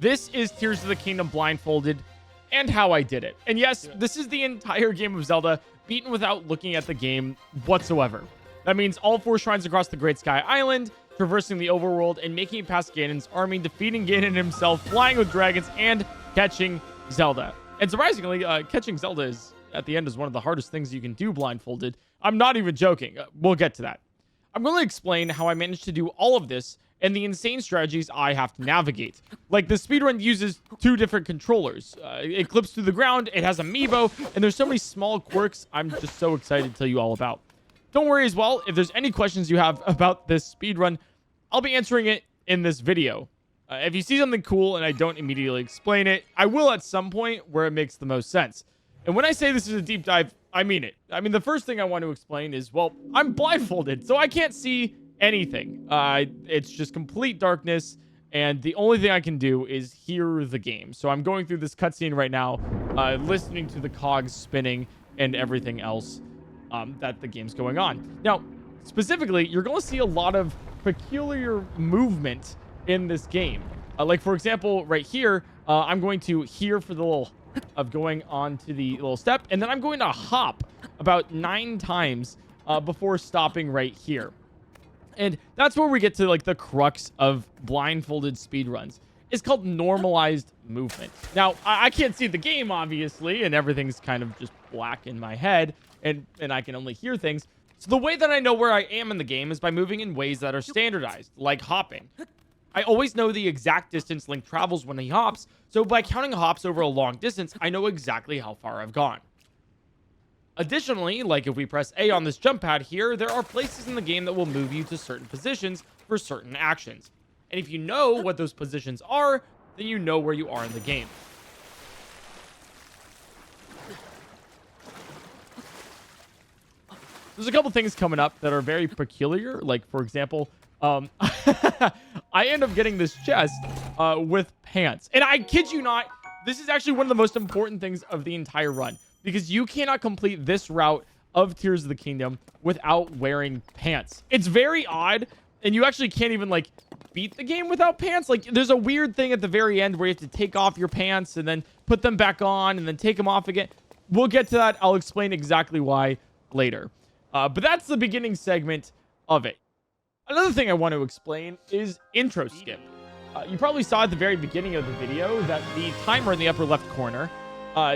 This is Tears of the Kingdom Blindfolded and how I did it. And yes, this is the entire game of Zelda beaten without looking at the game whatsoever. That means all 4 shrines across the Great Sky Island, traversing the overworld, and making it past Ganon's army, defeating Ganon himself, flying with dragons, and catching Zelda. And surprisingly, catching Zelda is, at the end, is one of the hardest things you can do blindfolded. I'm not even joking. We'll get to that. I'm going to explain how I managed to do all of this and the insane strategies I have to navigate. Like, the speedrun uses 2 different controllers. It clips through the ground, it has amiibo, and there's so many small quirks I'm just so excited to tell you all about. Don't worry as well, if there's any questions you have about this speedrun, I'll be answering it in this video. If you see something cool and I don't immediately explain it, I will at some point where it makes the most sense. And when I say this is a deep dive, I mean it. I mean, the first thing I want to explain is, well, I'm blindfolded, so I can't see anything. It's just complete darkness, and the only thing I can do is hear the game. So I'm going through this cutscene right now, listening to the cogs spinning and everything else that the game's going on. Now, specifically, you're going to see a lot of peculiar movement in this game. Like, for example, right here, I'm going to hear for the little of going on to the little step, and then I'm going to hop about 9 times before stopping right here. And that's where we get to, like, the crux of blindfolded speedruns. It's called normalized movement. Now, I can't see the game, obviously, and everything's kind of just black in my head, and I can only hear things. So the way that I know where I am in the game is by moving in ways that are standardized, like hopping. I always know the exact distance Link travels when he hops, so by counting hops over a long distance, I know exactly how far I've gone. Additionally, like if we press A on this jump pad here, there are places in the game that will move you to certain positions for certain actions. And if you know what those positions are, then you know where you are in the game. There's a couple things coming up that are very peculiar. Like, for example, I end up getting this chest with pants. And I kid you not, this is actually one of the most important things of the entire run. Because you cannot complete this route of Tears of the Kingdom without wearing pants. It's very odd, and you actually can't even, like, beat the game without pants. Like, there's a weird thing at the very end where you have to take off your pants and then put them back on and then take them off again. We'll get to that. I'll explain exactly why later. But that's the beginning segment of it. Another thing I want to explain is intro skip. You probably saw at the very beginning of the video that the timer in the upper left corner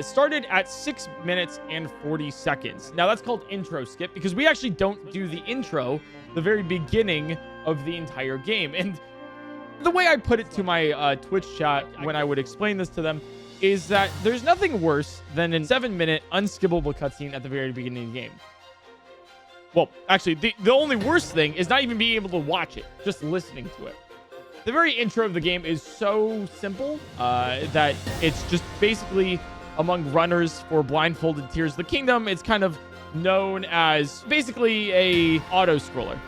started at 6 minutes and 40 seconds. Now, that's called intro skip because we actually don't do the intro, the very beginning of the entire game. And the way I put it to my Twitch chat when I would explain this to them is that there's nothing worse than a 7-minute unskippable cutscene at the very beginning of the game. Well, actually, the only worst thing is not even being able to watch it, just listening to it. The very intro of the game is so simple that it's just basically, among runners for blindfolded Tears of the Kingdom, it's kind of known as basically a auto-scroller.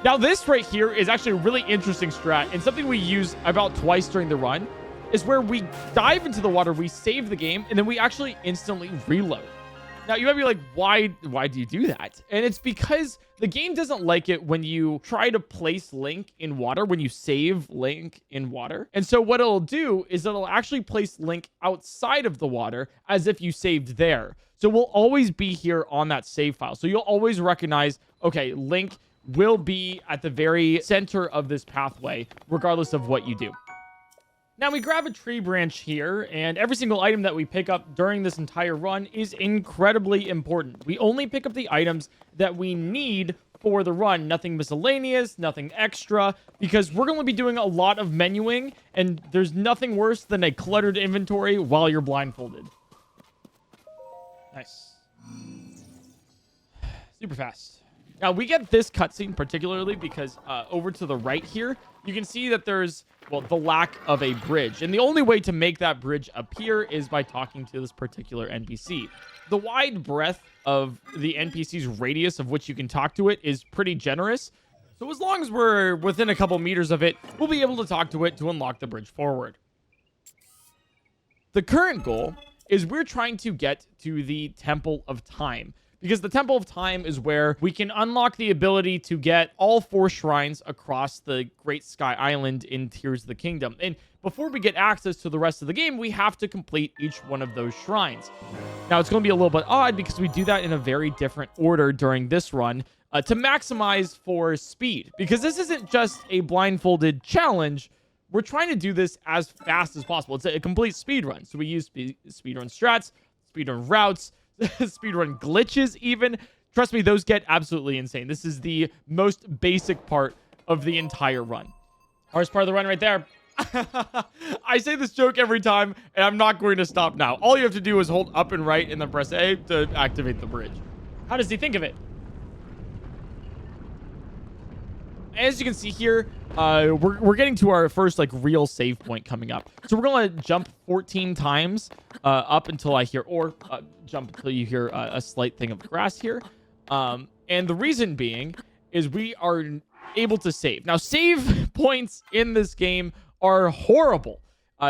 Now, this right here is actually a really interesting strat, and something we use about twice during the run is where we dive into the water, we save the game, and then we actually instantly reload. Now, you might be like, why do you do that? And it's because the game doesn't like it when you try to place Link in water, when you save Link in water. And so what it'll do is it'll actually place Link outside of the water as if you saved there. So we'll always be here on that save file. So you'll always recognize, okay, Link will be at the very center of this pathway, regardless of what you do. Now, we grab a tree branch here, and every single item that we pick up during this entire run is incredibly important. We only pick up the items that we need for the run. Nothing miscellaneous, nothing extra, because we're going to be doing a lot of menuing, and there's nothing worse than a cluttered inventory while you're blindfolded. Nice. Super fast. Now, we get this cutscene particularly because over to the right here, you can see that there's, well, the lack of a bridge. And the only way to make that bridge appear is by talking to this particular NPC. The wide breadth of the NPC's radius of which you can talk to it is pretty generous. So as long as we're within a couple meters of it, we'll be able to talk to it to unlock the bridge forward. The current goal is we're trying to get to the Temple of Time, because the Temple of Time is where we can unlock the ability to get all 4 shrines across the Great Sky Island in Tears of the Kingdom. And before we get access to the rest of the game, we have to complete each one of those shrines. Now, it's going to be a little bit odd because we do that in a very different order during this run to maximize for speed, because this isn't just a blindfolded challenge. We're trying to do this as fast as possible. It's a complete speed run. So we use speedrun strats, speedrun routes, speedrun glitches even. Trust me, those get absolutely insane. This is the most basic part of the entire run. Hardest part of the run right there. I say this joke every time, and I'm not going to stop now. All you have to do is hold up and right and then press A to activate the bridge. How does he think of it? As you can see here, we're getting to our first like real save point coming up. So we're gonna jump 14 times up until I hear, or jump until you hear a slight thing of grass here. And the reason being is we are able to save. Now, save points in this game are horrible.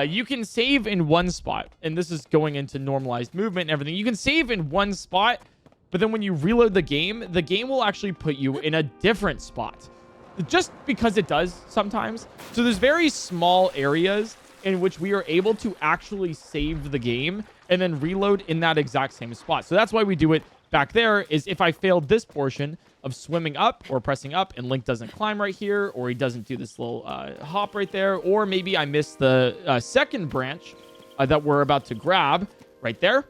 You can save in one spot, and this is going into normalized movement and everything. You can save in one spot, but then when you reload the game will actually put you in a different spot. Just because it does sometimes. So there's very small areas in which we are able to actually save the game and then reload in that exact same spot. So that's why we do it back there, is if I failed this portion of swimming up or pressing up and Link doesn't climb right here, or he doesn't do this little hop right there, or maybe I missed the second branch that we're about to grab right there.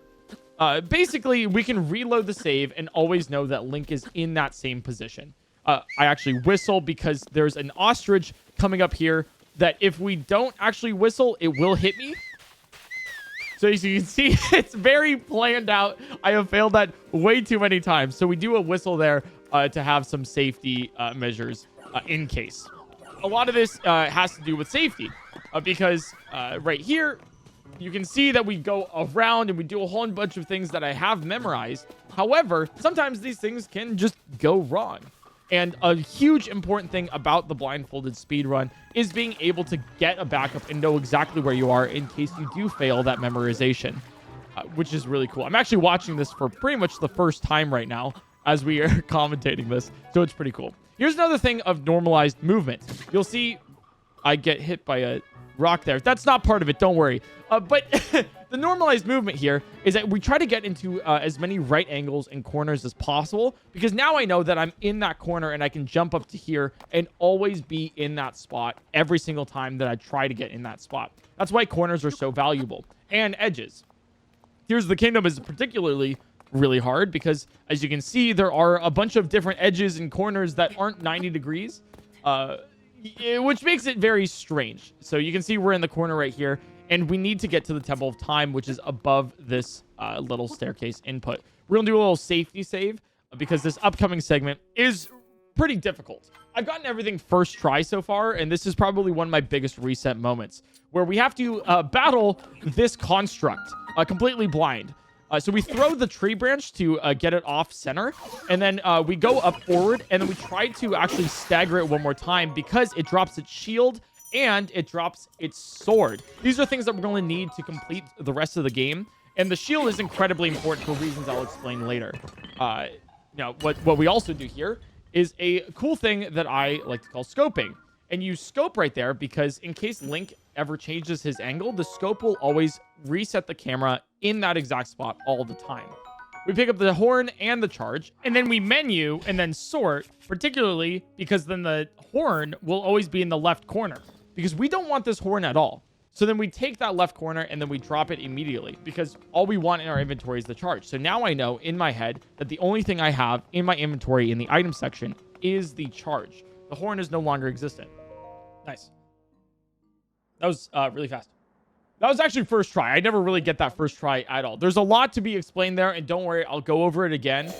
Basically, we can reload the save and always know that Link is in that same position. I actually whistle because there's an ostrich coming up here that if we don't actually whistle, it will hit me. So as you can see, it's very planned out. I have failed that way too many times. So we do a whistle there to have some safety measures in case. A lot of this has to do with safety because right here, you can see that we go around and we do a whole bunch of things that I have memorized. However, sometimes these things can just go wrong. And a huge important thing about the blindfolded speedrun is being able to get a backup and know exactly where you are in case you do fail that memorization, which is really cool. I'm actually watching this for pretty much the first time right now as we are commentating this, so it's pretty cool. Here's another thing of normalized movement. You'll see I get hit by a rock there. That's not part of it, don't worry. But the normalized movement here is that we try to get into as many right angles and corners as possible, because now I know that I'm in that corner and I can jump up to here and always be in that spot every single time that I try to get in that spot. That's why corners are so valuable. And edges. Tears of the Kingdom is particularly really hard because, as you can see, there are a bunch of different edges and corners that aren't 90 degrees, which makes it very strange. So you can see we're in the corner right here, and we need to get to the Temple of Time, which is above this little staircase input. We're going to do a little safety save because this upcoming segment is pretty difficult. I've gotten everything first try so far, and this is probably one of my biggest reset moments, where we have to battle this construct completely blind. So we throw the tree branch to get it off center, and then we go up forward, and then we try to actually stagger it one more time because it drops its shield and it drops its sword. These are things that we're going to need to complete the rest of the game, and the shield is incredibly important for reasons I'll explain later. Now, what we also do here is a cool thing that I like to call scoping. And you scope right there because in case Link ever changes his angle, the scope will always reset the camera in that exact spot all the time. We pick up the horn and the charge, and then we menu and then sort, particularly because then the horn will always be in the left corner because we don't want this horn at all. So then we take that left corner and then we drop it immediately because all we want in our inventory is the charge. So now I know in my head that the only thing I have in my inventory in the item section is the charge. The horn is no longer existent. Nice. That was really fast. That was actually first try. I never really get that first try at all. There's a lot to be explained there, and don't worry, I'll go over it again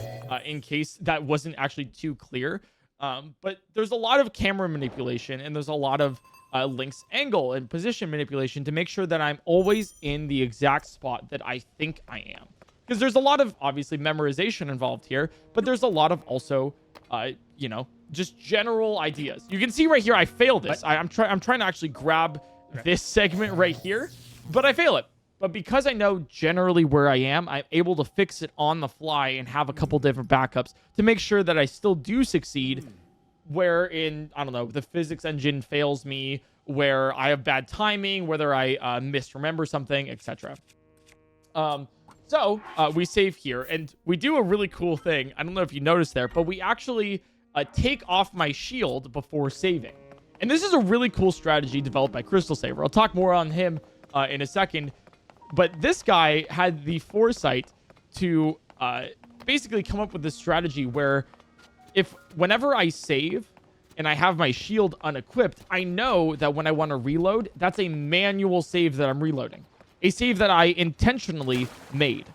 in case that wasn't actually too clear. But there's a lot of camera manipulation, and there's a lot of Link's angle and position manipulation to make sure that I'm always in the exact spot that I think I am. Because there's a lot of, obviously, memorization involved here, but there's a lot of also, you know, just general ideas. You can see right here, I failed this. I'm trying to actually grab this segment right here, but I fail it. But because I know generally where I am, I'm able to fix it on the fly and have a couple different backups to make sure that I still do succeed where in, I don't know, the physics engine fails me, where I have bad timing, whether I misremember something, etc. So we save here, and we do a really cool thing. I don't know if you noticed there, but we actually take off my shield before saving. And this is a really cool strategy developed by Crystal Saver. I'll talk more on him in a second. But this guy had the foresight to basically come up with this strategy where whenever I save and I have my shield unequipped, I know that when I want to reload, that's a manual save that I'm reloading. A save that I intentionally made.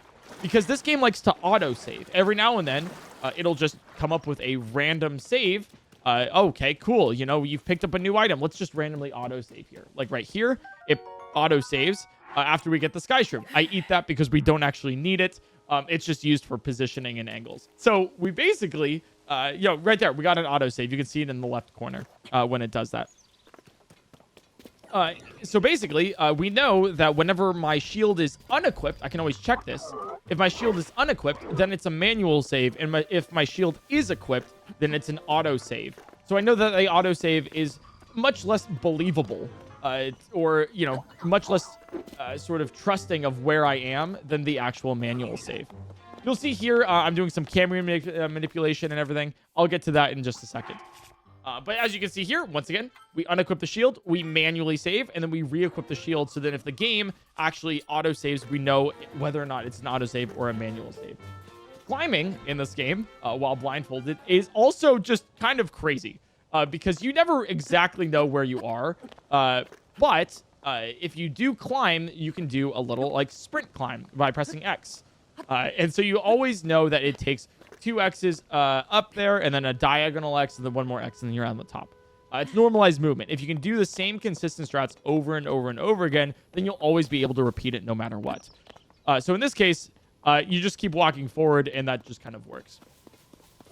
Because this game likes to auto-save. Every now and then, it'll just come up with a random save. Okay, cool. You know, you've picked up a new item. Let's just randomly auto-save here. Like right here, it auto-saves after we get the Sky Shroom. I eat that because we don't actually need it. It's just used for positioning and angles. So we basically, right there, we got an auto-save. You can see it in the left corner when it does that. So basically, we know that whenever my shield is unequipped, I can always check this. If my shield is unequipped, then it's a manual save. And if my shield is equipped, then it's an auto save. So I know that the auto save is much less believable or, much less sort of trusting of where I am than the actual manual save. You'll see here, I'm doing some camera manipulation and everything. I'll get to that in just a second. But as you can see here, once again, we unequip the shield, we manually save, and then we re-equip the shield so that if the game actually auto-saves, we know whether or not it's an auto-save or a manual save. Climbing in this game, while blindfolded, is also just kind of crazy because you never exactly know where you are. But if you do climb, you can do a little like sprint climb by pressing X. And so you always know that it takes 2 X's up there, and then a diagonal X, and then 1 more X, and then you're on the top. It's normalized movement. If you can do the same consistent strats over and over and over again, then you'll always be able to repeat it no matter what. So in this case, you just keep walking forward, and that just kind of works.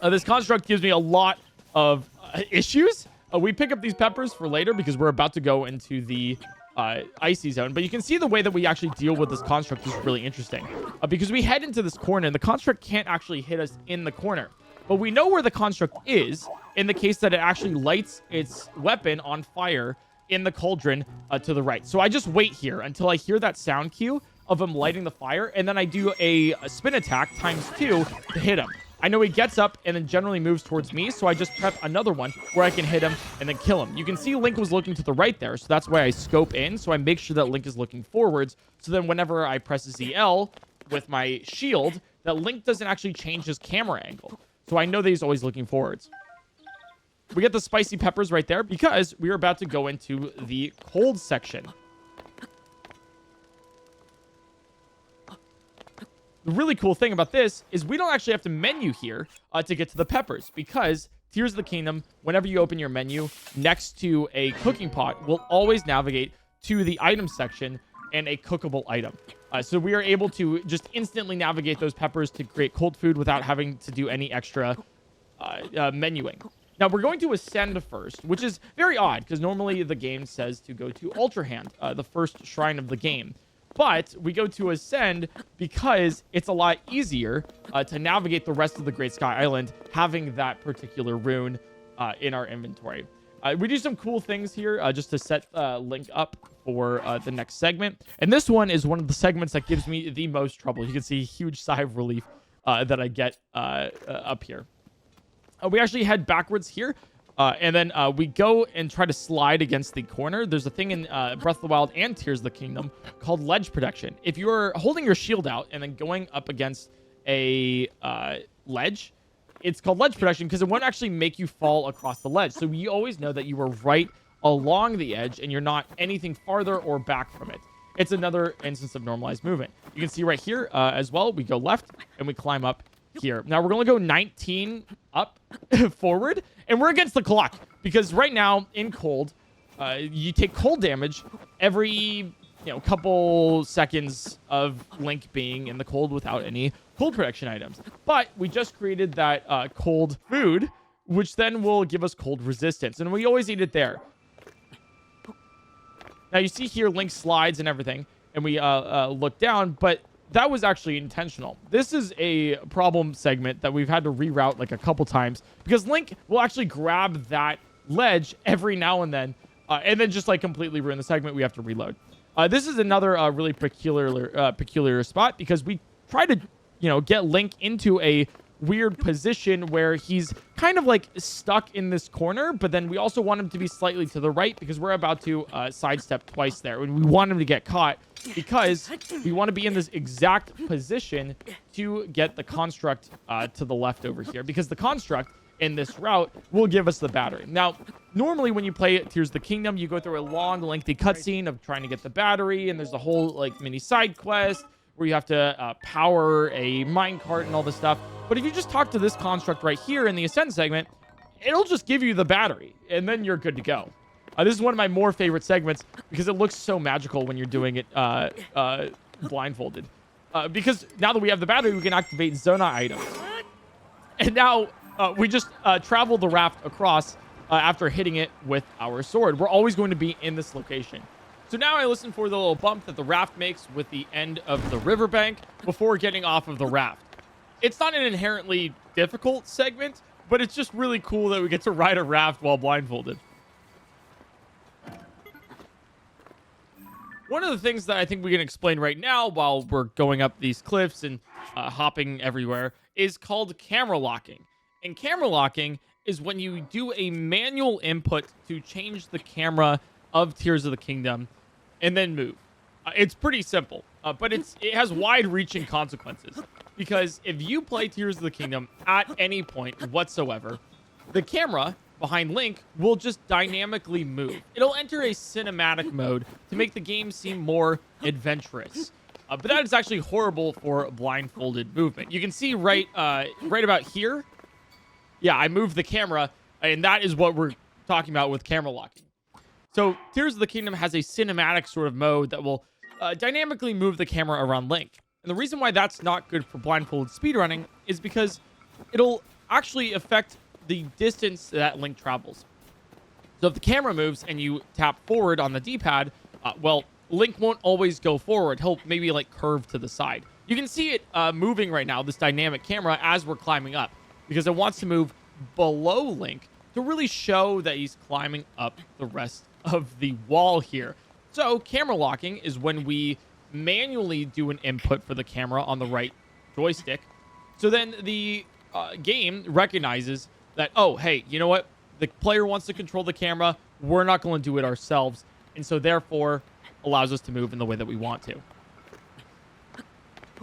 This construct gives me a lot of issues. We pick up these peppers for later because we're about to go into the icy zone, but you can see the way that we actually deal with this construct is really interesting because we head into this corner and the construct can't actually hit us in the corner, but we know where the construct is in the case that it actually lights its weapon on fire in the cauldron to the right. So I just wait here until I hear that sound cue of him lighting the fire, and then I do a spin attack ×2 to hit him. I know he gets up and then generally moves towards me, so I just prep another one where I can hit him and then kill him. You can see Link was looking to the right there, so that's why I scope in, so I make sure that Link is looking forwards, so then whenever I press ZL with my shield, that Link doesn't actually change his camera angle. So I know that he's always looking forwards. We get the spicy peppers right there because we are about to go into the cold section. The really cool thing about this is we don't actually have to menu here to get to the peppers because Tears of the Kingdom, whenever you open your menu, next to a cooking pot, will always navigate to the item section and a cookable item. So we are able to just instantly navigate those peppers to create cold food without having to do any extra menuing. Now, we're going to ascend first, which is very odd because normally the game says to go to Ultrahand, the first shrine of the game. But we go to ascend because it's a lot easier to navigate the rest of the Great Sky Island having that particular rune in our inventory. We do some cool things here just to set Link up for the next segment. And this one is one of the segments that gives me the most trouble. You can see a huge sigh of relief that I get up here. We actually head backwards here. And then we go and try to slide against the corner. There's a thing in Breath of the Wild and Tears of the Kingdom called ledge protection. If you're holding your shield out and then going up against a ledge, it's called ledge protection because it won't actually make you fall across the ledge. So you always know that you are right along the edge and you're not anything farther or back from it. It's another instance of normalized movement. You can see right here as well, we go left and we climb up here. Now we're going to go 19 up forward, and we're against the clock because right now in cold, you take cold damage every couple seconds of Link being in the cold without any cold protection items. But we just created that cold food, which then will give us cold resistance, and we always eat it there. Now you see here Link slides and everything. and we look down, but that was actually intentional. This is a problem segment that we've had to reroute like a couple times because Link will actually grab that ledge every now and then just like completely ruin the segment. We have to reload. This is another really peculiar spot because we try to, get Link into a weird position where he's kind of like stuck in this corner, but then we also want him to be slightly to the right because we're about to sidestep twice there, and we want him to get caught because we want to be in this exact position to get the construct to the left over here, because the construct in this route will give us the battery. Now, normally when you play Tears of the Kingdom, you go through a long, lengthy cutscene of trying to get the battery, and there's a whole like mini side quest where you have to power a minecart and all this stuff. But if you just talk to this construct right here in the Ascend segment, it'll just give you the battery, and then you're good to go. This is one of my more favorite segments because it looks so magical when you're doing it blindfolded. Because now that we have the battery, we can activate Zona items. And now we just travel the raft across after hitting it with our sword. We're always going to be in this location. So now I listen for the little bump that the raft makes with the end of the riverbank before getting off of the raft. It's not an inherently difficult segment, but it's just really cool that we get to ride a raft while blindfolded. One of the things that I think we can explain right now while we're going up these cliffs and hopping everywhere is called camera locking. And camera locking is when you do a manual input to change the camera of Tears of the Kingdom and then move. It's pretty simple, but it has wide-reaching consequences. Because if you play Tears of the Kingdom at any point whatsoever, the camera behind Link will just dynamically move. It'll enter a cinematic mode to make the game seem more adventurous. But that is actually horrible for blindfolded movement. You can see right about here. Yeah, I moved the camera, and that is what we're talking about with camera locking. So Tears of the Kingdom has a cinematic sort of mode that will dynamically move the camera around Link. And the reason why that's not good for blindfolded speedrunning is because it'll actually affect the distance that Link travels. So if the camera moves and you tap forward on the D-pad, Link won't always go forward. He'll maybe like curve to the side. You can see it moving right now, this dynamic camera, as we're climbing up, because it wants to move below Link to really show that he's climbing up the rest of the wall here. So camera locking is when we manually do an input for the camera on the right joystick. So then the game recognizes that, oh, hey, you know what? The player wants to control the camera. We're not going to do it ourselves. And so therefore allows us to move in the way that we want to.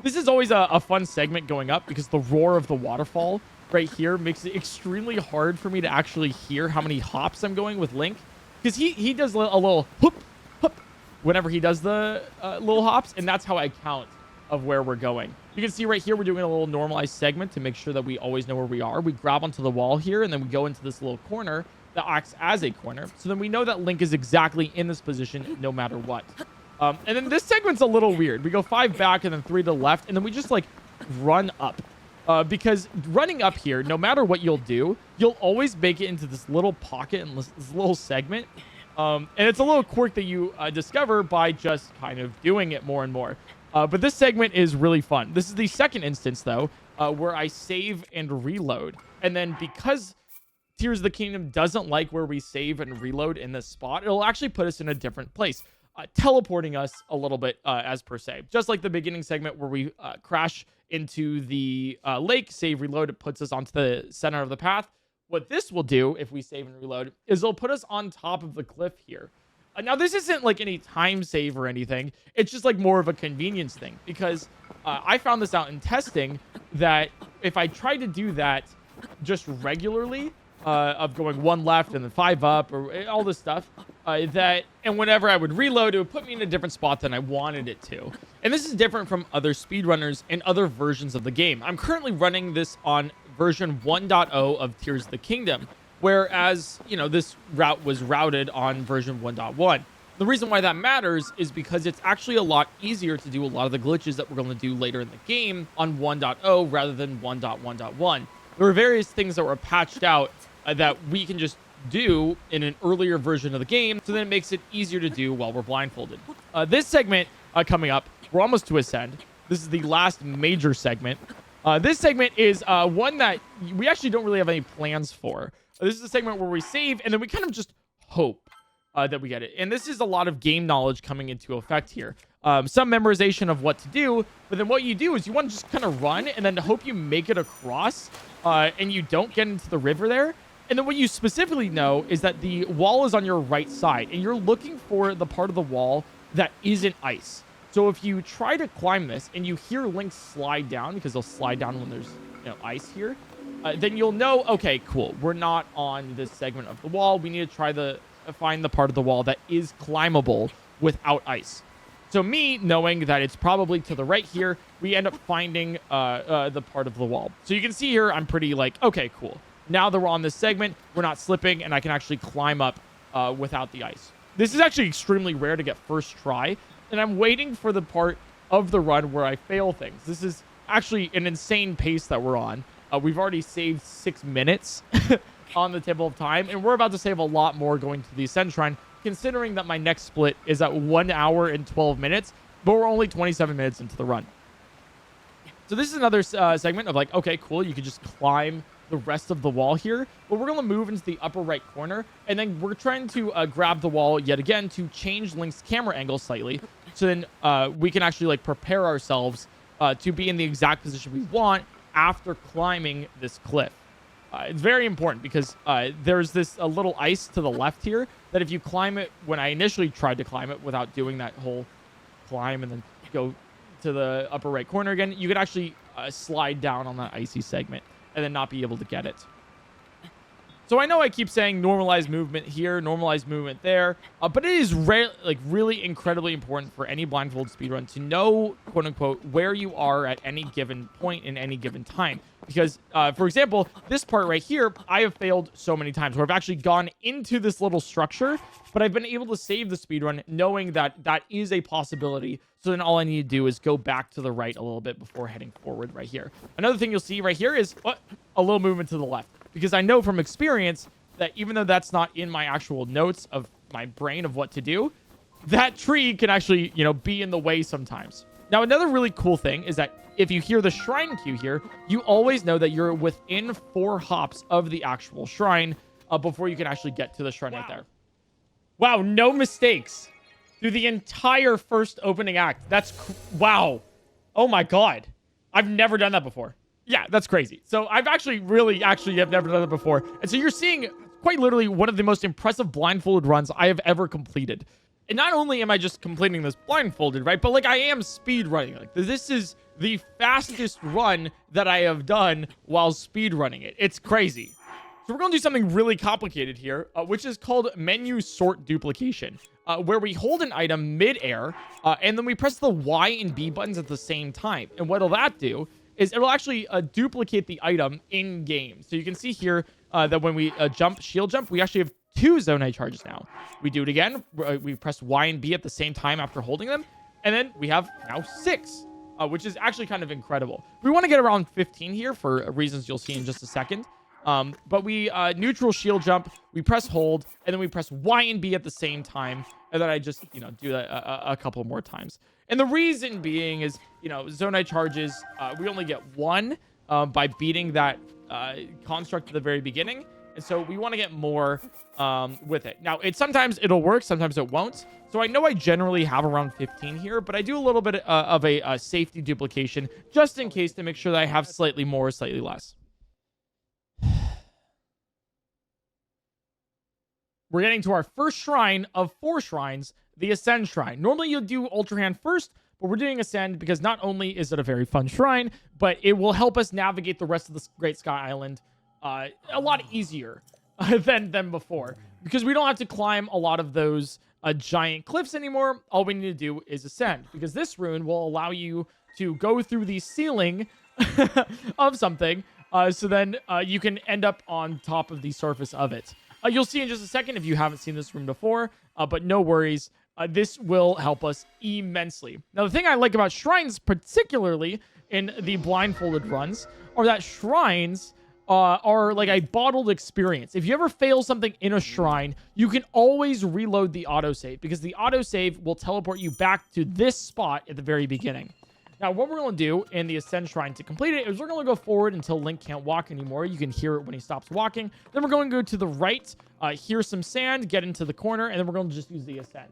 This is always a fun segment going up because the roar of the waterfall right here makes it extremely hard for me to actually hear how many hops I'm going with Link. Because he does a little whoop, whoop, whenever he does the little hops, and that's how I count of where we're going. You can see right here, we're doing a little normalized segment to make sure that we always know where we are. We grab onto the wall here, and then we go into this little corner that acts as a corner. So then we know that Link is exactly in this position no matter what. And then this segment's a little weird. We go 5 back and then 3 to the left, and then we just like run up. Because running up here, no matter what you'll do, you'll always make it into this little pocket and this little segment. And it's a little quirk that you discover by just kind of doing it more and more. But this segment is really fun. This is the second instance, though, where I save and reload. And then because Tears of the Kingdom doesn't like where we save and reload in this spot, it'll actually put us in a different place, teleporting us a little bit as per se. Just like the beginning segment where we crash into the lake, save, reload, it puts us onto the center of the path. What this will do, if we save and reload, is it'll put us on top of the cliff here. Now, this isn't like any time save or anything. It's just like more of a convenience thing. Because I found this out in testing that if I tried to do that just regularly, of going 1 left and then 5 up or all this stuff, and whenever I would reload, it would put me in a different spot than I wanted it to. And this is different from other speedrunners and other versions of the game. I'm currently running this on version 1.0 of Tears of the Kingdom, whereas, this route was routed on version 1.1. The reason why that matters is because it's actually a lot easier to do a lot of the glitches that we're going to do later in the game on 1.0 rather than 1.1.1. There were various things that were patched out that we can just do in an earlier version of the game, so then it makes it easier to do while we're blindfolded. This segment coming up. We're almost to Ascend. This is the last major segment. This segment is one that we actually don't really have any plans for. This is a segment where we save, and then we kind of just hope that we get it. And this is a lot of game knowledge coming into effect here. Some memorization of what to do, but then what you do is you want to just kind of run and then hope you make it across and you don't get into the river there. And then what you specifically know is that the wall is on your right side, and you're looking for the part of the wall that isn't ice. So if you try to climb this and you hear Link slide down, because they'll slide down when there's ice here, then you'll know, okay, cool, we're not on this segment of the wall. We need to try to find the part of the wall that is climbable without ice. So me knowing that it's probably to the right here, we end up finding the part of the wall. So you can see here, I'm pretty like, okay, cool. Now that we're on this segment, we're not slipping, and I can actually climb up without the ice. This is actually extremely rare to get first try, and I'm waiting for the part of the run where I fail things. This is actually an insane pace that we're on. We've already saved 6 minutes on the table of time, and we're about to save a lot more going to the Ascend Shrine, considering that my next split is at 1 hour and 12 minutes, but we're only 27 minutes into the run. So this is another segment of like, okay, cool, you can just climb the rest of the wall here, but we're going to move into the upper right corner, and then we're trying to grab the wall yet again to change Link's camera angle slightly, so then we can actually like prepare ourselves to be in the exact position we want after climbing this cliff. It's very important because there's this little ice to the left here that if you climb it, when I initially tried to climb it without doing that whole climb and then go to the upper right corner again, you could actually slide down on that icy segment and then not be able to get it. So I know I keep saying normalized movement here, normalized movement there, but it is really incredibly important for any blindfold speedrun to know, quote unquote, where you are at any given point in any given time. Because, for example, this part right here, I have failed so many times where I've actually gone into this little structure, but I've been able to save the speedrun knowing that that is a possibility. So then all I need to do is go back to the right a little bit before heading forward right here. Another thing you'll see right here is a little movement to the left. Because I know from experience that even though that's not in my actual notes of my brain of what to do, that tree can actually, be in the way sometimes. Now, another really cool thing is that if you hear the shrine cue here, you always know that you're within 4 hops of the actual shrine before you can actually get to the shrine right there. Wow, no mistakes through the entire first opening act. That's wow. Oh my God. I've never done that before. Yeah, that's crazy. So I've actually have never done it before. And so you're seeing quite literally one of the most impressive blindfolded runs I have ever completed. And not only am I just completing this blindfolded, right? But like I am speed running. Like this is the fastest run that I have done while speed running it. It's crazy. So we're going to do something really complicated here, which is called menu sort duplication, where we hold an item mid-air, and then we press the Y and B buttons at the same time. And what'll that do is it'll actually duplicate the item in game. So you can see here that when we shield jump, we actually have 2 Zonai charges now. We do it again. We press Y and B at the same time after holding them. And then we have now 6, which is actually kind of incredible. We want to get around 15 here for reasons you'll see in just a second. But we neutral shield jump, we press hold, and then we press Y and B at the same time. And then I just, do that a couple more times. And the reason being is, Zonai charges, we only get 1 by beating that construct at the very beginning. And so we want to get more with it. Now, sometimes it'll work, sometimes it won't. So I know I generally have around 15 here, but I do a little bit of a safety duplication just in case to make sure that I have slightly more, slightly less. We're getting to our first shrine of 4 shrines, the Ascend Shrine. Normally you'll do Ultrahand first, but we're doing Ascend because not only is it a very fun shrine, but it will help us navigate the rest of the Great Sky Island a lot easier than before. Because we don't have to climb a lot of those giant cliffs anymore. All we need to do is Ascend, because this rune will allow you to go through the ceiling of something, so then you can end up on top of the surface of it. You'll see in just a second if you haven't seen this room before, but no worries. This will help us immensely. Now, the thing I like about shrines, particularly in the blindfolded runs, are that shrines are like a bottled experience. If you ever fail something in a shrine, you can always reload the autosave because the autosave will teleport you back to this spot at the very beginning. Now, what we're going to do in the Ascend Shrine to complete it is we're going to go forward until Link can't walk anymore. You can hear it when he stops walking. Then we're going to go to the right, hear some sand, get into the corner, and then we're going to just use the Ascend.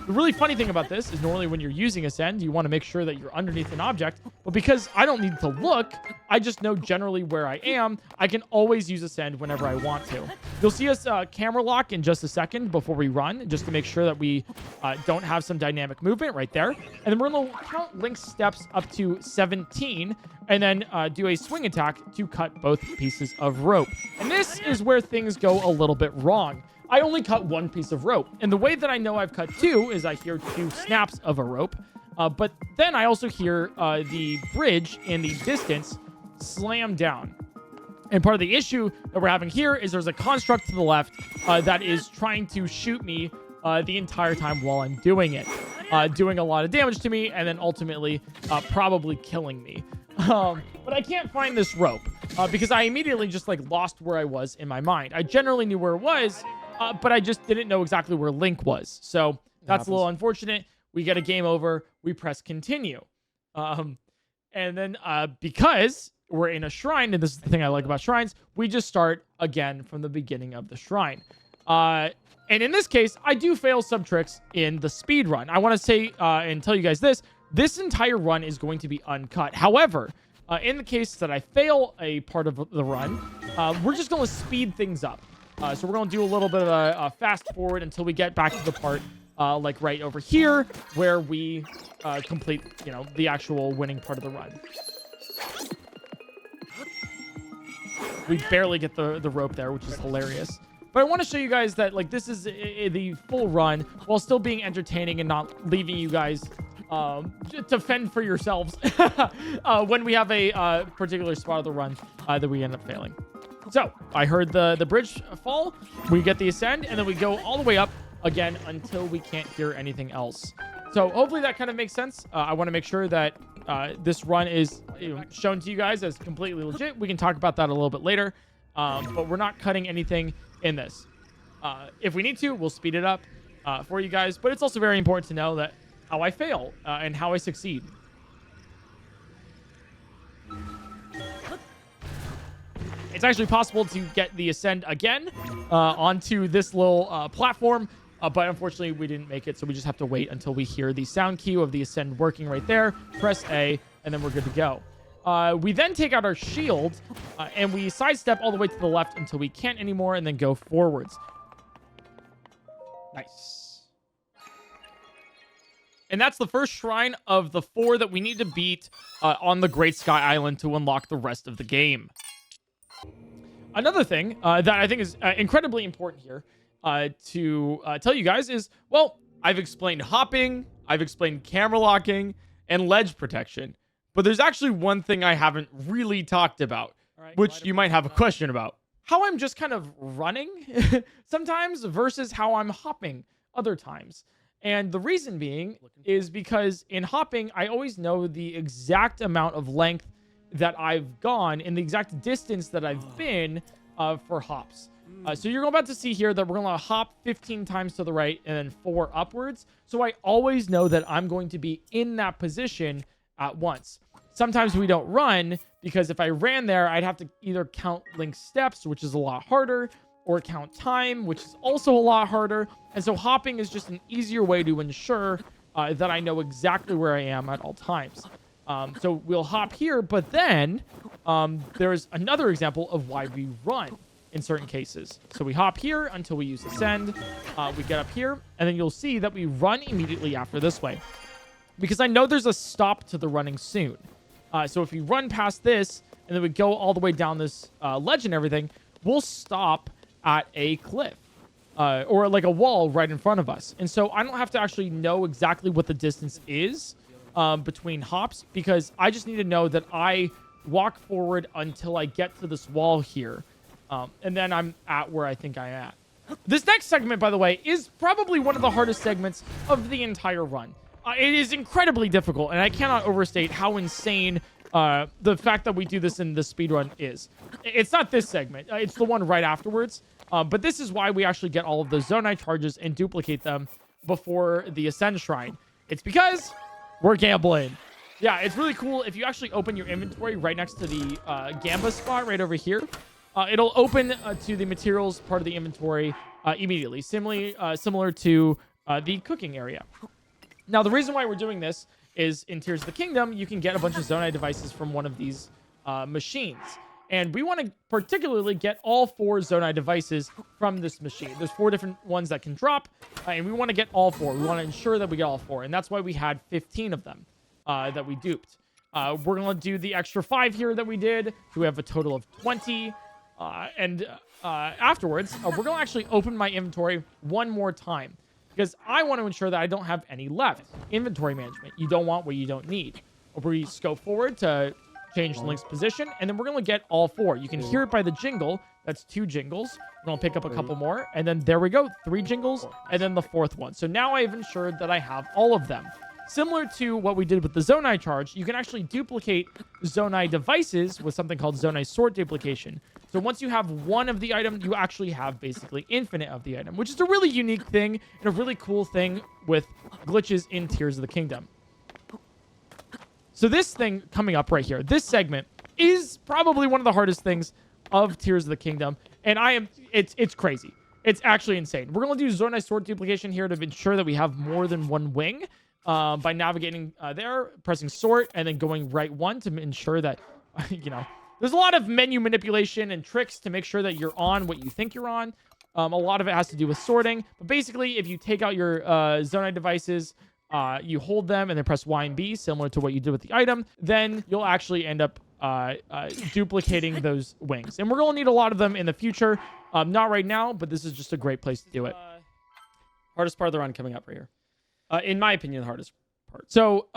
The really funny thing about this is normally when you're using Ascend, you want to make sure that you're underneath an object. But because I don't need to look, I just know generally where I am, I can always use Ascend whenever I want to. You'll see us camera lock in just a second before we run, just to make sure that we don't have some dynamic movement right there. And then we're going to count Link's steps up to 17 and then do a swing attack to cut both pieces of rope. And this is where things go a little bit wrong. I only cut one piece of rope. And the way that I know I've cut two is I hear two snaps of a rope. But then I also hear the bridge in the distance slam down. And part of the issue that we're having here is there's a construct to the left that is trying to shoot me the entire time while I'm doing it. Doing a lot of damage to me and then ultimately probably killing me. But I can't find this rope because I immediately just like lost where I was in my mind. I generally knew where it was, but I just didn't know exactly where Link was. So that's a little unfortunate. We get a game over. We press continue. And then because we're in a shrine, and this is the thing I like about shrines, we just start again from the beginning of the shrine. And in this case, I do fail some tricks in the speed run. I want to say and tell you guys this entire run is going to be uncut. However, in the case that I fail a part of the run, we're just going to speed things up. So we're going to do a little bit of a fast forward until we get back to the part like right over here where we complete, the actual winning part of the run. We barely get the rope there, which is hilarious. But I want to show you guys that like this is the full run while still being entertaining and not leaving you guys to fend for yourselves when we have a particular spot of the run that we end up failing. So I heard the bridge fall. We get the ascend, and then we go all the way up again until we can't hear anything else. So hopefully that kind of makes sense. I want to make sure that this run is shown to you guys as completely legit. We can talk about that a little bit later, but we're not cutting anything in this. If we need to, we'll speed it up for you guys, but it's also very important to know that how I fail and how I succeed. It's actually possible to get the ascend again onto this little platform, but unfortunately we didn't make it, so we just have to wait until we hear the sound cue of the ascend working right there. Press A, and then we're good to go. We then take out our shield, and we sidestep all the way to the left until we can't anymore, and then go forwards. Nice. And that's the first shrine of the 4 that we need to beat on the Great Sky Island to unlock the rest of the game. Another thing that I think is incredibly important here to tell you guys is, well, I've explained hopping, I've explained camera locking, and ledge protection. But there's actually one thing I haven't really talked about, which you might have a question about. How I'm just kind of running sometimes versus how I'm hopping other times. And the reason being is because in hopping, I always know the exact amount of length that I've gone and the exact distance that I've been for hops. So you're about to see here that we're going to hop 15 times to the right and then 4 upwards. So I always know that I'm going to be in that position at once. Sometimes we don't run because if I ran there, I'd have to either count Link's steps, which is a lot harder, or count time, which is also a lot harder. And so hopping is just an easier way to ensure that I know exactly where I am at all times. So we'll hop here, but then there's another example of why we run in certain cases. So we hop here until we use ascend. We get up here, and then you'll see that we run immediately after this way. Because I know there's a stop to the running soon. So if we run past this, and then we go all the way down this ledge and everything, we'll stop at a cliff. Or like a wall right in front of us. And so I don't have to actually know exactly what the distance is between hops, because I just need to know that I walk forward until I get to this wall here. And then I'm at where I think I'm at. This next segment, by the way, is probably one of the hardest segments of the entire run. It is incredibly difficult, and I cannot overstate how insane the fact that we do this in the speedrun is. It's not this segment. It's the one right afterwards. But this is why we actually get all of those Zonai charges and duplicate them before the Ascend Shrine. It's because we're gambling. Yeah, it's really cool. If you actually open your inventory right next to the Gamba spot right over here, it'll open to the materials part of the inventory immediately, similar to the cooking area. Now, the reason why we're doing this is in Tears of the Kingdom, you can get a bunch of Zonai devices from one of these machines. And we want to particularly get all 4 Zonai devices from this machine. There's 4 different ones that can drop, and we want to get all 4. We want to ensure that we get all 4, and that's why we had 15 of them that we duped. We're going to do the extra 5 here that we did, so we have a total of 20. And afterwards, we're going to actually open my inventory one more time, because I want to ensure that I don't have any left. Inventory management. You don't want what you don't need. We scope forward to change Link's position, and then we're going to get all 4. You can hear it by the jingle. That's 2 jingles. We're going to pick up a couple more, and then there we go. 3 jingles, and then the 4th one. So now I've ensured that I have all of them. Similar to what we did with the Zonai charge, you can actually duplicate Zonai devices with something called Zonai sort duplication. So once you have one of the item, you actually have basically infinite of the item, which is a really unique thing and a really cool thing with glitches in Tears of the Kingdom. So this thing coming up right here, this segment is probably one of the hardest things of Tears of the Kingdom, and it's crazy. It's actually insane. We're going to do Zonai sort duplication here to ensure that we have more than one wing by navigating there, pressing sort, and then going right 1 to ensure that, there's a lot of menu manipulation and tricks to make sure that you're on what you think you're on. A lot of it has to do with sorting, but basically, if you take out your Zonai devices, you hold them and then press Y and B, similar to what you did with the item, then you'll actually end up duplicating those wings. And we're going to need a lot of them in the future. Not right now, but this is just a great place to do it. Hardest part of the run coming up right here. In my opinion, the hardest part. So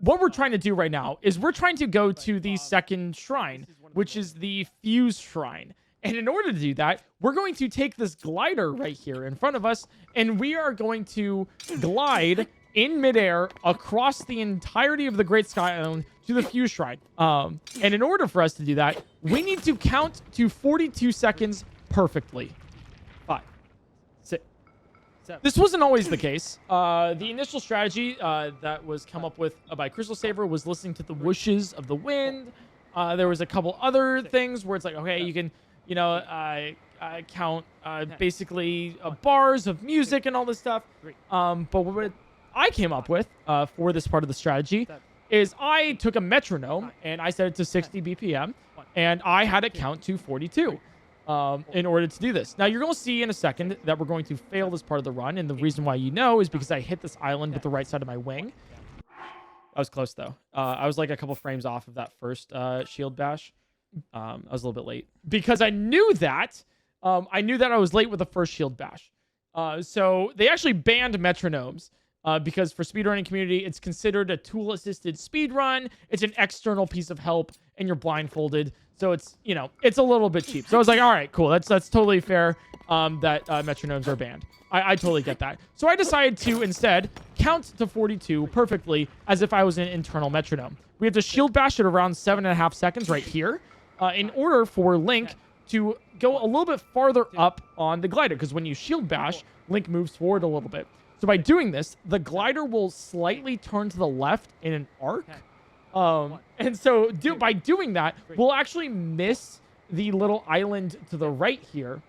what we're trying to do right now is we're trying to go to the second shrine, which is the Fuse Shrine. And in order to do that, we're going to take this glider right here in front of us, and we are going to glide in midair across the entirety of the Great Sky Island to the Fuse Shrine. And in order for us to do that, we need to count to 42 seconds perfectly. 5, 6, 7. This wasn't always the case. The initial strategy that was come up with by Crystal Saver was listening to the whooshes of the wind. There was a couple other things where it's like, okay, you can... count basically bars of music and all this stuff. But what I came up with for this part of the strategy is I took a metronome and I set it to 60 BPM and I had it count to 42 in order to do this. Now, you're going to see in a second that we're going to fail this part of the run. And the reason why is because I hit this island with the right side of my wing. I was close, though. I was like a couple frames off of that first shield bash. I was a little bit late because I knew that I was late with the first shield bash. So they actually banned metronomes because for speedrunning community, it's considered a tool-assisted speedrun. It's an external piece of help, and you're blindfolded. So it's it's a little bit cheap. So I was like, all right, cool. That's totally fair that metronomes are banned. I totally get that. So I decided to instead count to 42 perfectly as if I was an internal metronome. We have to shield bash at around 7.5 seconds right here. In order for Link to go a little bit farther up on the glider, because when you shield bash, Link moves forward a little bit. So by doing this, the glider will slightly turn to the left in an arc. And so by doing that, we'll actually miss the little island to the right here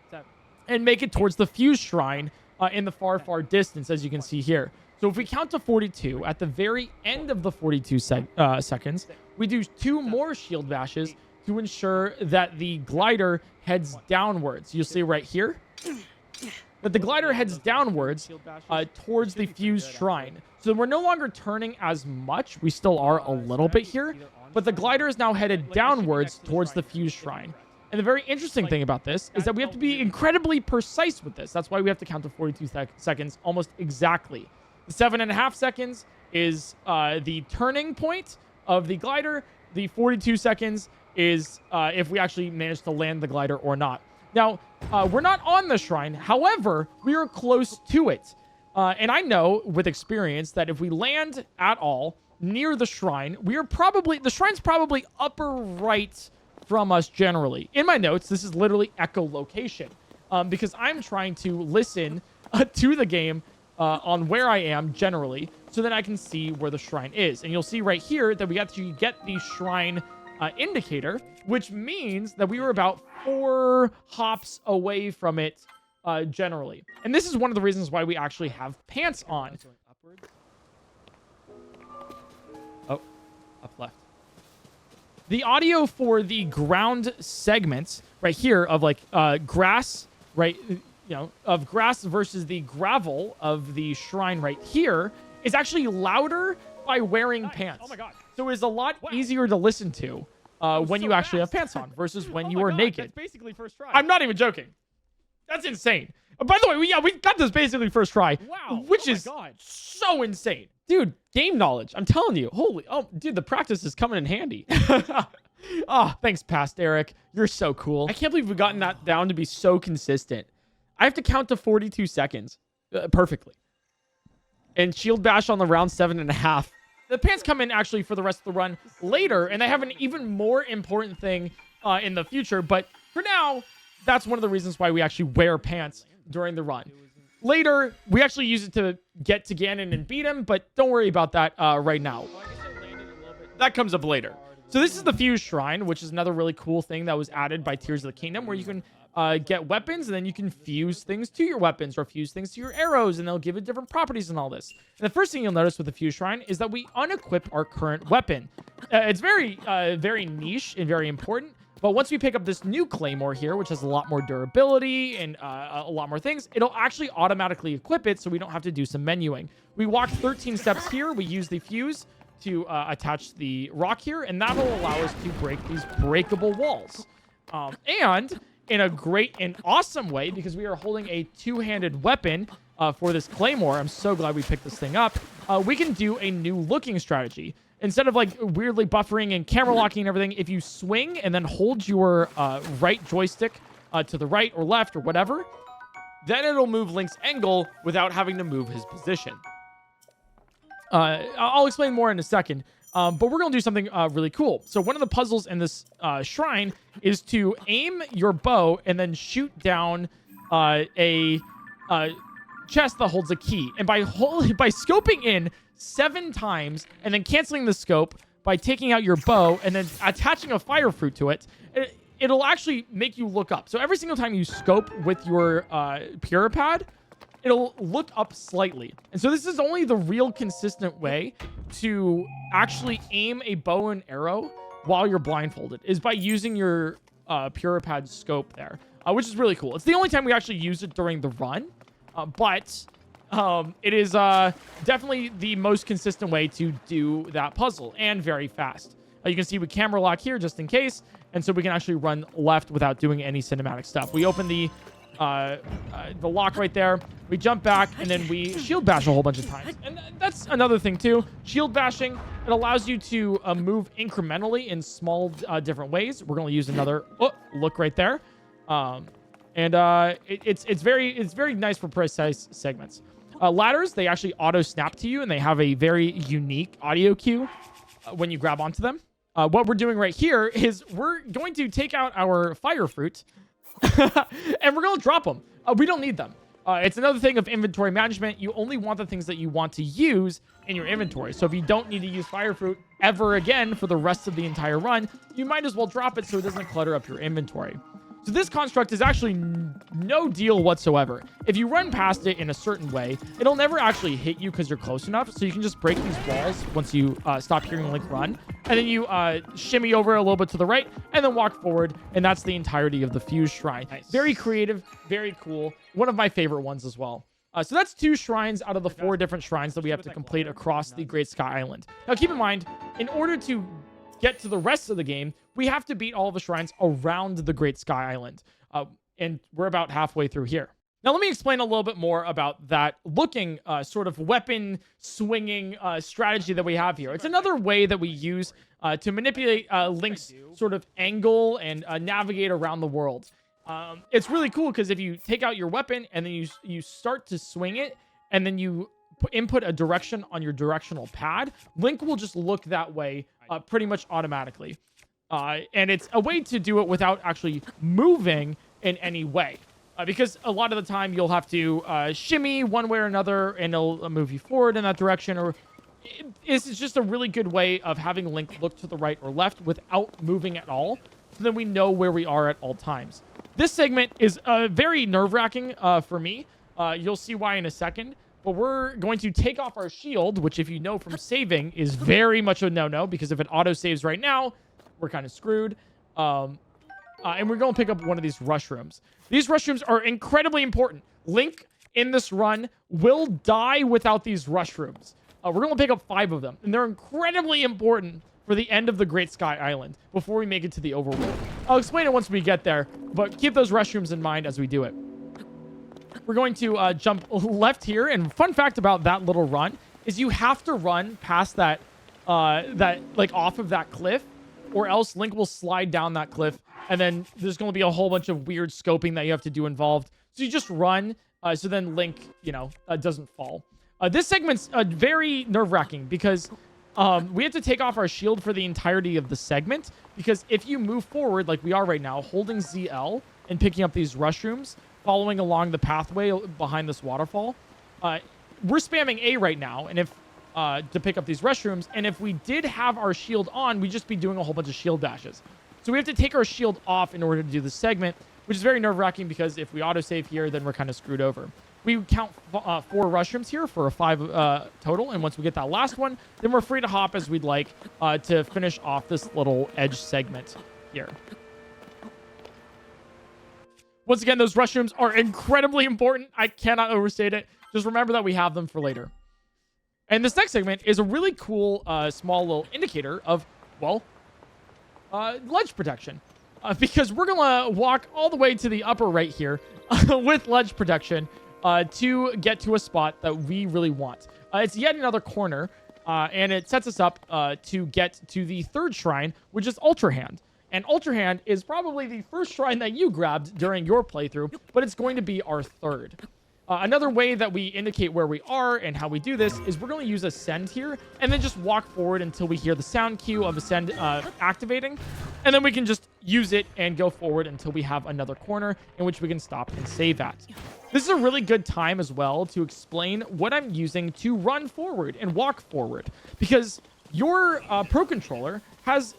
and make it towards the Fuse Shrine in the far, far distance, as you can see here. So if we count to 42, at the very end of the 42 seconds, we do 2 more shield bashes to ensure that the glider heads downwards. You'll see right here that the glider heads downwards towards the Fuse Shrine. So we're no longer turning as much. We still are a little bit here, but the glider is now headed downwards towards the Fuse Shrine. And the very interesting thing about this is that we have to be incredibly precise with this. That's why we have to count to 42 seconds almost exactly. The 7.5 seconds is the turning point of the glider. The 42 seconds is if we actually manage to land the glider or not. Now, we're not on the shrine. However, we are close to it. And I know with experience that if we land at all near the shrine. The shrine's probably upper right from us generally. In my notes, this is literally echolocation, because I'm trying to listen to the game on where I am generally, so that I can see where the shrine is. And you'll see right here that we actually get the shrine indicator, which means that we were about 4 hops away from it generally. And this is one of the reasons why we actually have pants on. Oh, up left. The audio for the ground segments right here of like grass, right, of grass versus the gravel of the shrine right here is actually louder by wearing pants. Oh my god. So it's a lot easier to listen to when you actually have pants on versus when you are naked. That's basically first try. I'm not even joking. That's insane. By the way, we got this basically first try. Wow. Which is so insane. Dude, game knowledge. I'm telling you. Dude, the practice is coming in handy. Oh, thanks, Past Eric. You're so cool. I can't believe we've gotten that down to be so consistent. I have to count to 42 seconds perfectly. And shield bash on the round 7.5. The pants come in actually for the rest of the run later, and they have an even more important thing in the future. But for now, that's one of the reasons why we actually wear pants during the run. Later, we actually use it to get to Ganon and beat him, but don't worry about that right now. That comes up later. So this is the Fuse Shrine, which is another really cool thing that was added by Tears of the Kingdom, where you can get weapons, and then you can fuse things to your weapons or fuse things to your arrows, and they'll give it different properties and all this. And the first thing you'll notice with the Fuse Shrine is that we unequip our current weapon. It's very niche and very important, but once we pick up this new Claymore here, which has a lot more durability and a lot more things, it'll actually automatically equip it, so we don't have to do some menuing. We walk 13 steps here, we use the fuse to attach the rock here, and that'll allow us to break these breakable walls. And in a great and awesome way, because we are holding a two-handed weapon for this Claymore. I'm so glad we picked this thing up. We can do a new looking strategy. Instead of like weirdly buffering and camera locking and everything, if you swing and then hold your right joystick to the right or left or whatever, then it'll move Link's angle without having to move his position. I'll explain more in a second. But we're going to do something really cool. So one of the puzzles in this shrine is to aim your bow and then shoot down a chest that holds a key. And by scoping in 7 times and then canceling the scope by taking out your bow and then attaching a fire fruit to it, it'll actually make you look up. So every single time you scope with your Puripad, it'll look up slightly. And so this is only the real consistent way to actually aim a bow and arrow while you're blindfolded, is by using your Puripad scope there, which is really cool. It's the only time we actually use it during the run, but it is definitely the most consistent way to do that puzzle, and very fast. You can see we camera lock here just in case, and so we can actually run left without doing any cinematic stuff. We open the lock right there, we jump back, and then we shield bash a whole bunch of times. And that's another thing too. Shield bashing, it allows you to move incrementally in small different ways. We're going to use another look right there. It's very nice for precise segments. Ladders, they actually auto snap to you, and they have a very unique audio cue when you grab onto them. What we're doing right here is we're going to take out our fire fruit and we're going to drop them. We don't need them. It's another thing of inventory management. You only want the things that you want to use in your inventory. So if you don't need to use fire fruit ever again for the rest of the entire run, you might as well drop it so it doesn't clutter up your inventory. So this construct is actually no deal whatsoever. If you run past it in a certain way, it'll never actually hit you because you're close enough. So you can just break these walls once you stop hearing Link run. And then you shimmy over a little bit to the right and then walk forward. And that's the entirety of the Fuse Shrine. Nice. Very creative, very cool. One of my favorite ones as well. So that's 2 shrines out of the 4 different shrines that we have to complete across the Great Sky Island. Now keep in mind, in order to get to the rest of the game, we have to beat all the shrines around the Great Sky Island. And we're about halfway through here. Now, let me explain a little bit more about that looking sort of weapon swinging strategy that we have here. It's another way that we use to manipulate Link's sort of angle and navigate around the world. It's really cool because if you take out your weapon and then you start to swing it, and then you input a direction on your directional pad, Link will just look that way pretty much automatically. And it's a way to do it without actually moving in any way. Because a lot of the time you'll have to shimmy one way or another and it'll move you forward in that direction. Or it's just a really good way of having Link look to the right or left without moving at all. So then we know where we are at all times. This segment is very nerve-wracking for me. You'll see why in a second. But we're going to take off our shield, which if you know from saving is very much a no-no. Because if it auto-saves right now, we're kind of screwed. And we're going to pick up one of these rush rooms. These rush rooms are incredibly important. Link in this run will die without these rush rooms. We're going to pick up 5 of them. And they're incredibly important for the end of the Great Sky Island before we make it to the overworld. I'll explain it once we get there, but keep those rush rooms in mind as we do it. We're going to jump left here. And fun fact about that little run is you have to run past that, like off of that cliff, or else Link will slide down that cliff. And then there's going to be a whole bunch of weird scoping that you have to do involved. So you just run, so then Link, doesn't fall. This segment's very nerve-wracking because we have to take off our shield for the entirety of the segment. Because if you move forward, like we are right now, holding ZL and picking up these rush rooms, following along the pathway behind this waterfall, we're spamming A right now. And if to pick up these rush rooms, and if we did have our shield on, we'd just be doing a whole bunch of shield dashes. So we have to take our shield off in order to do the segment, which is very nerve-wracking because if we autosave here, then we're kind of screwed over. We count 4 rush rooms here for a 5 total, and once we get that last one, then we're free to hop as we'd like to finish off this little edge segment here. Once again, those rush rooms are incredibly important. I cannot overstate it. Just remember that we have them for later. And this next segment is a really cool, small little indicator of, well, ledge protection. Because we're going to walk all the way to the upper right here with ledge protection to get to a spot that we really want. It's yet another corner, and it sets us up to get to the 3rd shrine, which is Ultrahand. And Ultrahand is probably the first shrine that you grabbed during your playthrough, but it's going to be our 3rd. Another way that we indicate where we are and how we do this is we're going to use Ascend here and then just walk forward until we hear the sound cue of Ascend activating. And then we can just use it and go forward until we have another corner in which we can stop and save at. This is a really good time as well to explain what I'm using to run forward and walk forward. Because your Pro Controller has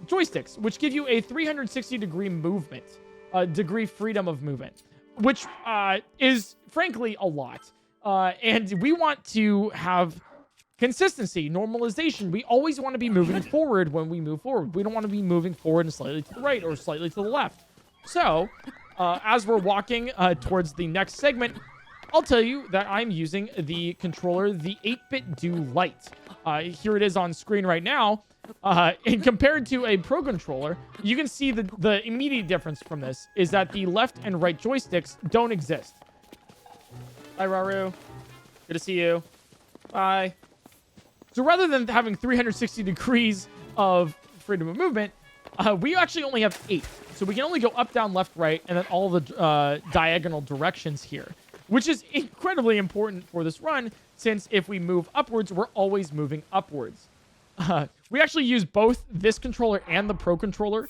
joysticks, which give you a 360-degree movement, degree freedom of movement, which is frankly a lot. And we want to have consistency, normalization. We always want to be moving forward when we move forward. We don't want to be moving forward and slightly to the right or slightly to the left. So, as we're walking towards the next segment, I'll tell you that I'm using the controller, the 8-bit Do Lite. Here it is on screen right now. And compared to a Pro Controller, you can see the immediate difference from this is that the left and right joysticks don't exist. Hi, Raru. Good to see you. Bye. So rather than having 360 degrees of freedom of movement, we actually only have 8. So we can only go up, down, left, right, and then all the diagonal directions here, which is incredibly important for this run, since if we move upwards, we're always moving upwards. We actually use both this controller and the Pro Controller.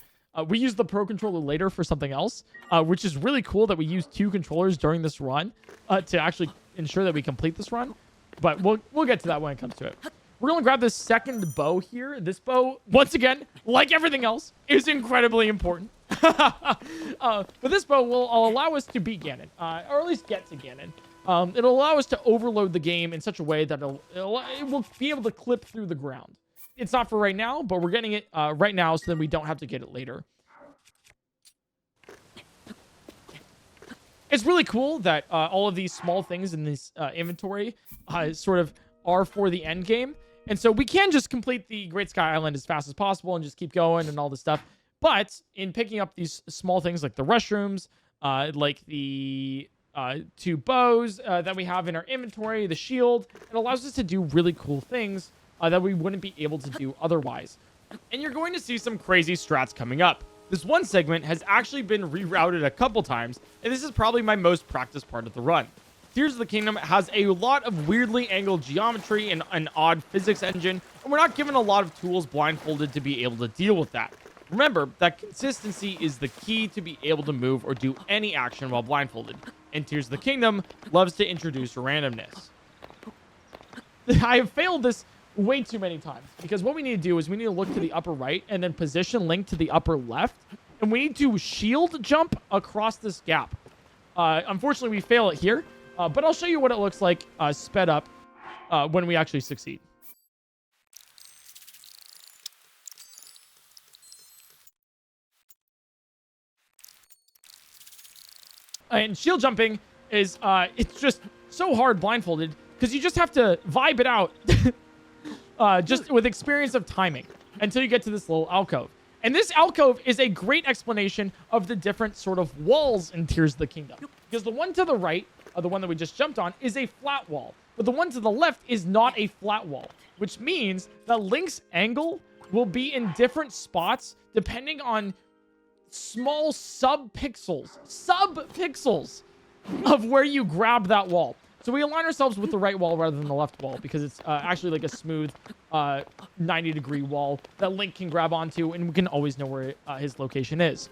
We use the Pro Controller later for something else, which is really cool that we use 2 controllers during this run to actually ensure that we complete this run. But we'll get to that when it comes to it. We're going to grab this second bow here. This bow, once again, like everything else, is incredibly important. But this bow will allow us to beat Ganon, or at least get to Ganon. It'll allow us to overload the game in such a way that it will be able to clip through the ground. It's not for right now, but we're getting it right now so that we don't have to get it later. It's really cool that all of these small things in this inventory sort of are for the end game. And so we can just complete the Great Sky Island as fast as possible and just keep going and all this stuff. But in picking up these small things like the restrooms, like the 2 bows that we have in our inventory, the shield, it allows us to do really cool things that we wouldn't be able to do otherwise. And you're going to see some crazy strats coming up. This one segment has actually been rerouted a couple times, and this is probably my most practiced part of the run. Tears of the Kingdom has a lot of weirdly angled geometry and an odd physics engine, and we're not given a lot of tools blindfolded to be able to deal with that. Remember that consistency is the key to be able to move or do any action while blindfolded, and Tears of the Kingdom loves to introduce randomness. I have failed this way too many times, because what we need to do is we need to look to the upper right and then position Link to the upper left, and we need to shield jump across this gap. Unfortunately, we fail it here, but I'll show you what it looks like sped up when we actually succeed. And shield jumping is, it's just so hard blindfolded, because you just have to vibe it out just with experience of timing until you get to this little alcove. And this alcove is a great explanation of the different sort of walls in Tears of the Kingdom. Because the one to the right, the one that we just jumped on, is a flat wall. But the one to the left is not a flat wall, which means that Link's angle will be in different spots depending on small sub-pixels of where you grab that wall. So we align ourselves with the right wall rather than the left wall, because it's actually like a smooth 90-degree wall that Link can grab onto, and we can always know where his location is.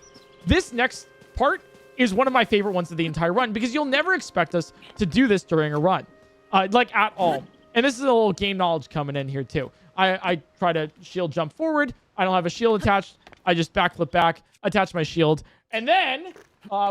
This next part is one of my favorite ones of the entire run, because you'll never expect us to do this during a run, like at all. And this is a little game knowledge coming in here too. I try to shield jump forward. I don't have a shield attached. I just backflip back, attach my shield, and then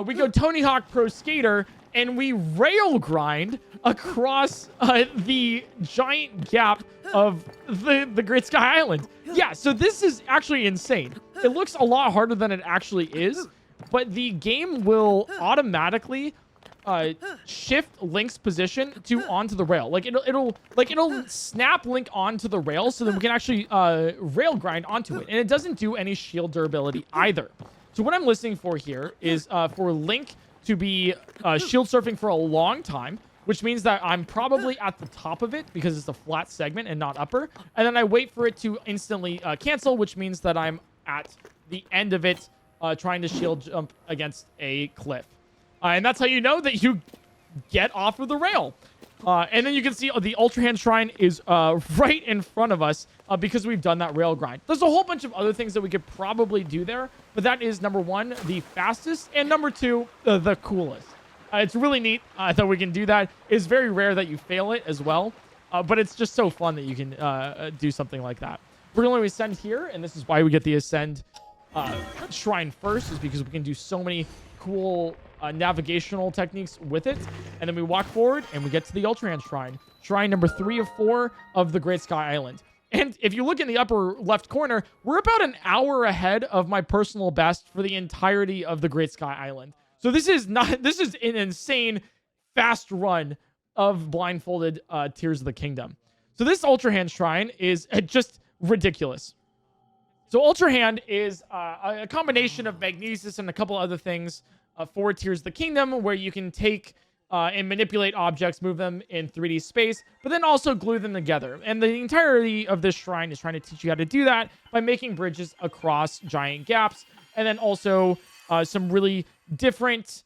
we go Tony Hawk Pro Skater, and we rail grind across the giant gap of the Great Sky Island. Yeah, so this is actually insane. It looks a lot harder than it actually is, but the game will automatically shift Link's position to onto the rail. Like it'll snap Link onto the rail, so that we can actually rail grind onto it, and it doesn't do any shield durability either. So what I'm listening for here is for Link to be shield surfing for a long time, which means that I'm probably at the top of it because it's a flat segment and not upper. And then I wait for it to instantly cancel, which means that I'm at the end of it trying to shield jump against a cliff. And that's how you know that you get off of the rail. And then you can see the Ultrahand Shrine is right in front of us because we've done that rail grind. There's a whole bunch of other things that we could probably do there, but that is, number one, the fastest, and number two, the coolest. It's really neat that we can do that. It's very rare that you fail it as well, but it's just so fun that you can do something like that. We're going to ascend here, and this is why we get the Ascend Shrine first, is because we can do so many cool navigational techniques with it. And then we walk forward and we get to the Ultrahand Shrine. Shrine number 3 of 4 of the Great Sky Island. And if you look in the upper left corner, we're about an hour ahead of my personal best for the entirety of the Great Sky Island. So this is an insane fast run of blindfolded Tears of the Kingdom. So this Ultrahand Shrine is just ridiculous. So Ultrahand is a combination of magnesis and a couple other things for Tears of the Kingdom, where you can take and manipulate objects, move them in 3D space, but then also glue them together. And the entirety of this shrine is trying to teach you how to do that by making bridges across giant gaps, and then also some really different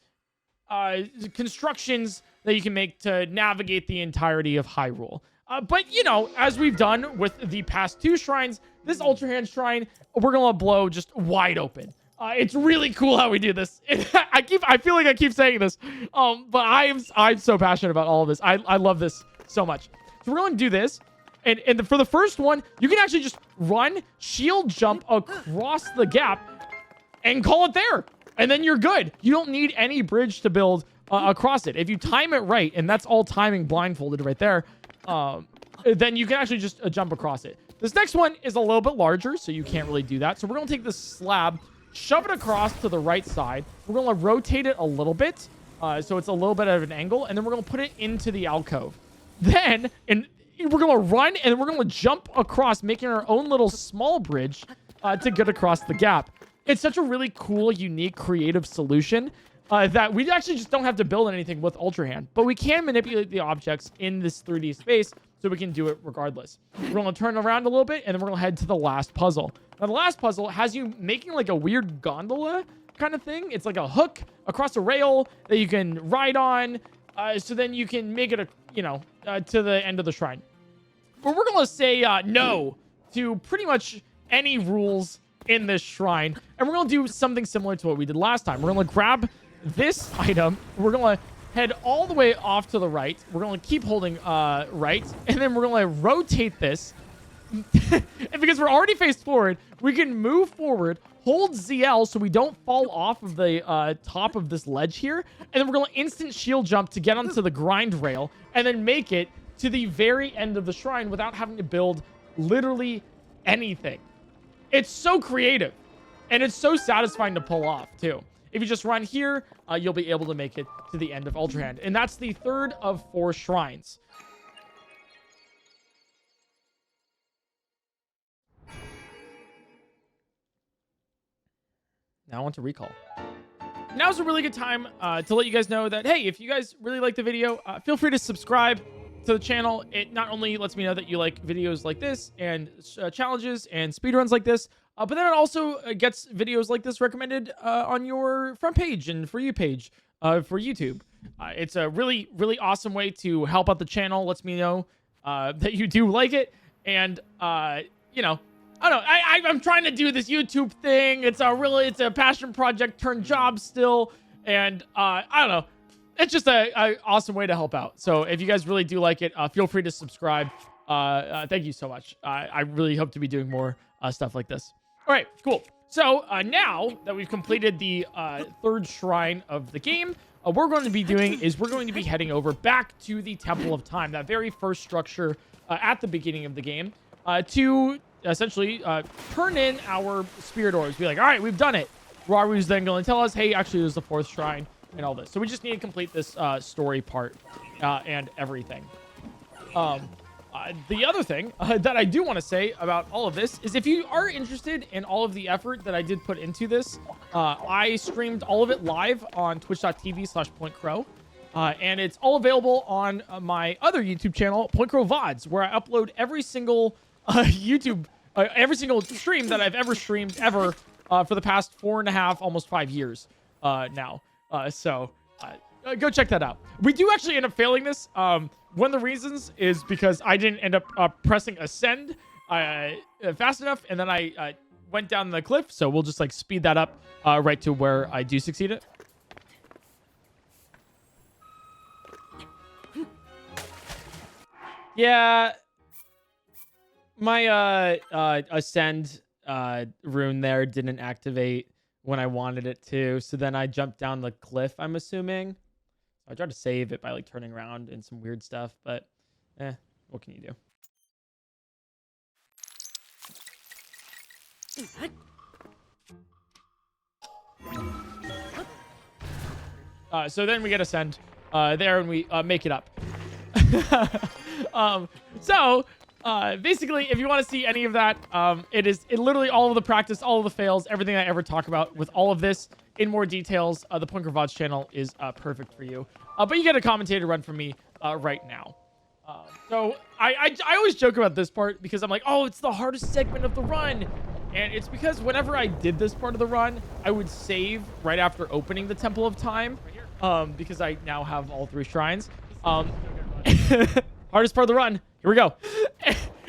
constructions that you can make to navigate the entirety of Hyrule. But, you know, as we've done with the past 2 shrines, this Ultrahand Shrine, we're going to blow just wide open. It's really cool how we do this. I feel like I keep saying this, but I'm so passionate about all of this. I love this so much. So we're going to do this, and for the first one, you can actually just run, shield jump across the gap, and call it there, and then you're good. You don't need any bridge to build across it. If you time it right, and that's all timing blindfolded right there, then you can actually just jump across it. This next one is a little bit larger, so you can't really do that. So we're going to take this slab, shove it across to the right side. We're going to rotate it a little bit, so it's a little bit of an angle, and then we're going to put it into the alcove. Then, and we're going to run, and we're going to jump across, making our own little small bridge to get across the gap. It's such a really cool, unique, creative solution that we actually just don't have to build anything with Ultrahand, but we can manipulate the objects in this 3D space, so we can do it regardless. We're going to turn around a little bit, and then we're going to head to the last puzzle. Now, the last puzzle has you making like a weird gondola kind of thing. It's like a hook across a rail that you can ride on, so then you can make it to the end of the shrine. But we're gonna say no to pretty much any rules in this shrine, and we're gonna do something similar to what we did last time. We're gonna grab this item. We're gonna head all the way off to the right. We're gonna keep holding right, and then we're gonna rotate this. And because we're already faced forward, we can move forward, hold ZL so we don't fall off of the top of this ledge here, and then we're gonna instant shield jump to get onto the grind rail, and then make it to the very end of the shrine without having to build literally anything. It's so creative, and it's so satisfying to pull off too. If you just run here, you'll be able to make it to the end of Ultrahand, and that's the third of 4 shrines. Now on to recall. Now's a really good time to let you guys know that, hey, if you guys really like the video, feel free to subscribe to the channel. It not only lets me know that you like videos like this and challenges and speedruns like this, but then it also gets videos like this recommended on your front page and For You page for YouTube. It's a really, really awesome way to help out the channel. Lets me know that you do like it. And, you know, I don't know. I'm trying to do this YouTube thing. It's a passion project turned job still. And I don't know. It's just a awesome way to help out. So if you guys really do like it, feel free to subscribe. Thank you so much. I really hope to be doing more stuff like this. All right, cool. So now that we've completed the third shrine of the game, what we're going to be doing is we're going to be heading over back to the Temple of Time, that very first structure at the beginning of the game, to essentially turn in our spirit orbs. Be like, all right, we've done it. Raru's then going to tell us, hey, actually, there's the 4th shrine and all this. So we just need to complete this story part and everything. The other thing that I do want to say about all of this is if you are interested in all of the effort that I did put into this, I streamed all of it live on twitch.tv/PointCrow. And it's all available on my other YouTube channel, PointCrow VODs, where I upload every single every single stream that I've ever streamed ever for the past 4.5, almost 5 years now. So go check that out. We do actually end up failing this. One of the reasons is because I didn't end up pressing ascend fast enough, and then I went down the cliff. So we'll just like speed that up right to where I do succeed it. Yeah, my ascend rune there didn't activate when I wanted it to, so then I jumped down the cliff, I'm assuming. I tried to save it by like turning around and some weird stuff, but what can you do? So then we get ascend there, and we make it up. Basically, if you want to see any of that, it literally all of the practice, all of the fails, everything I ever talk about with all of this in more details. The PointCrow VODs channel is perfect for you. But you get a commentator run from me right now. So I always joke about this part because I'm like, oh, it's the hardest segment of the run. And it's because whenever I did this part of the run, I would save right after opening the Temple of Time, because I now have all 3 shrines. Hardest part of the run. Here we go.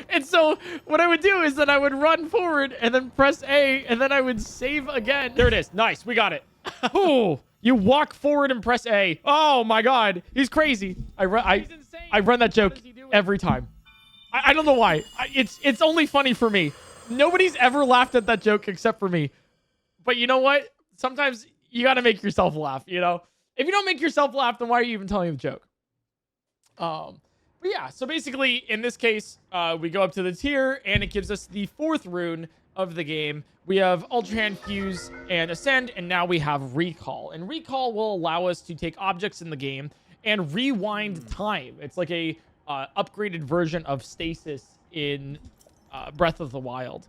And so what I would do is that I would run forward and then press A, and then I would save again. There it is. Nice. We got it. Ooh, you walk forward and press A. Oh my God. He's crazy. I run that joke every time. I don't know why. It's only funny for me. Nobody's ever laughed at that joke except for me. But you know what? Sometimes you got to make yourself laugh, you know? If you don't make yourself laugh, then why are you even telling the joke? But yeah, so basically, in this case, we go up to the tier, and it gives us the 4th rune of the game. We have Ultrahand, Fuse, and Ascend, and now we have Recall. And Recall will allow us to take objects in the game and rewind time. It's like a upgraded version of Stasis in Breath of the Wild.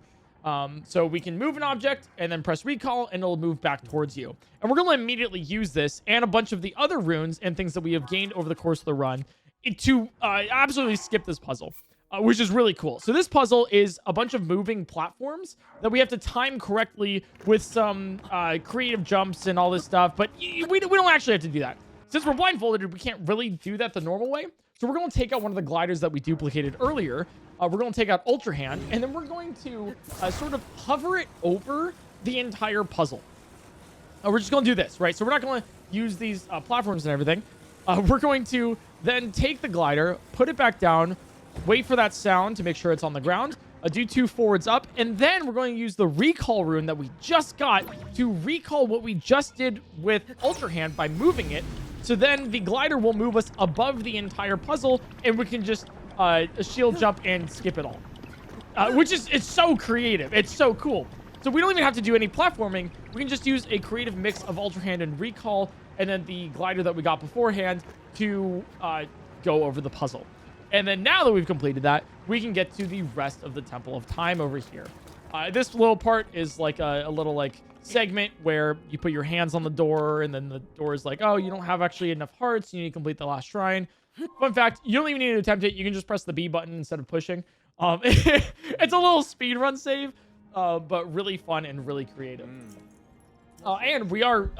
So we can move an object and then press Recall, and it'll move back towards you. And we're going to immediately use this and a bunch of the other runes and things that we have gained over the course of the run to absolutely skip this puzzle, which is really cool. So this puzzle is a bunch of moving platforms that we have to time correctly with some creative jumps and all this stuff, but we don't actually have to do that. since we're blindfolded, we can't really do that the normal way. So we're going to take out one of the gliders that we duplicated earlier. We're going to take out Ultrahand, and then we're going to sort of hover it over the entire puzzle. We're just going to do this, right? So we're not going to use these platforms and everything. We're going to then take the glider, put it back down, wait for that sound to make sure it's on the ground, do 2 forwards up, and then we're going to use the recall rune that we just got to recall what we just did with Ultrahand by moving it. So then the glider will move us above the entire puzzle, and we can just shield jump and skip it all. Which is, it's so creative. It's so cool. So we don't even have to do any platforming. We can just use a creative mix of Ultrahand and recall, and then the glider that we got beforehand to go over the puzzle. And then now that we've completed that, we can get to the rest of the Temple of Time over here. This little part is like a little like segment where you put your hands on the door, and then the door is like, oh, you don't have actually enough hearts. You need to complete the last shrine. Fun fact, you don't even need to attempt it. You can just press the B button instead of pushing. It's a little speed run save, but really fun and really creative. And we are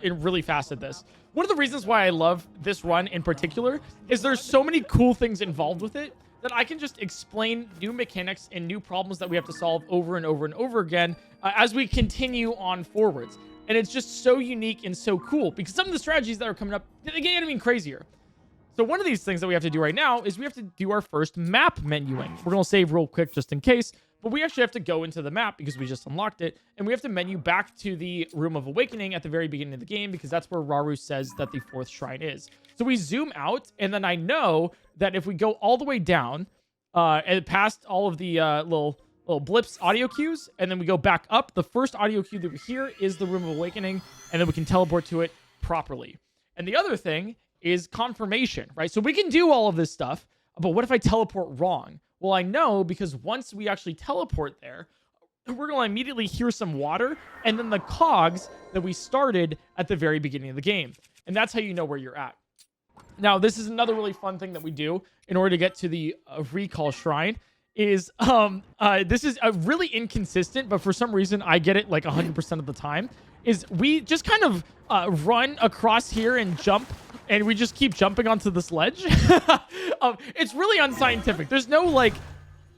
really fast at this. One of the reasons why I love this run in particular is there's so many cool things involved with it that I can just explain new mechanics and new problems that we have to solve over and over and over again as we continue on forwards. And it's just so unique and so cool because some of the strategies that are coming up, they get even crazier. So one of these things that we have to do right now is we have to do our first map menuing. We're going to save real quick just in case. But we actually have to go into the map because we just unlocked it. And we have to menu back to the Room of Awakening at the very beginning of the game because that's where Rauru says that the 4th shrine is. So we zoom out, and then I know that if we go all the way down and past all of the little blips audio cues, and then we go back up, the first audio cue that we hear is the Room of Awakening, and then we can teleport to it properly. And the other thing is confirmation, right? So we can do all of this stuff, but what if I teleport wrong? Well, I know because once we actually teleport there, we're going to immediately hear some water and then the cogs that we started at the very beginning of the game. And that's how you know where you're at. Now, this is another really fun thing that we do in order to get to the recall shrine is this is really inconsistent, but for some reason I get it like 100% of the time, is we just kind of run across here and jump, and we just keep jumping onto this ledge. It's really unscientific. There's no like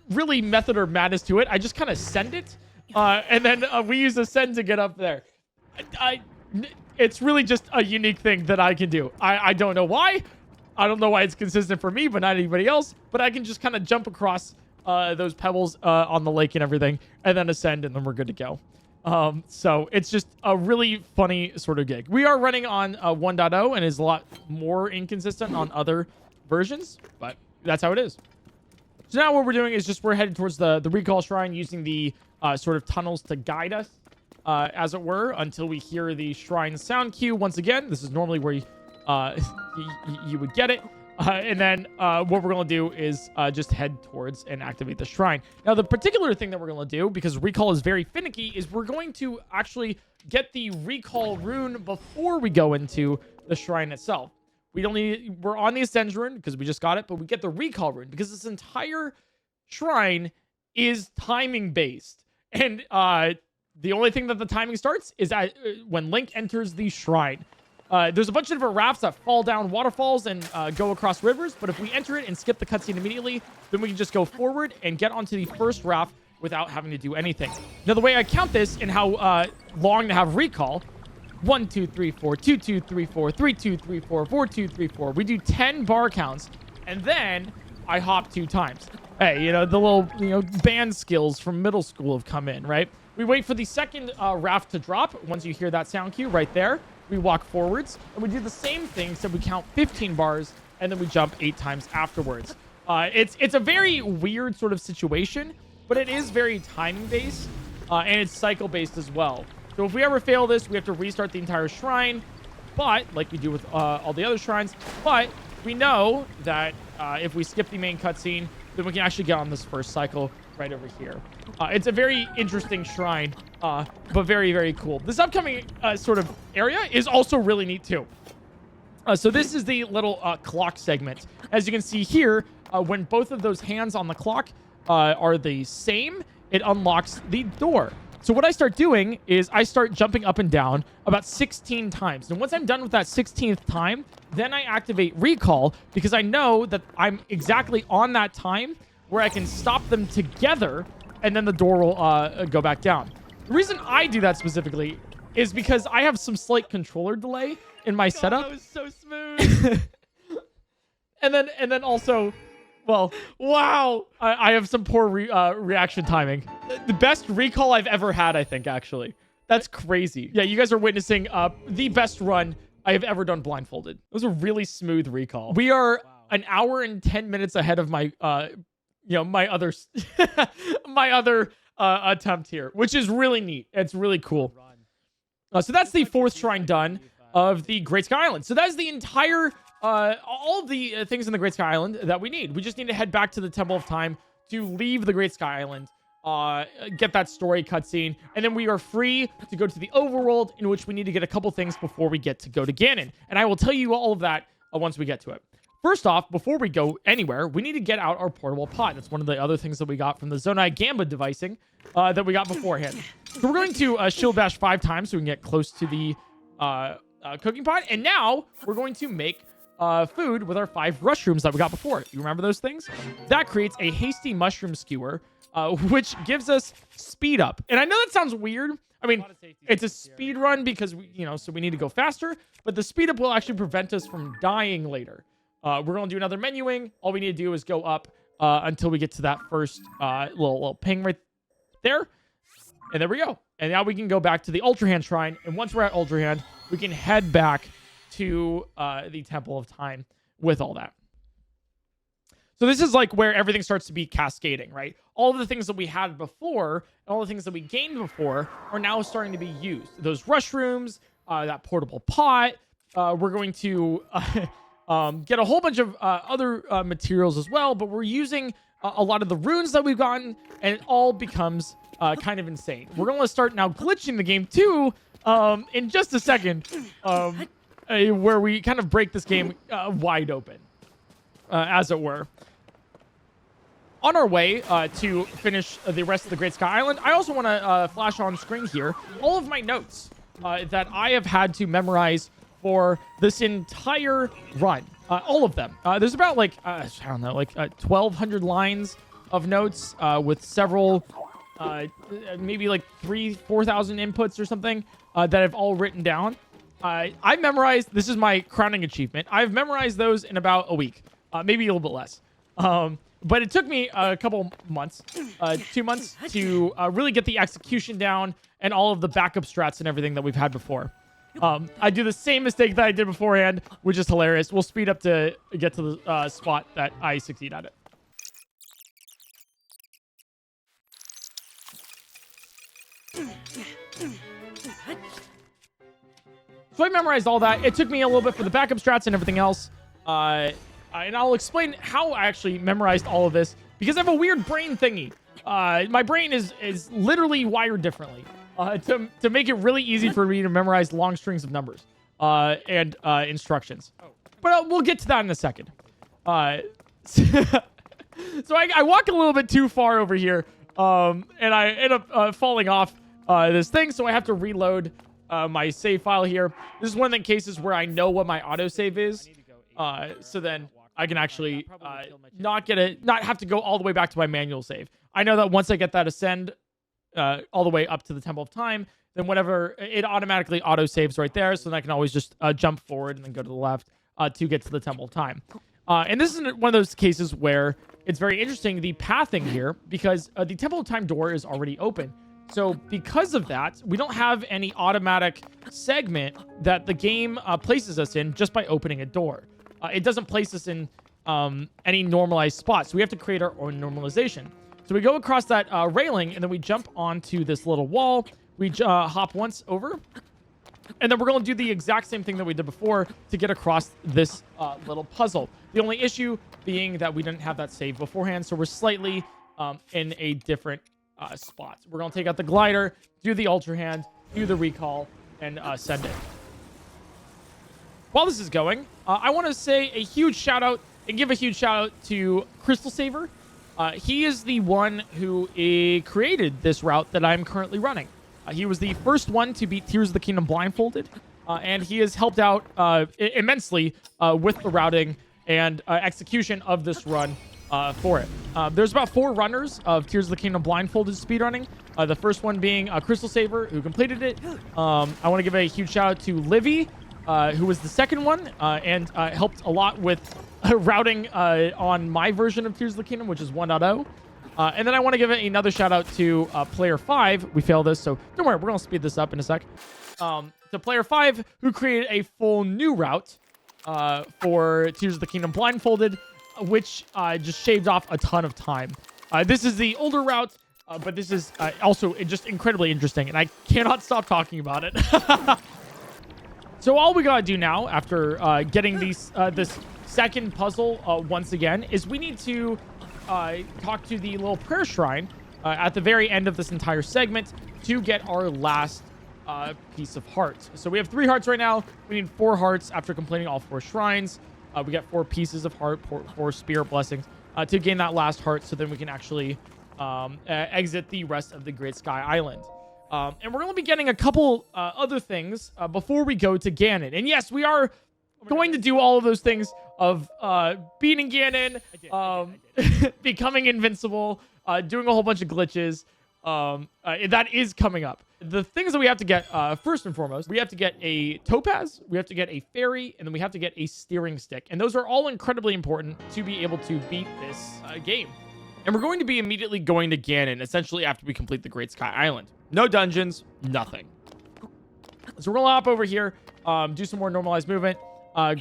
really method or madness to it. I just kind of send it, and then we use the send to get up there. It's really just a unique thing that I can do. I don't know why. I don't know why it's consistent for me, but not anybody else. But I can just kind of jump across those pebbles on the lake and everything, and then ascend, and then we're good to go. So it's just a really funny sort of gig. We are running on 1.0 and is a lot more inconsistent on other versions, but that's how it is. So now what we're doing is just we're headed towards the recall shrine using the sort of tunnels to guide us, as it were, until we hear the shrine sound cue. Once again, this is normally where you would get it. And then what we're going to do is just head towards and activate the shrine. Now, the particular thing that we're going to do, because recall is very finicky, is we're going to actually get the recall rune before we go into the shrine itself. We're on the Ascend rune because we just got it, but we get the recall rune because this entire shrine is timing based. And the only thing that the timing starts is when Link enters the shrine. There's a bunch of different rafts that fall down waterfalls and go across rivers, but if we enter it and skip the cutscene immediately, then we can just go forward and get onto the first raft without having to do anything. Now, the way I count this and how long to have recall, 1, 2, 3, 4, 2, 2, 3, 4, 3, 2, 3, 4, 4, 2, 3, 4. We do 10 bar counts, and then I hop 2 times. Hey, the little, band skills from middle school have come in, right? We wait for the second raft to drop. Once you hear that sound cue right there, we walk forwards, and we do the same thing, so we count 15 bars, and then we jump 8 times afterwards. It's a very weird sort of situation, but it is very timing-based, and it's cycle-based as well. So if we ever fail this, we have to restart the entire shrine, but, like we do with all the other shrines, but we know that if we skip the main cutscene, then we can actually get on this first cycle right over here. It's a very interesting shrine, but very, very cool. This upcoming sort of area is also really neat too. So this is the little clock segment. As you can see here, when both of those hands on the clock are the same, it unlocks the door. So what I start doing is I start jumping up and down about 16 times. And once I'm done with that 16th time, then I activate recall because I know that I'm exactly on that time where I can stop them together and then the door will go back down. The reason I do that specifically is because I have some slight controller delay in my setup. That was so smooth. and then also, well, Wow. I have some poor reaction timing. The best recall I've ever had, I think, actually. That's crazy. Yeah, you guys are witnessing the best run I have ever done blindfolded. It was a really smooth recall. We are an hour and 10 minutes ahead of my, my other, my other attempt here, which is really neat. It's really cool. So that's the 4th shrine done of the Great Sky Island. So that's the entire, all of the things in the Great Sky Island that we need. We just need to head back to the Temple of Time to leave the Great Sky Island, get that story cutscene, and then we are free to go to the overworld, in which we need to get a couple things before we get to go to Ganon. And I will tell you all of that once we get to it. First off, before we go anywhere, we need to get out our portable pot. That's one of the other things that we got from the Zonai Gamba devicing that we got beforehand. So we're going to shield bash 5 times so we can get close to the cooking pot. And now we're going to make food with our 5 mushrooms that we got before. You remember those things? That creates a hasty mushroom skewer, which gives us speed up. And I know that sounds weird. I mean, it's a speed run because so we need to go faster, but the speed up will actually prevent us from dying later. We're going to do another menuing. All we need to do is go up until we get to that first little ping right there. And there we go. And now we can go back to the Ultrahand Shrine. And once we're at Ultrahand, we can head back to the Temple of Time with all that. So this is like where everything starts to be cascading, right? All of the things that we had before, and all the things that we gained before are now starting to be used. Those rush rooms, that portable pot. We're going to... get a whole bunch of other materials as well, but we're using a lot of the runes that we've gotten, and it all becomes kind of insane. We're going to start now glitching the game too in just a second, where we kind of break this game wide open, as it were. On our way to finish the rest of the Great Sky Island, I also want to flash on screen here all of my notes that I have had to memorize for this entire run. All of them. There's about like, I don't know, like 1,200 lines of notes with several, maybe like 4,000 inputs or something that I've all written down. I memorized, this is my crowning achievement. I've memorized those in about a week, maybe a little bit less. But it took me a couple months, 2 months to really get the execution down and all of the backup strats and everything that we've had before. I do the same mistake that I did beforehand, which is hilarious. We'll speed up to get to the spot that I succeed at it. So I memorized all that. It took me a little bit for the backup strats and everything else. And I'll explain how I actually memorized all of this, because I have a weird brain thingy. My brain is literally wired differently. To make it really easy for me to memorize long strings of numbers and instructions. But we'll get to that in a second. So I walk a little bit too far over here, and I end up falling off this thing, so I have to reload my save file here. This is one of the cases where I know what my autosave is, so then I can actually not have to go all the way back to my manual save. I know that once I get that ascend all the way up to the Temple of Time, then whatever, it automatically auto-saves right there, so then I can always just jump forward and then go to the left to get to the Temple of Time. And this is one of those cases where it's very interesting, the pathing here, because the Temple of Time door is already open. So because of that, we don't have any automatic segment that the game places us in just by opening a door. It doesn't place us in any normalized spot, so we have to create our own normalization. So we go across that railing, and then we jump onto this little wall. We hop once over, and then we're going to do the exact same thing that we did before to get across this little puzzle. The only issue being that we didn't have that save beforehand, so we're slightly in a different spot. We're going to take out the glider, do the Ultrahand, do the recall, and send it. While this is going, I want to say a huge shout out and give a huge shout out to Crystal Saver. he is the one who created this route that I'm currently running. He was the first one to beat Tears of the Kingdom blindfolded, and he has helped out immensely with the routing and execution of this run for it. There's about 4 runners of Tears of the Kingdom blindfolded speedrunning. The first one being Crystal Saver, who completed it. I want to give a huge shout out to Livy, who was the second one and helped a lot with routing on my version of Tears of the Kingdom, which is 1.0. And then I want to give another shout out to Player 5. We failed this, so don't worry, we're going to speed this up in a sec. To Player 5, who created a full new route for Tears of the Kingdom blindfolded, which just shaved off a ton of time. This is the older route, but this is also just incredibly interesting, and I cannot stop talking about it. So all we gotta do now, after getting this second puzzle once again, is we need to talk to the little prayer shrine at the very end of this entire segment to get our last piece of heart. So we have 3 hearts right now. We need 4 hearts after completing all 4 shrines. We get 4 pieces of heart, 4 spirit blessings to gain that last heart, so then we can actually exit the rest of the Great Sky Island. And we're going to be getting a couple other things before we go to Ganon. And yes, we are going to do all of those things of beating Ganon, becoming invincible, doing a whole bunch of glitches. That is coming up. The things that we have to get, first and foremost, we have to get a Topaz, we have to get a Fairy, and then we have to get a steering stick. And those are all incredibly important to be able to beat this game. And we're going to be immediately going to Ganon, essentially after we complete the Great Sky Island. No dungeons, nothing. So we're going to hop over here, do some more normalized movement,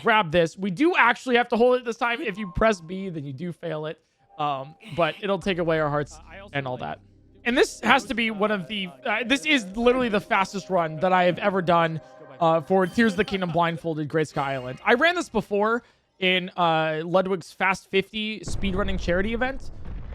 grab this. We do actually have to hold it this time. If you press B, then you do fail it. But it'll take away our hearts and all that. And this has to be one of the... this is literally the fastest run that I have ever done for Tears of the Kingdom blindfolded Great Sky Island. I ran this before in Ludwig's Fast 50 speedrunning charity event.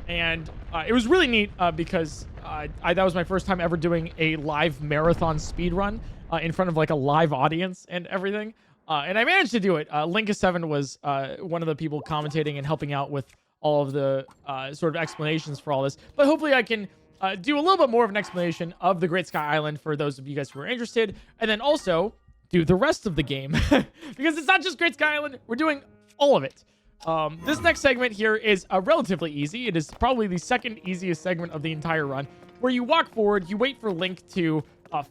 And it was really neat because that was my first time ever doing a live marathon speedrun in front of like a live audience and everything. And I managed to do it. Linkus7 was one of the people commentating and helping out with all of the sort of explanations for all this. But hopefully I can do a little bit more of an explanation of the Great Sky Island for those of you guys who are interested. And then also do the rest of the game. Because it's not just Great Sky Island. We're doing all of it. This next segment here is relatively easy. It is probably the second easiest segment of the entire run, where you walk forward, you wait for Link to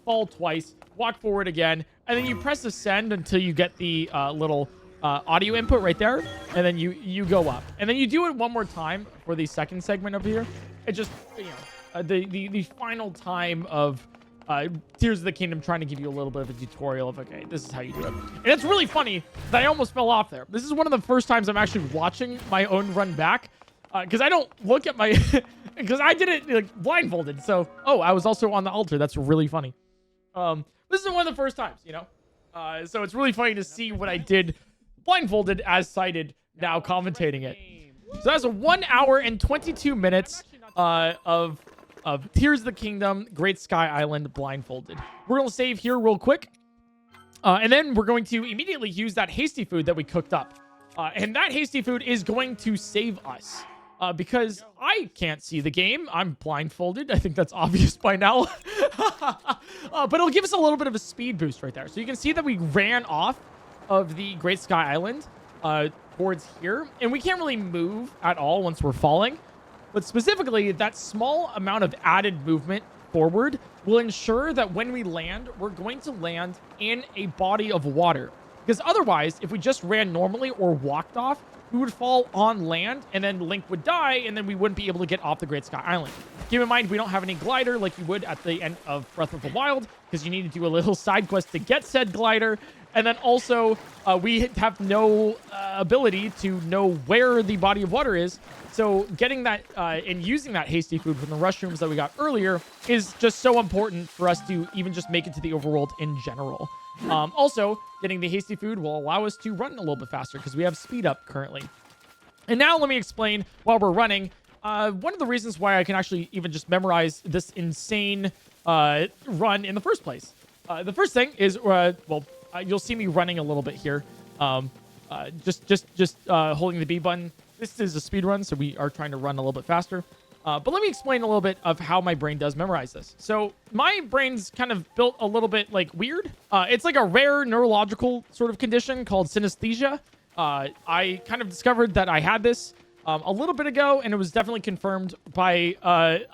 fall twice, walk forward again, and then you press ascend until you get the little audio input right there, and then you go up. And then you do it one more time for the second segment up here. It just, you know, the final time of Tears of the Kingdom trying to give you a little bit of a tutorial of, okay, this is how you do it. And it's really funny that I almost fell off there. This is one of the first times I'm actually watching my own run back, because I don't look at my... because I did it like blindfolded. So, oh, I was also on the altar. That's really funny. This is one of the first times, you know? So it's really funny to see what I did blindfolded as cited, now commentating it. So that's a 1 hour and 22 minutes of Tears of the Kingdom, Great Sky Island, blindfolded. We're going to save here real quick. And then we're going to immediately use that hasty food that we cooked up. And that hasty food is going to save us. Because I can't see the game. I'm blindfolded. I think that's obvious by now. But it'll give us a little bit of a speed boost right there. So you can see that we ran off of the Great Sky Island towards here. And we can't really move at all once we're falling. But specifically, that small amount of added movement forward will ensure that when we land, we're going to land in a body of water. Because otherwise, if we just ran normally or walked off, we would fall on land, and then Link would die, and then we wouldn't be able to get off the Great Sky Island. Keep in mind, we don't have any glider like you would at the end of Breath of the Wild, because you need to do a little side quest to get said glider. And then also, we have no ability to know where the body of water is. So getting that and using that hasty food from the restrooms that we got earlier is just so important for us to even just make it to the overworld in general. Also, getting the hasty food will allow us to run a little bit faster because we have speed up currently. And now let me explain while we're running. One of the reasons why I can actually even just memorize this insane run in the first place. The first thing is, you'll see me running a little bit here. Just holding the B button this is a speed run, so we are trying to run a little bit faster. But let me explain a little bit of how my brain does memorize this. So my brain's kind of built a little bit like weird. It's like a rare neurological sort of condition called synesthesia. I kind of discovered that I had this a little bit ago, and it was definitely confirmed by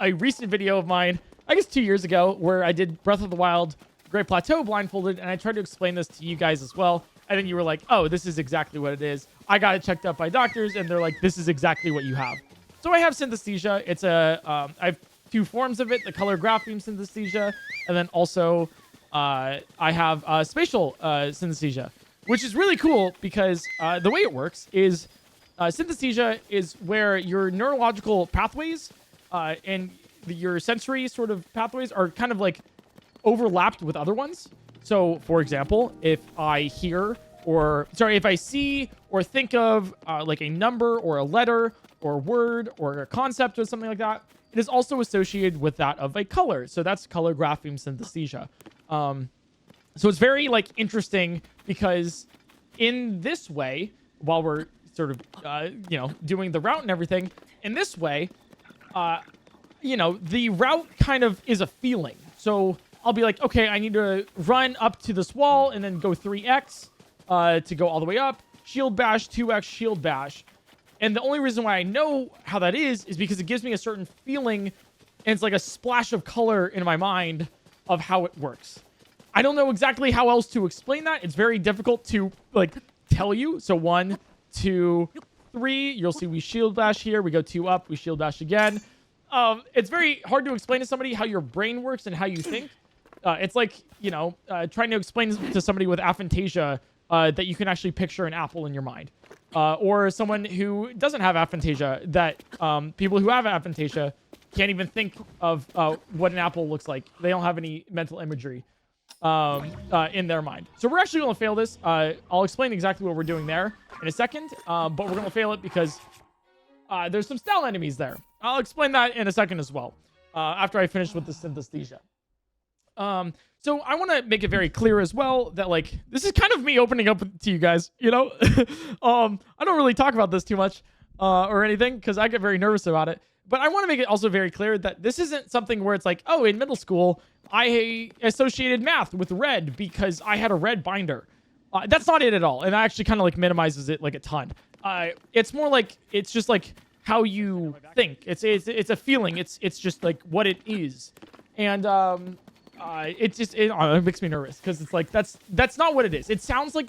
a recent video of mine, I guess 2 years ago, where I did Breath of the Wild Great Plateau blindfolded, and I tried to explain this to you guys as well. And then you were like, oh, this is exactly what it is. I got it checked out by doctors, and they're like, this is exactly what you have. So I have synesthesia. It's I have two forms of it, the color grapheme synesthesia, and then also I have spatial synesthesia, which is really cool because the way it works is synesthesia is where your neurological pathways and your sensory sort of pathways are kind of like overlapped with other ones. So, for example, if I if I see or think of like a number or a letter or a word or a concept or something like that, it is also associated with that of a color. So that's color grapheme synesthesia. So it's very like interesting because in this way, while we're sort of doing the route and everything, in this way, the route kind of is a feeling. So I'll be like, okay, I need to run up to this wall and then go 3x to go all the way up. Shield bash, 2x, shield bash. And the only reason why I know how that is because it gives me a certain feeling, and it's like a splash of color in my mind of how it works. I don't know exactly how else to explain that. It's very difficult to like tell you. So 1, 2, 3, you'll see we shield bash here. We go 2 up, we shield bash again. It's very hard to explain to somebody how your brain works and how you think. It's like, trying to explain to somebody with aphantasia that you can actually picture an apple in your mind. Or someone who doesn't have aphantasia, that people who have aphantasia can't even think of what an apple looks like. They don't have any mental imagery in their mind. So we're actually going to fail this. I'll explain exactly what we're doing there in a second, but we're going to fail it because there's some style enemies there. I'll explain that in a second as well, after I finish with the synesthesia. So I want to make it very clear as well that like this is kind of me opening up to you guys, I don't really talk about this too much or anything because I get very nervous about it, but I want to make it also very clear that this isn't something where it's like, oh, in middle school I associated math with red because I had a red binder. That's not it at all, and that actually kind of like minimizes it like a ton. It's more like it's just like how you think. It's a feeling. It's just like what it is, and it makes me nervous because it's like that's not what it is. It sounds like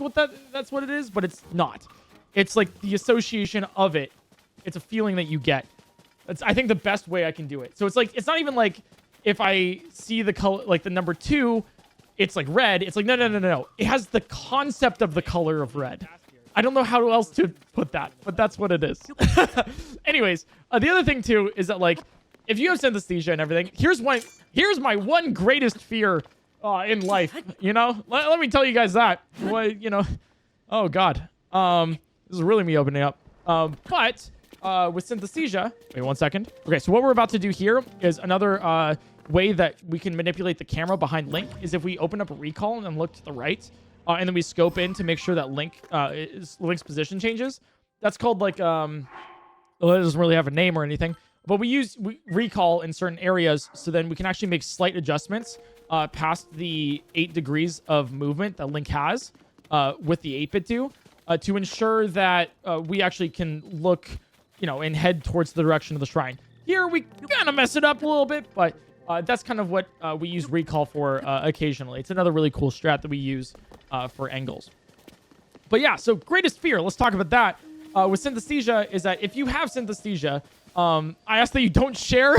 that's what it is, but it's not. It's like the association of it. It's a feeling that you get. That's I think the best way I can do it. So it's like it's not even like if I see the color like the number 2, it's like red. It's like no. It has the concept of the color of red. I don't know how else to put that, but that's what it is. Anyways, the other thing too is that like if you have synesthesia and everything, here's my one greatest fear in life. Let me tell you guys that. Oh god, this is really me opening up. But with synesthesia, wait 1 second. Okay, so what we're about to do here is another way that we can manipulate the camera behind Link is if we open up a recall and then look to the right, and then we scope in to make sure that Link's position changes. That's called like it doesn't really have a name or anything. But we recall in certain areas, so then we can actually make slight adjustments past the 8 degrees of movement that Link has with the 8-bit do to ensure that we actually can look, and head towards the direction of the shrine. Here we kind of mess it up a little bit, but that's kind of what we use recall for occasionally. It's another really cool strat that we use for angles. But yeah, so greatest fear. Let's talk about that. With synesthesia is that if you have synesthesia, I ask that you don't share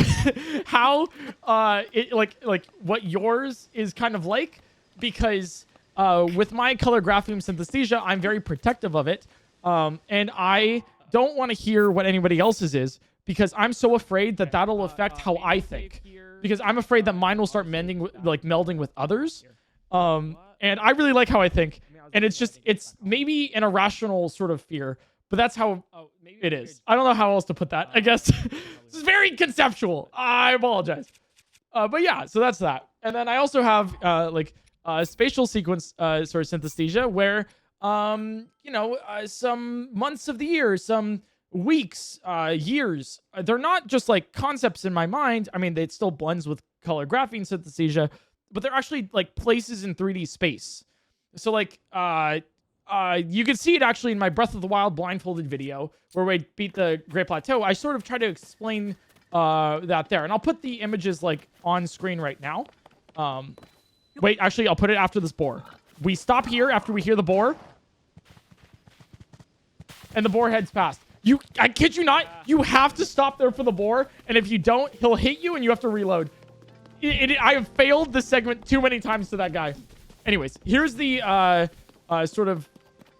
how it like what yours is kind of like, because with my color grapheme synesthesia, I'm very protective of it, and I don't want to hear what anybody else's is because I'm so afraid that that'll affect how I think, because I'm afraid that mine will start melding with others, and I really like how I think, and it's maybe an irrational sort of fear. But that's how it is. I don't know how else to put that. I guess this is very conceptual. I apologize. But yeah, so that's that. And then I also have spatial sequence sort of synesthesia where some months of the year, some weeks, years. They're not just like concepts in my mind. I mean, it still blends with color graphene synesthesia, but they're actually like places in 3D space. So like, you can see it actually in my Breath of the Wild blindfolded video where we beat the Great Plateau. I sort of try to explain that there, and I'll put the images like on screen right now. Wait, actually, I'll put it after this boar. We stop here after we hear the boar, and the boar heads past. I kid you not, you have to stop there for the boar, and if you don't, he'll hit you and you have to reload. I have failed this segment too many times to that guy. Anyways, here's the sort of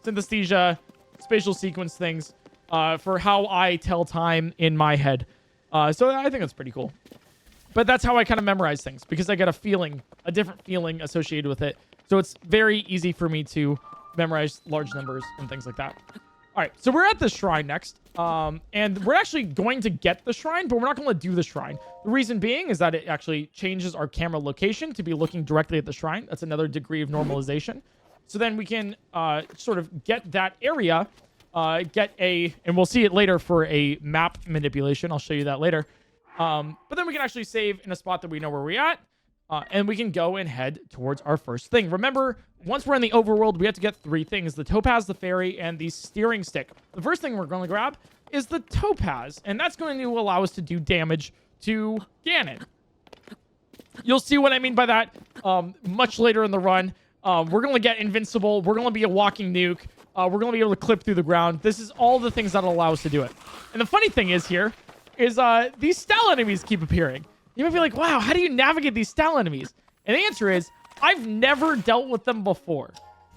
synesthesia spatial sequence things for how I tell time in my head. So I think that's pretty cool. But that's how I kind of memorize things, because I get a different feeling associated with it. So it's very easy for me to memorize large numbers and things like that. All right, so we're at the shrine next. And we're actually going to get the shrine, but we're not going to do the shrine. The reason being is that it actually changes our camera location to be looking directly at the shrine. That's another degree of normalization. So then we can sort of get that area, and we'll see it later for a map manipulation. I'll show you that later. But then we can actually save in a spot that we know where we're at. And we can go and head towards our first thing. Remember, once we're in the overworld, we have to get 3 things: the Topaz, the Fairy, and the steering stick. The first thing we're going to grab is the Topaz, and that's going to allow us to do damage to Ganon. You'll see what I mean by that much later in the run. We're going to get invincible. We're going to be a walking nuke. We're going to be able to clip through the ground. This is all the things that allow us to do it. And the funny thing is here is these style enemies keep appearing. You might be like, wow, how do you navigate these style enemies? And the answer is, I've never dealt with them before.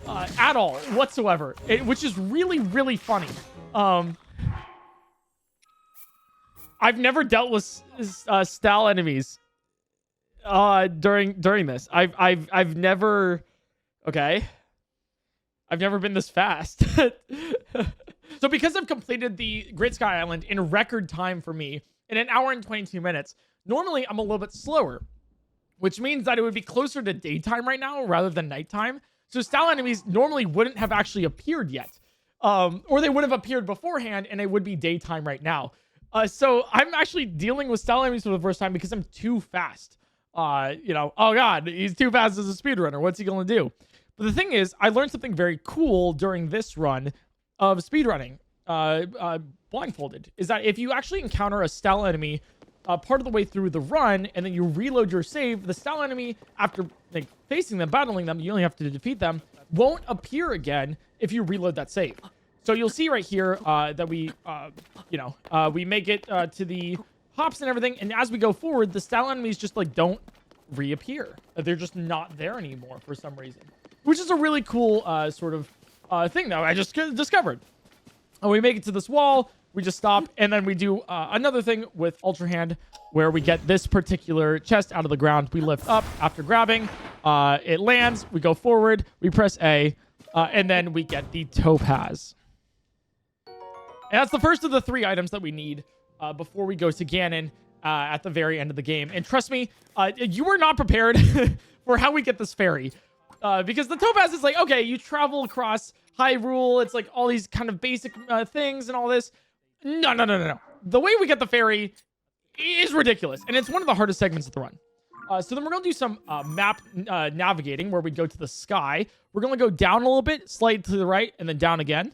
At all, whatsoever. Which is really, really funny. I've never dealt with style enemies during this. I've never... Okay. I've never been this fast. So because I've completed the Great Sky Island in record time for me, in 1 hour and 22 minutes, normally I'm a little bit slower, which means that it would be closer to daytime right now rather than nighttime. So style enemies normally wouldn't have actually appeared yet. Or they would have appeared beforehand and it would be daytime right now. So I'm actually dealing with style enemies for the first time because I'm too fast. Oh God, he's too fast as a speedrunner. What's he going to do? But the thing is, I learned something very cool during this run of speedrunning, Blindfolded, is that if you actually encounter a style enemy part of the way through the run, and then you reload your save, the style enemy, after like facing them, battling them, you only have to defeat them, won't appear again if you reload that save. So you'll see right here that we make it to the hops and everything, and as we go forward, the style enemies just like don't reappear. They're just not there anymore for some reason, which is a really cool sort of thing that I just discovered. And we make it to this wall, we just stop, and then we do another thing with Ultrahand where we get this particular chest out of the ground. We lift up after grabbing, it lands, we go forward, we press A, and then we get the Topaz. And that's the first of the 3 items that we need before we go to Ganon at the very end of the game. And trust me, you were not prepared for how we get this fairy. Because the Topaz is like, okay, you travel across Hyrule. It's like all these kind of basic things and all this. No. The way we get the fairy is ridiculous. And it's one of the hardest segments of the run. So then we're going to do some map navigating where we go to the sky. We're going to go down a little bit, slide to the right, and then down again.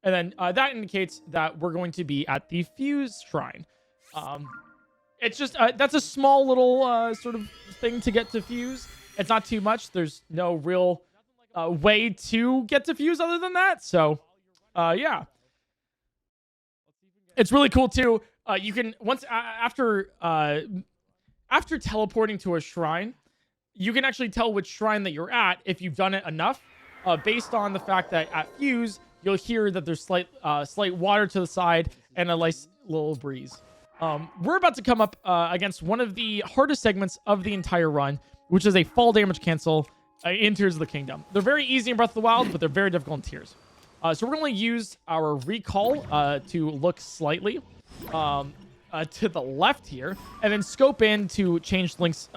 And then that indicates that we're going to be at the Fuse Shrine. It's just, that's a small little sort of thing to get to Fuse. It's not too much. There's no real way to get to Fuse other than that. So, yeah. It's really cool, too. You can, after teleporting to a shrine, you can actually tell which shrine that you're at if you've done it enough, based on the fact that at Fuse, you'll hear that there's slight water to the side and a nice little breeze. We're about to come up against one of the hardest segments of the entire run, which is a fall damage cancel in Tears of the Kingdom. They're very easy in Breath of the Wild, but they're very difficult in Tears. So we're going to use our recall to look slightly to the left here, and then scope in to change Link's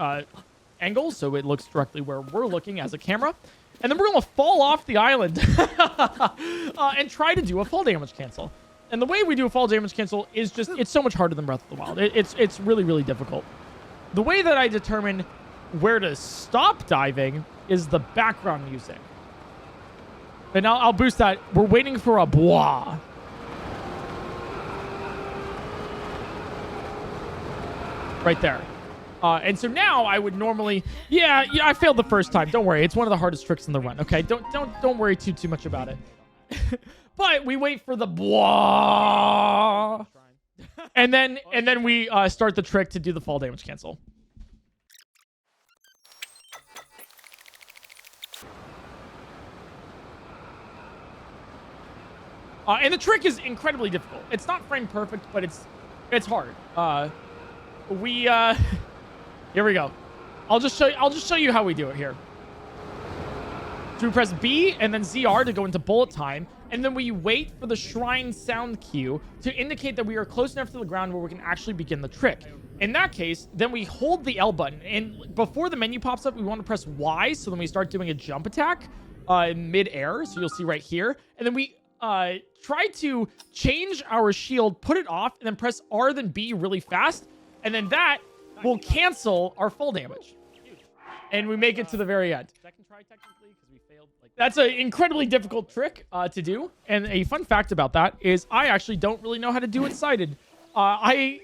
angle so it looks directly where we're looking as a camera. And then we're going to fall off the island and try to do a fall damage cancel. And the way we do a fall damage cancel is just, it's so much harder than Breath of the Wild. It's really, really difficult. The way that I determine where to stop diving is the background music. And I'll boost that. We're waiting for a bois. Right there. And so now I would normally, yeah, I failed the first time. Don't worry, it's one of the hardest tricks in the run. Okay, don't worry too much about it. But we wait for the bois, and then we start the trick to do the fall damage cancel. And the trick is incredibly difficult. It's not frame perfect, but it's hard. Here we go. I'll just show you how we do it here. So we press B and then ZR to go into bullet time, and then we wait for the shrine sound cue to indicate that we are close enough to the ground where we can actually begin the trick. In that case, then we hold the L button, and before the menu pops up, we want to press Y, so then we start doing a jump attack in mid-air, so you'll see right here, and then we try to change our shield, put it off, and then press R then B really fast, and then that will cancel our fall damage. And we make it to the very end. Second try technically because we failed. That's an incredibly difficult trick to do. And a fun fact about that is I actually don't really know how to do it sighted. I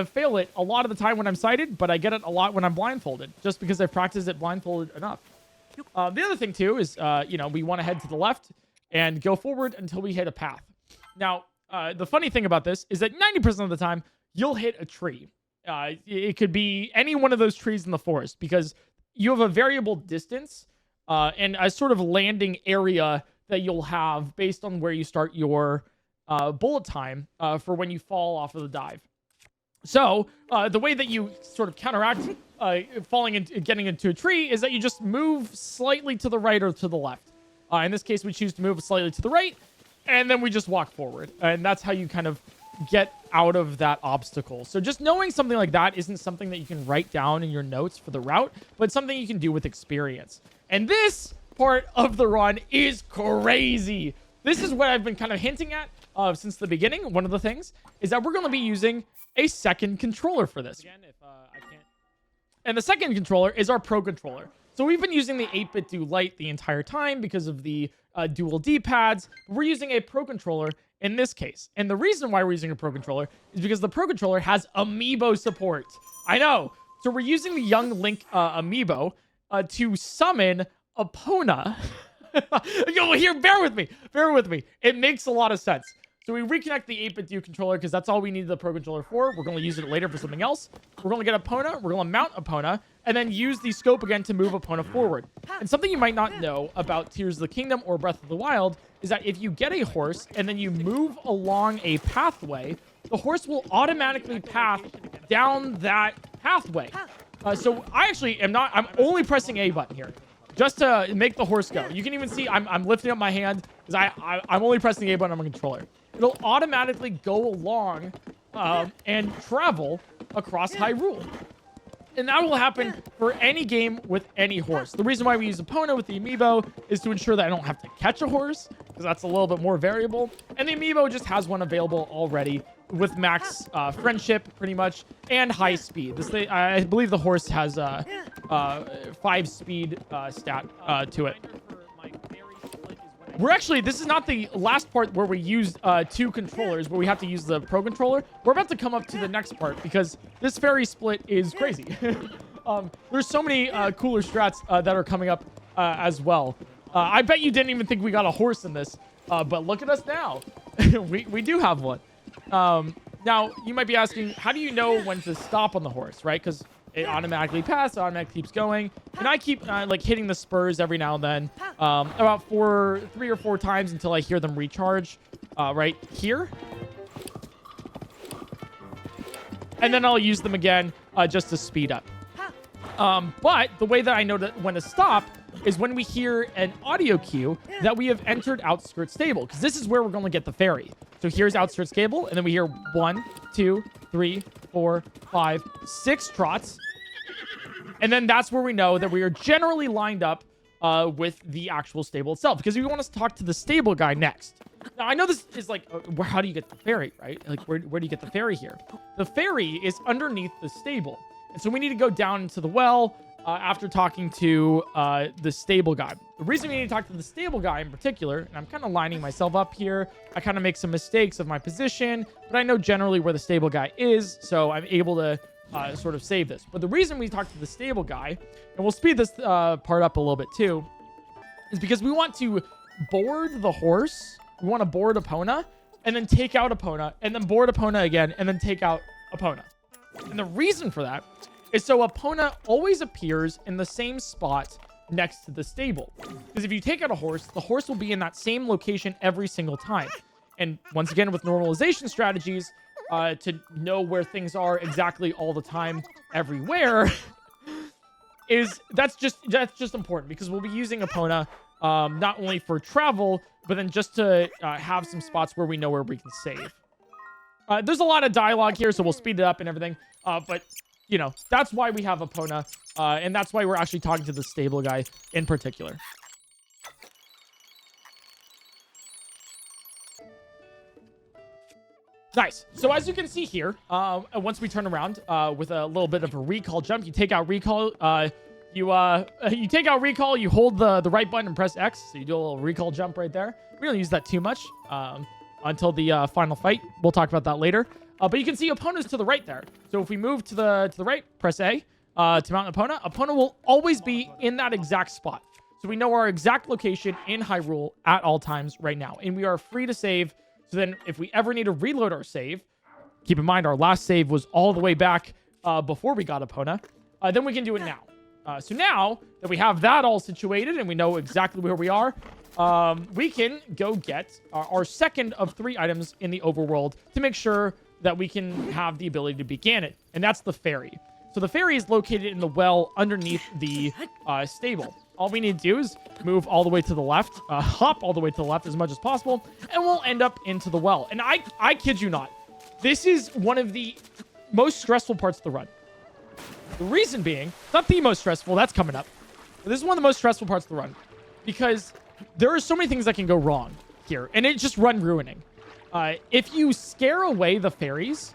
fail it a lot of the time when I'm sighted, but I get it a lot when I'm blindfolded, just because I've practiced it blindfolded enough. The other thing too is, we want to head to the left and go forward until we hit a path. Now, the funny thing about this is that 90% of the time you'll hit a tree. It could be any one of those trees in the forest because you have a variable distance and a sort of landing area that you'll have based on where you start your bullet time for when you fall off of the dive. So the way that you sort of counteract falling into getting into a tree is that you just move slightly to the right or to the left. In this case, we choose to move slightly to the right, and then we just walk forward. And that's how you kind of get out of that obstacle. So just knowing something like that isn't something that you can write down in your notes for the route, but something you can do with experience. And this part of the run is crazy. This is what I've been kind of hinting at since the beginning. One of the things is that we're going to be using a second controller for this. Again, if I can't. And the second controller is our Pro controller. So we've been using the 8-bit Do Lite the entire time because of the dual D-pads. We're using a Pro controller in this case. And the reason why we're using a Pro controller is because the Pro controller has amiibo support. I know. So we're using the Young Link amiibo to summon Epona. Here, bear with me. Bear with me. It makes a lot of sense. So we reconnect the 8-bit Do controller because that's all we need the Pro controller for. We're going to use it later for something else. We're going to get Epona. We're going to mount Epona. And then use the scope again to move Epona forward. And something you might not know about Tears of the Kingdom or Breath of the Wild is that if you get a horse and then you move along a pathway, the horse will automatically path down that pathway. So I actually am not, I'm only pressing A button here just to make the horse go. You can even see I'm lifting up my hand because I'm only pressing A button on my controller. It'll automatically go along and travel across Hyrule. And that will happen for any game with any horse. The reason why we use Epona with the amiibo is to ensure that I don't have to catch a horse, because that's a little bit more variable. And the amiibo just has one available already with max friendship, pretty much, and high speed. This thing, I believe the horse has 5 speed stat to it. We're actually, this is not the last part where we use 2 controllers, where we have to use the Pro controller. We're about to come up to the next part because this fairy split is crazy. There's so many cooler strats that are coming up as well. I bet you didn't even think we got a horse in this, but look at us now. we do have one. Now, you might be asking, how do you know when to stop on the horse, right? Because it automatically passes, automatically keeps going. And I keep like hitting the spurs every now and then, about 3 or 4 times until I hear them recharge right here. And then I'll use them again just to speed up. But the way that I know when to stop is when we hear an audio cue that we have entered Outskirts Stable, because this is where we're going to get the fairy. So here's Outskirts Stable, and then we hear 1, 2, 3, 4, 5, 6 trots. And then that's where we know that we are generally lined up with the actual stable itself, because we want to talk to the stable guy next. Now, I know this is like, how do you get the fairy, right? Like, where do you get the fairy here? The fairy is underneath the stable. And so we need to go down into the well after talking to the stable guy. The reason we need to talk to the stable guy in particular, and I'm kind of lining myself up here. I kind of make some mistakes of my position, but I know generally where the stable guy is, so I'm able to sort of save this. But the reason we talk to the stable guy, and we'll speed this part up a little bit too, is because we want to board the horse. We want to board Epona, and then take out Epona, and then board Epona again, and then take out Epona. And the reason for that is so Epona always appears in the same spot next to the stable. Because if you take out a horse, the horse will be in that same location every single time. And once again, with normalization strategies, to know where things are exactly all the time, everywhere, that's just important, because we'll be using Epona not only for travel, but then just to have some spots where we know where we can save. There's a lot of dialogue here, so we'll speed it up and everything. But you know, that's why we have Epona, and that's why we're actually talking to the stable guy in particular. Nice. So as you can see here, once we turn around with a little bit of a recall jump, you take out recall. You take out recall. You hold the right button and press X. So you do a little recall jump right there. We don't use that too much until the final fight. We'll talk about that later. But you can see Epona's to the right there. So if we move to the right, press A to mount Epona. Epona will always be in that exact spot. So we know our exact location in Hyrule at all times right now. And we are free to save. So then if we ever need to reload our save, keep in mind our last save was all the way back before we got Epona, then we can do it now. So now that we have that all situated and we know exactly where we are, we can go get our second of 3 items in the overworld to make sure that we can have the ability to beat Ganon, and that's the fairy. So the fairy is located in the well underneath the stable. All we need to do is move all the way to the left, hop all the way to the left as much as possible, and we'll end up into the well. And I kid you not, this is one of the most stressful parts of the run. The reason being, not the most stressful, that's coming up, but this is one of the most stressful parts of the run, because there are so many things that can go wrong here, and it's just run ruining. If you scare away the fairies,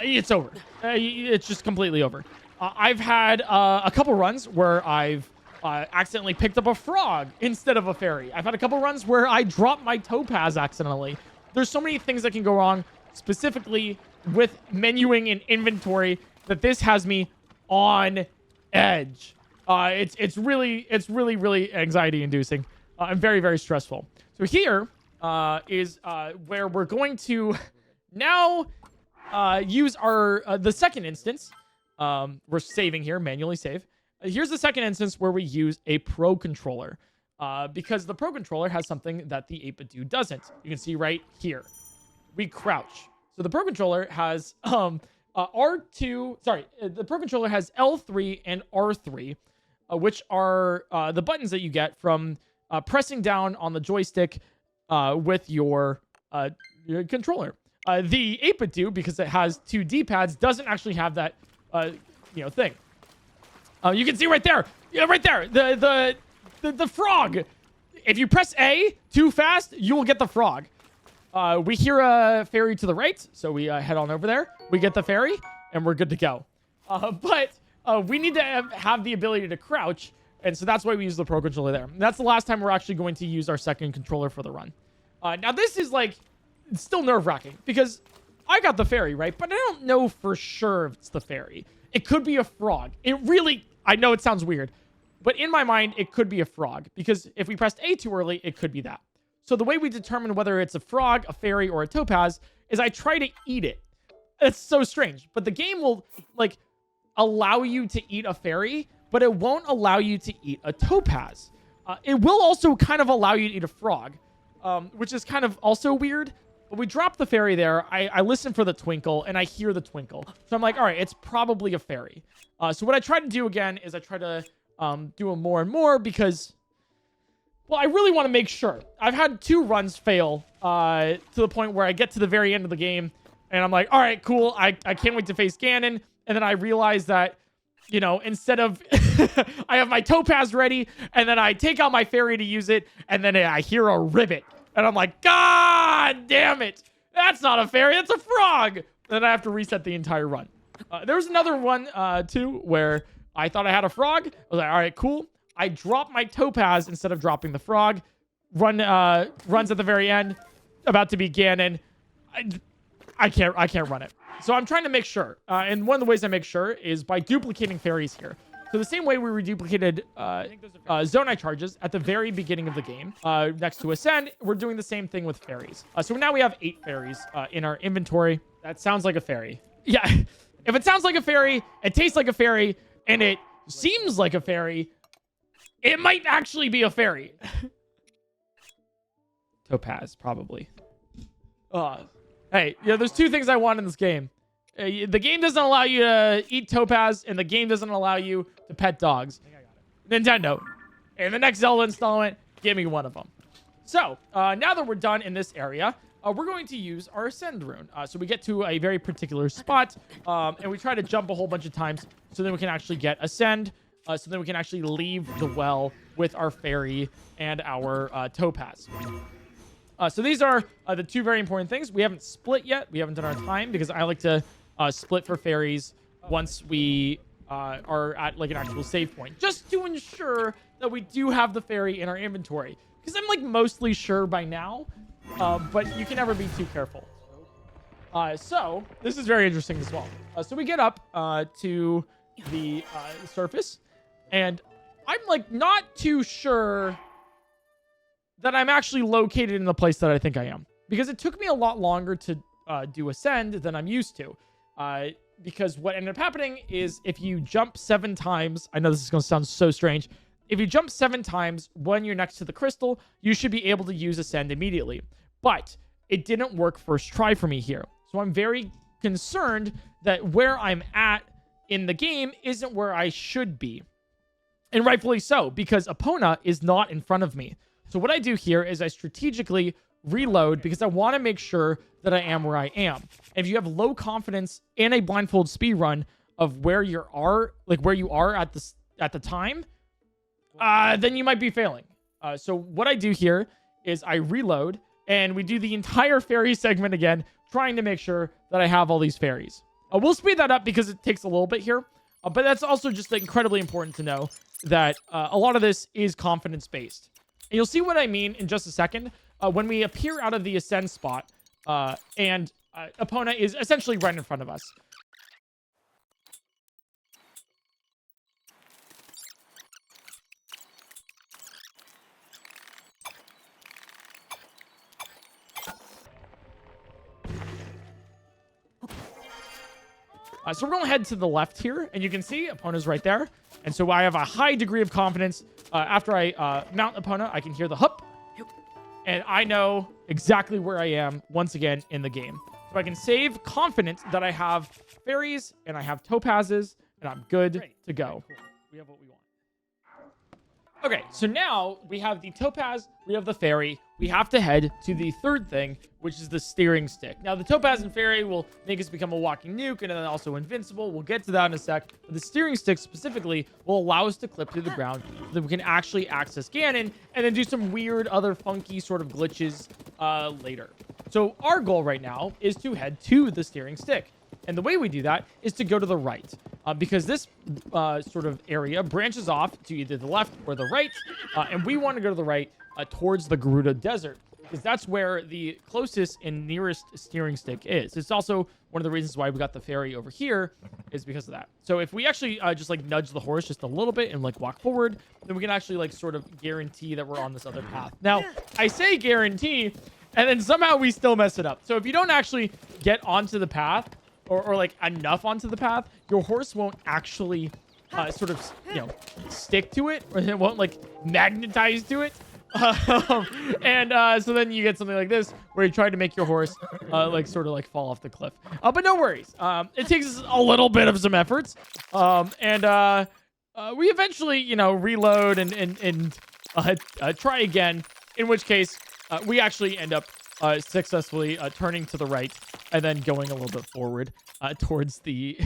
it's over. It's just completely over. I've had a couple runs where I've accidentally picked up a frog instead of a fairy. I've had a couple runs where I dropped my Topaz accidentally. There's so many things that can go wrong, specifically with menuing and inventory, that this has me on edge. It's really anxiety inducing and very, very stressful. So here is where we're going to now use our the second instance. We're saving here, manually save. Here's the second instance where we use a Pro Controller, because the Pro Controller has something that the 8-bit doesn't. You can see right here. We crouch. So the Pro Controller has R2, the Pro Controller has L3 and R3, which are the buttons that you get from pressing down on the joystick with your controller. The 8-bit because it has 2 D-pads, doesn't actually have that thing. You can see right there. Yeah, right there. The frog. If you press A too fast, you will get the frog. We hear a fairy to the right, so we head on over there. We get the fairy, and we're good to go. But we need to have the ability to crouch, and so that's why we use the Pro Controller there. And that's the last time we're actually going to use our second controller for the run. Now, this is it's still nerve-wracking, because I got the fairy, right? But I don't know for sure if it's the fairy. It could be a frog. I know it sounds weird, but in my mind, it could be a frog, because if we pressed A too early, it could be that. So the way we determine whether it's a frog, a fairy, or a topaz is I try to eat it. It's so strange, but the game will allow you to eat a fairy, but it won't allow you to eat a topaz. It will also kind of allow you to eat a frog, which is kind of also weird. But we drop the fairy there. I listen for the twinkle, and I hear the twinkle. So I'm like, all right, it's probably a fairy. So what I try to do again is I try to do them more and more, because, well, I really want to make sure. I've had 2 runs fail to the point where I get to the very end of the game, and I'm like, all right, cool. I can't wait to face Ganon. And then I realize that, instead of I have my Topaz ready, and then I take out my fairy to use it, and then I hear a ribbit. And I'm like, God damn it. That's not a fairy. That's a frog. Then I have to reset the entire run. There was another one, too, where I thought I had a frog. I was like, all right, cool. I dropped my Topaz instead of dropping the frog. Runs at the very end. About to be Ganon. I can't run it. So I'm trying to make sure. And one of the ways I make sure is by duplicating fairies here. So the same way we reduplicated Zonai charges at the very beginning of the game, next to Ascend, we're doing the same thing with fairies. So now we have 8 fairies in our inventory. That sounds like a fairy. Yeah. If it sounds like a fairy, it tastes like a fairy, and it seems like a fairy, it might actually be a fairy. Topaz, probably. Hey, there's 2 things I want in this game. The game doesn't allow you to eat Topaz, and the game doesn't allow you to pet dogs. Nintendo. In the next Zelda installment, give me one of them. So, now that we're done in this area, we're going to use our Ascend rune. So we get to a very particular spot, and we try to jump a whole bunch of times, so then we can actually get Ascend, so then we can actually leave the well with our fairy and our Topaz. So these are the 2 very important things. We haven't split yet. We haven't done our time because I like to split for fairies once we are at like an actual save point, just to ensure that we do have the fairy in our inventory. Because I'm like mostly sure by now, but you can never be too careful. So this is very interesting as well. So we get up to the surface, and I'm like not too sure that I'm actually located in the place that I think I am. Because it took me a lot longer to do Ascend than I'm used to. Because what ended up happening is if you jump 7 times, I know this is going to sound so strange. If you jump 7 times when you're next to the crystal, you should be able to use Ascend immediately. But it didn't work first try for me here. So I'm very concerned that where I'm at in the game isn't where I should be. And rightfully so, because Epona is not in front of me. So what I do here is I strategically reload because I want to make sure that I am where I am. And if you have low confidence in a blindfold speed run of where you are, at the time, then you might be failing. So what I do here is I reload and we do the entire fairy segment again, trying to make sure that I have all these fairies. We'll speed that up because it takes a little bit here. But that's also just incredibly important to know that a lot of this is confidence based. And you'll see what I mean in just a second. When we appear out of the Ascend spot, and Epona is essentially right in front of us. So we're going to head to the left here, and you can see Epona's right there. And so I have a high degree of confidence. After I mount Epona, I can hear the hup. And I know exactly where I am once again in the game. So I can save confident that I have fairies and I have topazes and I'm good to go. Cool. We have what we want. Okay, so now we have the topaz, we have the fairy. We have to head to the third thing, which is the steering stick. Now, the topaz and fairy will make us become a walking nuke and then also invincible. We'll get to that in a sec. But the steering stick specifically will allow us to clip through the ground so that we can actually access Ganon and then do some weird other funky sort of glitches later. So our goal right now is to head to the steering stick. And the way we do that is to go to the right, because this sort of area branches off to either the left or the right, and we want to go to the right towards the Gerudo Desert, because that's where the closest and nearest steering stick is. It's also one of the reasons why we got the fairy over here is because of that. So if we actually just like nudge the horse just a little bit and like walk forward, then we can actually like sort of guarantee that we're on this other path. Now, I say guarantee, and then somehow we still mess it up. So if you don't actually get onto the path, or like enough onto the path, your horse won't actually sort of, stick to it, or it won't like magnetize to it. So then you get something like this where you try to make your horse like sort of like fall off the cliff. But no worries. It takes us a little bit of some efforts. We eventually, reload and try again, in which case we actually end up successfully turning to the right and then going a little bit forward towards the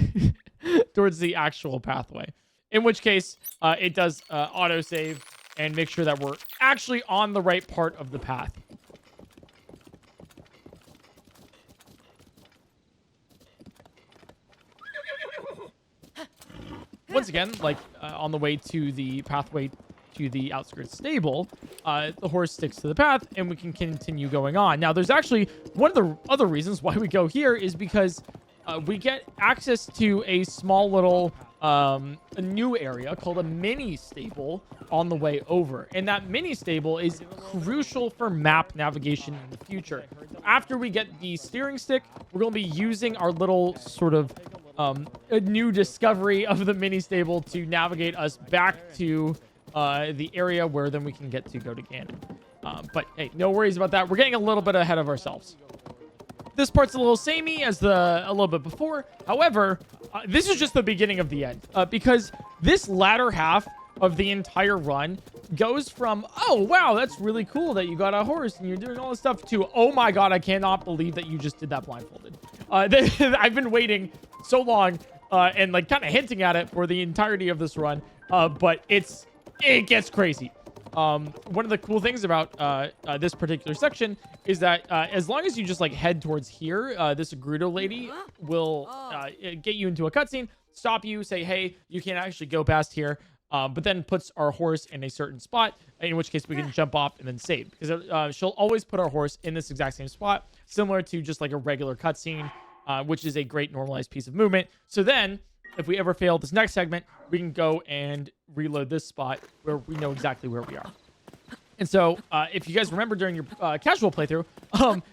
towards the actual pathway. In which case, it does autosave and make sure that we're actually on the right part of the path. once again, like on the way to the pathway to the outskirts stable, the horse sticks to the path and we can continue going on. Now, there's actually one of the other reasons why we go here is because we get access to a small little a new area called a mini stable on the way over. And that mini stable is crucial for map navigation in the future. After we get the steering stick, we're going to be using our little sort of a new discovery of the mini stable to navigate us back to the area where then we can get to go to Ganon. But hey, no worries about that. We're getting a little bit ahead of ourselves. This part's a little samey as a little bit before. However, this is just the beginning of the end, because this latter half of the entire run goes from, oh, wow, that's really cool that you got a horse and you're doing all this stuff, to, oh my God, I cannot believe that you just did that blindfolded. I've been waiting so long and like kind of hinting at it for the entirety of this run, but it gets crazy. One of the cool things about this particular section is that as long as you just like head towards here, this Gerudo lady will get you into a cutscene, stop you, say, hey, you can't actually go past here, but then puts our horse in a certain spot, in which case we can jump off and then save. Because she'll always put our horse in this exact same spot, similar to just like a regular cutscene, which is a great normalized piece of movement. So then, if we ever fail this next segment, we can go and reload this spot where we know exactly where we are. And so, if you guys remember during your casual playthrough,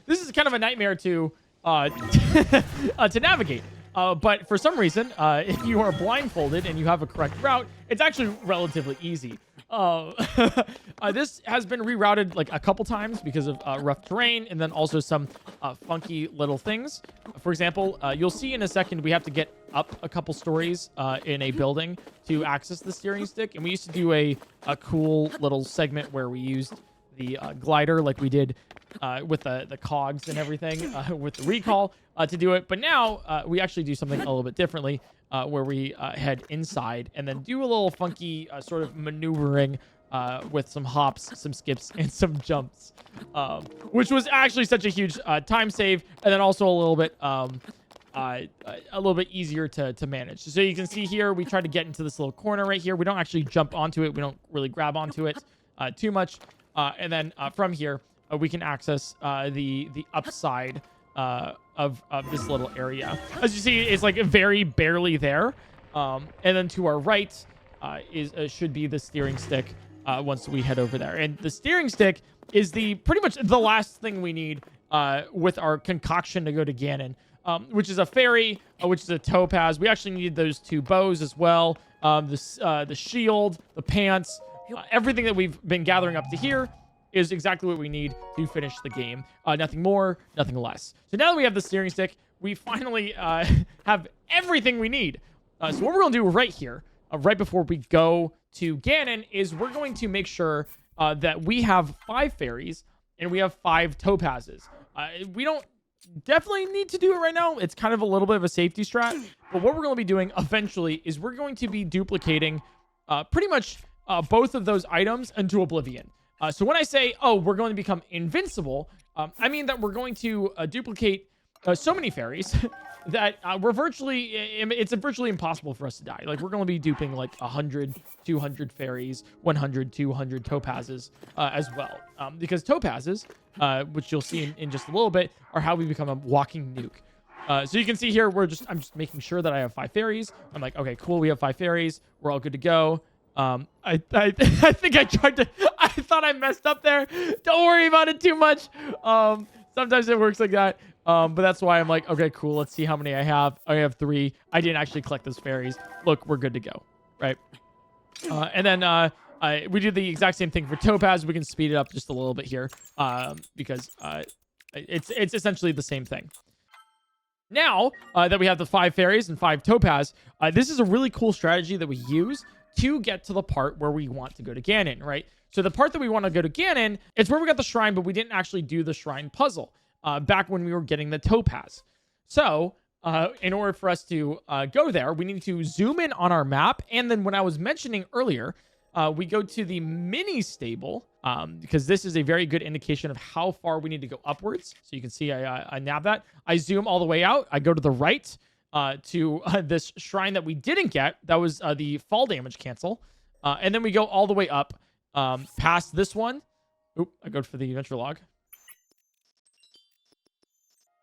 this is kind of a nightmare to to navigate. But for some reason, if you are blindfolded and you have a correct route, it's actually relatively easy. This has been rerouted like a couple times because of rough terrain and then also some funky little things. For example, you'll see in a second we have to get up a couple stories in a building to access the steering stick. And we used to do a cool little segment where we used the glider like we did with the cogs and everything with the recall to do it. But now we actually do something a little bit differently where we head inside and then do a little funky sort of maneuvering with some hops, some skips, and some jumps, which was actually such a huge time save, and then also a little bit easier to manage. So you can see here, we try to get into this little corner right here. We don't actually jump onto it. We don't really grab onto it too much. And then from here, we can access the upside of this little area. As you see, it's like very barely there. And then to our right should be the steering stick once we head over there. And the steering stick is pretty much the last thing we need with our concoction to go to Ganon, which is a fairy, which is a topaz. We actually need those two bows as well. The shield, the pants, everything that we've been gathering up to here is exactly what we need to finish the game. Nothing more, nothing less. So now that we have the steering stick, we finally have everything we need. So what we're going to do right here, right before we go to Ganon, is we're going to make sure that we have 5 fairies and we have 5 topazes. We don't definitely need to do it right now. It's kind of a little bit of a safety strat. But what we're going to be doing eventually is we're going to be duplicating pretty much both of those items into oblivion. So when I say, oh, we're going to become invincible, I mean that we're going to duplicate so many fairies that it's virtually impossible for us to die. Like, we're going to be duping like 100, 200 fairies, 100, 200 topazes as well. Because topazes, which you'll see in just a little bit, are how we become a walking nuke. So you can see here, I'm just making sure that I have 5 fairies. I'm like, okay, cool, we have 5 fairies. We're all good to go. I think I thought I messed up there. Don't worry about it too much. Sometimes it works like that. But that's why I'm like, okay, cool. Let's see how many I have. I have 3. I didn't actually collect those fairies. Look, we're good to go. Right. And then, we do the exact same thing for Topaz. We can speed it up just a little bit here. Because, it's essentially the same thing. Now that we have the 5 fairies and 5 Topaz, this is a really cool strategy that we use to get to the part where we want to go to Ganon, right? So the part that we want to go to Ganon, it's where we got the shrine, but we didn't actually do the shrine puzzle back when we were getting the Topaz. So in order for us to go there, we need to zoom in on our map. And then when I was mentioning earlier, we go to the mini stable because this is a very good indication of how far we need to go upwards. So you can see I nab that. I zoom all the way out. I go to the right. to this shrine that we didn't get. That was the fall damage cancel. And then we go all the way up past this one. Oop, I go for the adventure log.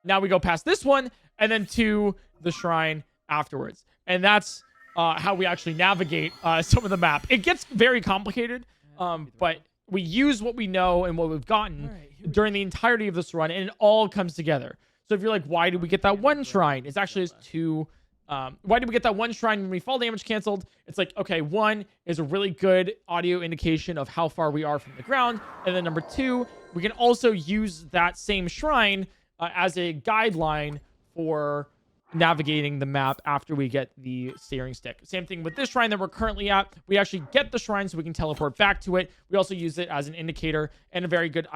Now we go past this one and then to the shrine afterwards. And that's how we actually navigate some of the map. It gets very complicated, but we use what we know and what we've gotten during the entirety of this run, and it all comes together. So if you're like, why did we get that one shrine? It's actually just two. Why did we get that one shrine when we fall damage canceled? It's like, okay, one is a really good audio indication of how far we are from the ground. And then number two, we can also use that same shrine as a guideline for navigating the map after we get the steering stick. Same thing with this shrine that we're currently at. We actually get the shrine so we can teleport back to it. We also use it as an indicator and a very good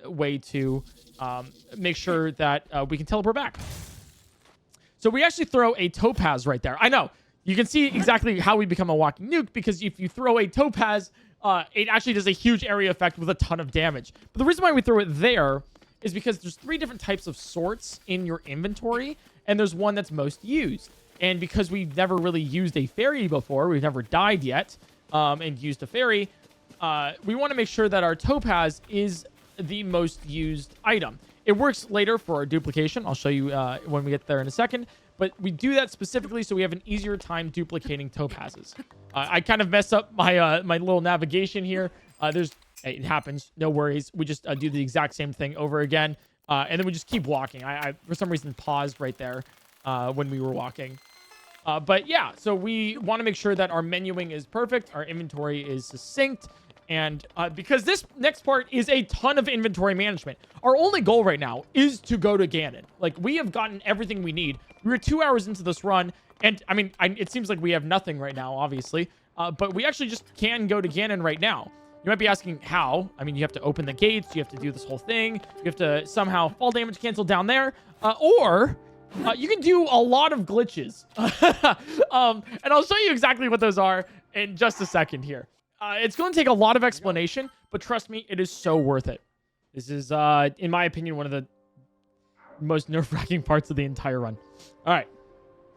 way to make sure that we can teleport back. So we actually throw a Topaz right there. I know. You can see exactly how we become a walking nuke, because if you throw a Topaz, it actually does a huge area effect with a ton of damage. But the reason why we throw it there is because there's 3 different types of sorts in your inventory, and there's one that's most used. And because we've never really used a fairy before, we've never died yet, and used a fairy, we want to make sure that our Topaz is the most used item. It works later for our duplication. I'll show you when we get there in a second. But we do that specifically so we have an easier time duplicating Topazes. I kind of messed up my my little navigation here. It happens. No worries. We just do the exact same thing over again. And then we just keep walking. I for some reason, paused right there when we were walking. But yeah, so we want to make sure that our menuing is perfect. Our inventory is succinct. And because this next part is a ton of inventory management, our only goal right now is to go to Ganon. Like, we have gotten everything we need. We were 2 hours into this run, and I mean, it seems like we have nothing right now, obviously. But we actually just can go to Ganon right now. You might be asking how. I mean, you have to open the gates. You have to do this whole thing. You have to somehow fall damage cancel down there. Or you can do a lot of glitches. And I'll show you exactly what those are in just a second here. It's going to take a lot of explanation, but trust me, it is so worth it. This is, in my opinion, one of the most nerve-wracking parts of the entire run. All right.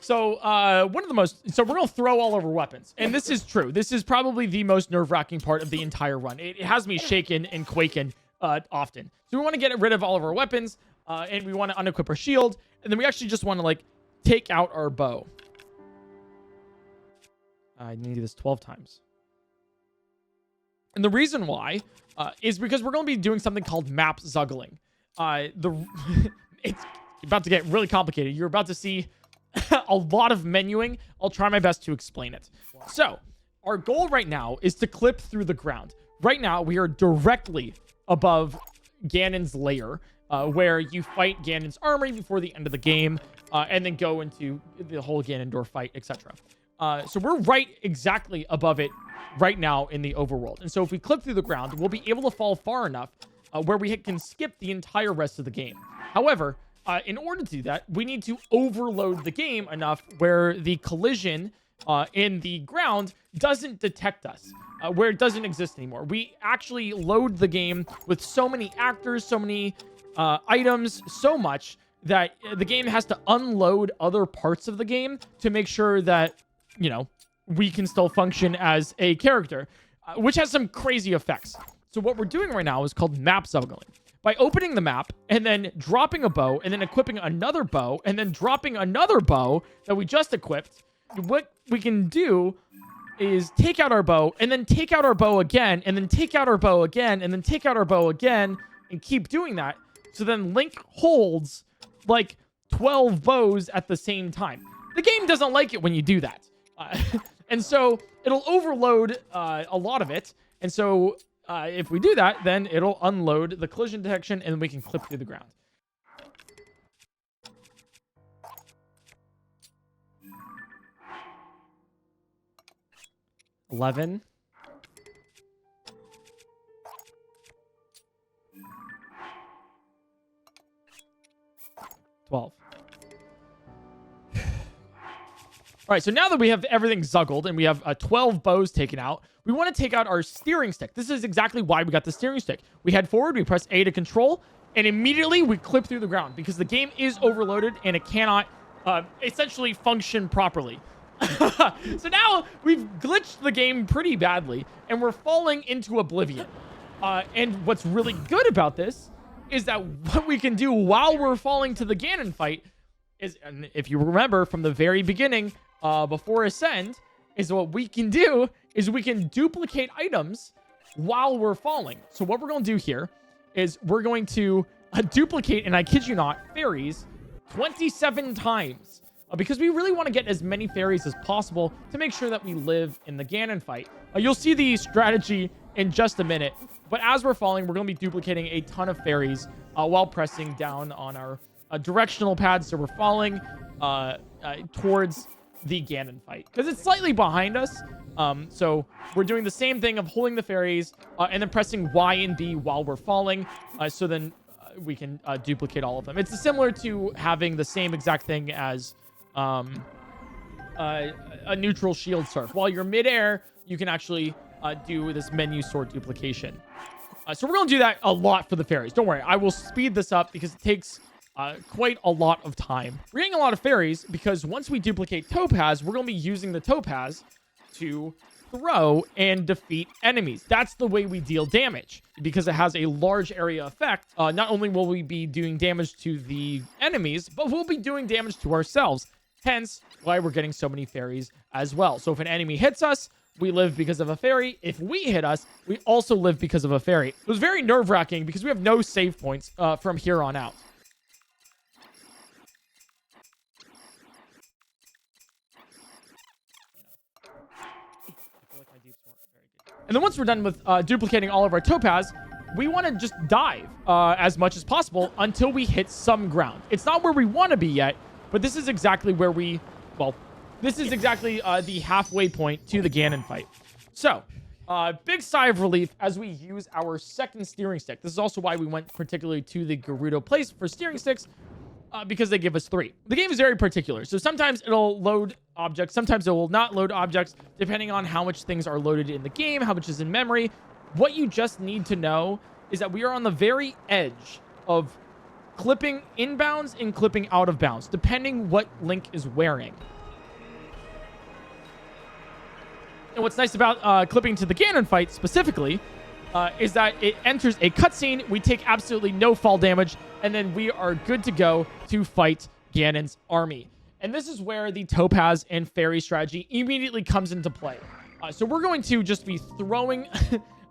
So, so we're going to throw all of our weapons. And this is true. This is probably the most nerve-wracking part of the entire run. It has me shaken and quaking often. So we want to get rid of all of our weapons, and we want to unequip our shield. And then we actually just want to, like, take out our bow. I need to do this 12 times. And the reason why is because we're going to be doing something called map Zuggling. It's about to get really complicated. You're about to see a lot of menuing. I'll try my best to explain it. So, our goal right now is to clip through the ground. Right now, we are directly above Ganon's lair, where you fight Ganon's armory before the end of the game, and then go into the whole Ganondorf fight, etc. So we're right exactly above it right now in the overworld. And so if we clip through the ground, we'll be able to fall far enough where we can skip the entire rest of the game. However, in order to do that, we need to overload the game enough where the collision in the ground doesn't detect us, where it doesn't exist anymore. We actually load the game with so many actors, so many items, so much that the game has to unload other parts of the game to make sure that, you know, we can still function as a character, which has some crazy effects. So what we're doing right now is called map Zuggling. By opening the map and then dropping a bow and then equipping another bow and then dropping another bow that we just equipped, what we can do is take out our bow and then take out our bow again and then take out our bow again and then take out our bow again and keep doing that. So then Link holds like 12 bows at the same time. The game doesn't like it when you do that. And so it'll overload a lot of it. And so if we do that, then it'll unload the collision detection and we can clip through the ground. $11. 12. All right, so now that we have everything zuggled and we have 12 bows taken out, we want to take out our steering stick. This is exactly why we got the steering stick. We head forward, we press A to control, and immediately we clip through the ground because the game is overloaded and it cannot essentially function properly. So now we've glitched the game pretty badly, and we're falling into oblivion. And what's really good about this is that what we can do while we're falling to the Ganon fight is, and if you remember from the very beginning, before Ascend, is what we can do is we can duplicate items while we're falling. So what we're going to do here is we're going to duplicate, and I kid you not, fairies 27 times. Because we really want to get as many fairies as possible to make sure that we live in the Ganon fight. You'll see the strategy in just a minute. But as we're falling, we're going to be duplicating a ton of fairies while pressing down on our directional pad. So we're falling towards the Ganon fight. Because it's slightly behind us. So we're doing the same thing of holding the fairies and then pressing Y and B while we're falling. So then we can duplicate all of them. It's similar to having the same exact thing as a neutral shield surf. While you're midair, you can actually do this menu sort duplication. So we're going to do that a lot for the fairies. Don't worry, I will speed this up because it takes quite a lot of time. We're getting a lot of fairies because once we duplicate Topaz, we're going to be using the Topaz to throw and defeat enemies. That's the way we deal damage because it has a large area effect. Not only will we be doing damage to the enemies, but we'll be doing damage to ourselves. Hence why we're getting so many fairies as well. So if an enemy hits us, we live because of a fairy. If we hit us, we also live because of a fairy. It was very nerve-wracking because we have no save points from here on out. And then once we're done with duplicating all of our Topaz, we want to just dive as much as possible until we hit some ground. It's not where we want to be yet, but this is exactly where this is exactly the halfway point to the Ganon fight. So, big sigh of relief as we use our second steering stick. This is also why we went particularly to the Gerudo place for steering sticks, because they give us 3. The game is very particular. So sometimes it'll load objects. Sometimes it will not load objects, depending on how much things are loaded in the game, how much is in memory. What you just need to know is that we are on the very edge of clipping inbounds and clipping out of bounds, depending what Link is wearing. And what's nice about clipping to the Ganon fight specifically is that it enters a cutscene. We take absolutely no fall damage, and then we are good to go to fight Ganon's army. And this is where the Topaz and Fairy strategy immediately comes into play. So we're going to just be throwing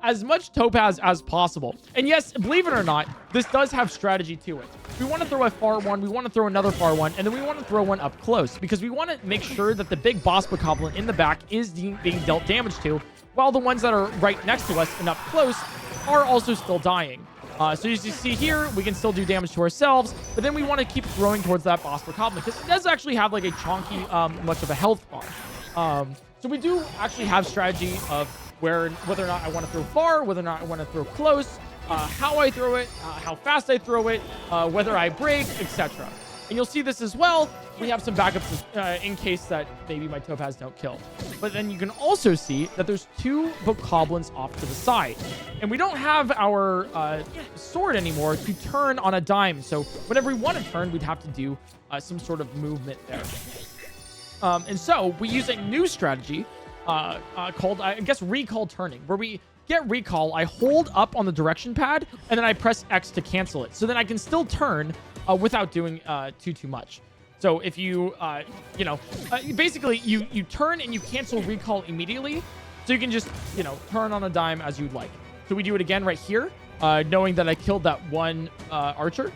as much Topaz as possible. And yes, believe it or not, this does have strategy to it. We want to throw a far one, we want to throw another far one, and then we want to throw one up close because we want to make sure that the big boss bokoblin in the back is being dealt damage to, while the ones that are right next to us and up close are also still dying. So as you see here, we can still do damage to ourselves, but then we want to keep throwing towards that boss bokoblin because it does actually have like a chonky much of a health bar. So we do actually have strategy of whether or not I want to throw far, whether or not I want to throw close, how I throw it, how fast I throw it, whether I break, etc. And you'll see this as well. We have some backups in case that maybe my Topaz don't kill. But then you can also see that there's 2 bokoblins off to the side. And we don't have our sword anymore to turn on a dime. So whenever we want to turn, we'd have to do some sort of movement there. And so we use a new strategy called, I guess, recall turning, where we get recall. I hold up on the direction pad, and then I press X to cancel it. So then I can still turn without doing too much. So if you, basically you turn and you cancel recall immediately. So you can just, turn on a dime as you'd like. So we do it again right here, knowing that I killed that one archer.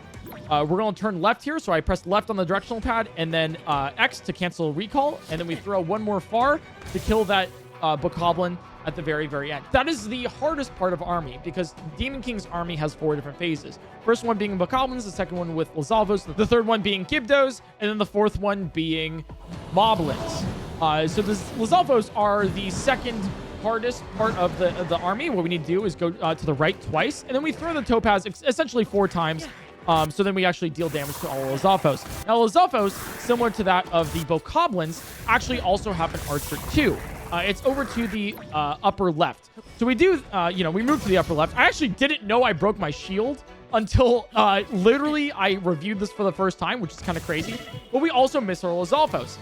We're going to turn left here, so I press left on the directional pad, and then X to cancel recall, and then we throw one more far to kill that bokoblin at the very, very end. That is the hardest part of army, because Demon King's army has 4 different phases. First one being bokoblins, the second one with Lycelvos, the third one being Gibdos, and then the fourth one being moblins. So the Lycelvos are the second hardest part of the army. What we need to do is go to the right twice, and then we throw the Topaz essentially 4 times. So then we actually deal damage to all Lycelvos. Now, Lycelvos, similar to that of the bokoblins, actually also have an archer too. It's over to the upper left. So we do, we move to the upper left. I actually didn't know I broke my shield until literally I reviewed this for the first time, which is kind of crazy. But we also miss our Lizalfos.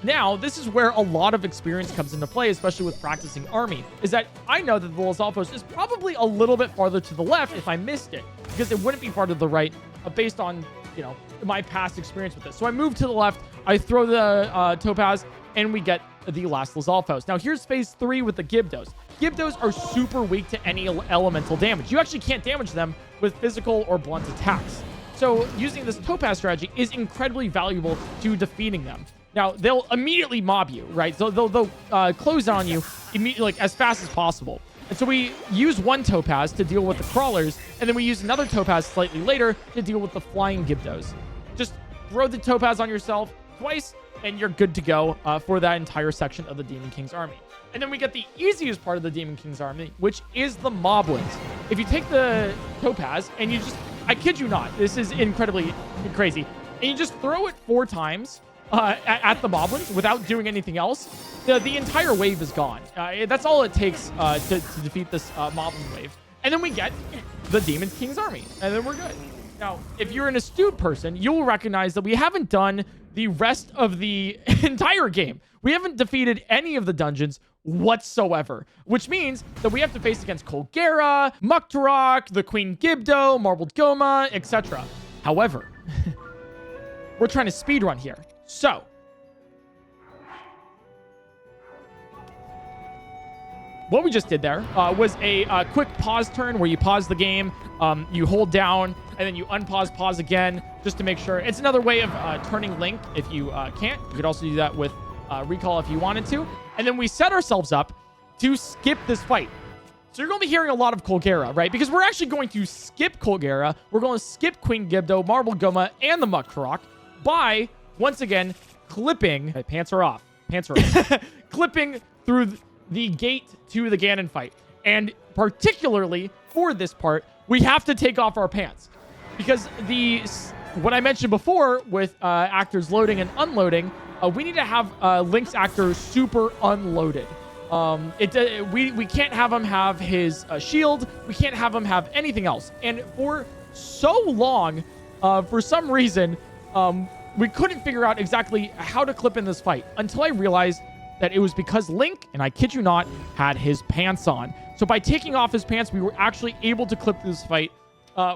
Now, this is where a lot of experience comes into play, especially with practicing army, is that I know that the Lizalfos is probably a little bit farther to the left if I missed it, because it wouldn't be farther to the right based on, you know, my past experience with this. So I move to the left, I throw the Topaz, and we get the last Lizalfos. Now, here's phase 3 with the Gibdos. Gibdos are super weak to any elemental damage. You actually can't damage them with physical or blunt attacks. So using this Topaz strategy is incredibly valuable to defeating them. Now, they'll immediately mob you, right? So they'll close on you immediately, like, as fast as possible. And so we use one Topaz to deal with the crawlers, and then we use another Topaz slightly later to deal with the flying Gibdos. Just throw the Topaz on yourself twice, and you're good to go for that entire section of the Demon King's army. And then we get the easiest part of the Demon King's army, which is the Moblins. If you take the Topaz and you just, I kid you not, this is incredibly crazy, and you just throw it 4 times at the Moblins without doing anything else, the entire wave is gone. That's all it takes to defeat this Moblin wave. And then we get the Demon King's army, and then we're good. Now, if you're an astute person, you'll recognize that we haven't done the rest of the entire game. We haven't defeated any of the dungeons whatsoever, which means that we have to face against Colgera, Muktarok, the Queen Gibdo, Marbled Goma, etc. However, we're trying to speedrun here. So, what we just did there was a quick pause turn where you pause the game, you hold down, and then you unpause, pause again, just to make sure. It's another way of turning Link if you can't. You could also do that with recall if you wanted to. And then we set ourselves up to skip this fight. So you're going to be hearing a lot of Colgera, right? Because we're actually going to skip Colgera. We're going to skip Queen Gibdo, Marbled Goma, and the Muktarok by, once again, clipping... Okay, pants are off. Pants are off. Clipping through the gate to the Ganon fight. And particularly for this part, we have to take off our pants. Because what I mentioned before with actors loading and unloading, we need to have Link's actor super unloaded. We can't have him have his shield. We can't have him have anything else. And for so long, for some reason, we couldn't figure out exactly how to clip in this fight until I realized that it was because Link, and I kid you not, had his pants on. So by taking off his pants, we were actually able to clip this fight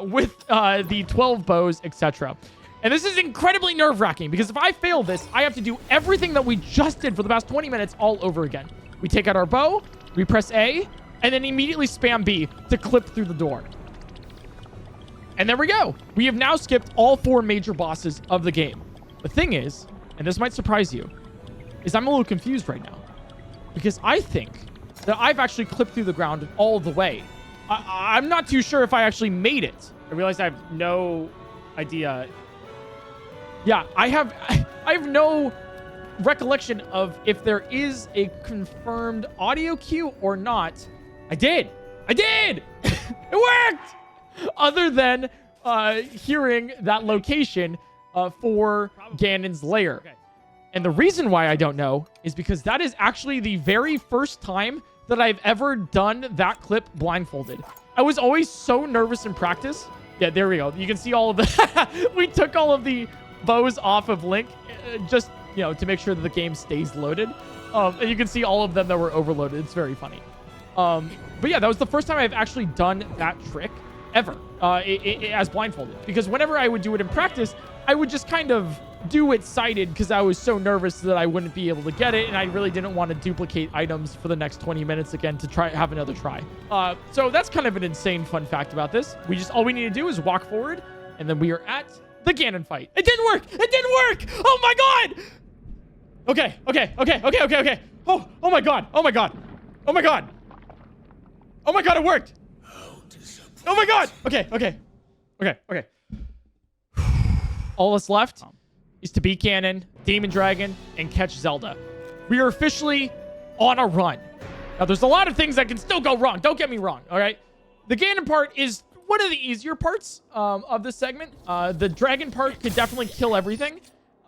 with the 12 bows, etc. And this is incredibly nerve-wracking because if I fail this, I have to do everything that we just did for the past 20 minutes all over again. We take out our bow, we press A, and then immediately spam B to clip through the door. And there we go. We have now skipped all 4 major bosses of the game. The thing is, and this might surprise you, is I'm a little confused right now. Because I think that I've actually clipped through the ground all the way. I'm not too sure if I actually made it. I realized I have no idea. Yeah, I have no recollection of if there is a confirmed audio cue or not. I did! It worked! Other than hearing that location for Ganon's lair. Okay. And the reason why I don't know is because that is actually the very first time that I've ever done that clip blindfolded. I was always so nervous in practice. Yeah, there we go. You can see all of the... We took all of the bows off of Link just, you know, to make sure that the game stays loaded. And you can see all of them that were overloaded. It's very funny. But yeah, that was the first time I've actually done that trick ever as blindfolded. Because whenever I would do it in practice, I would just kind of do it sighted because I was so nervous that I wouldn't be able to get it, and I really didn't want to duplicate items for the next 20 minutes again to have another try. So that's kind of an insane fun fact about this. All we need to do is walk forward, and then we are at the Ganon fight. It didn't work! It didn't work! Oh my god! Okay. Oh my god! Oh my god! It worked! Oh my god! Okay. All that's left is to beat Ganon, Demon Dragon, and catch Zelda. We are officially on a run. Now, there's a lot of things that can still go wrong. Don't get me wrong, all right? The Ganon part is one of the easier parts of this segment. The Dragon part could definitely kill everything.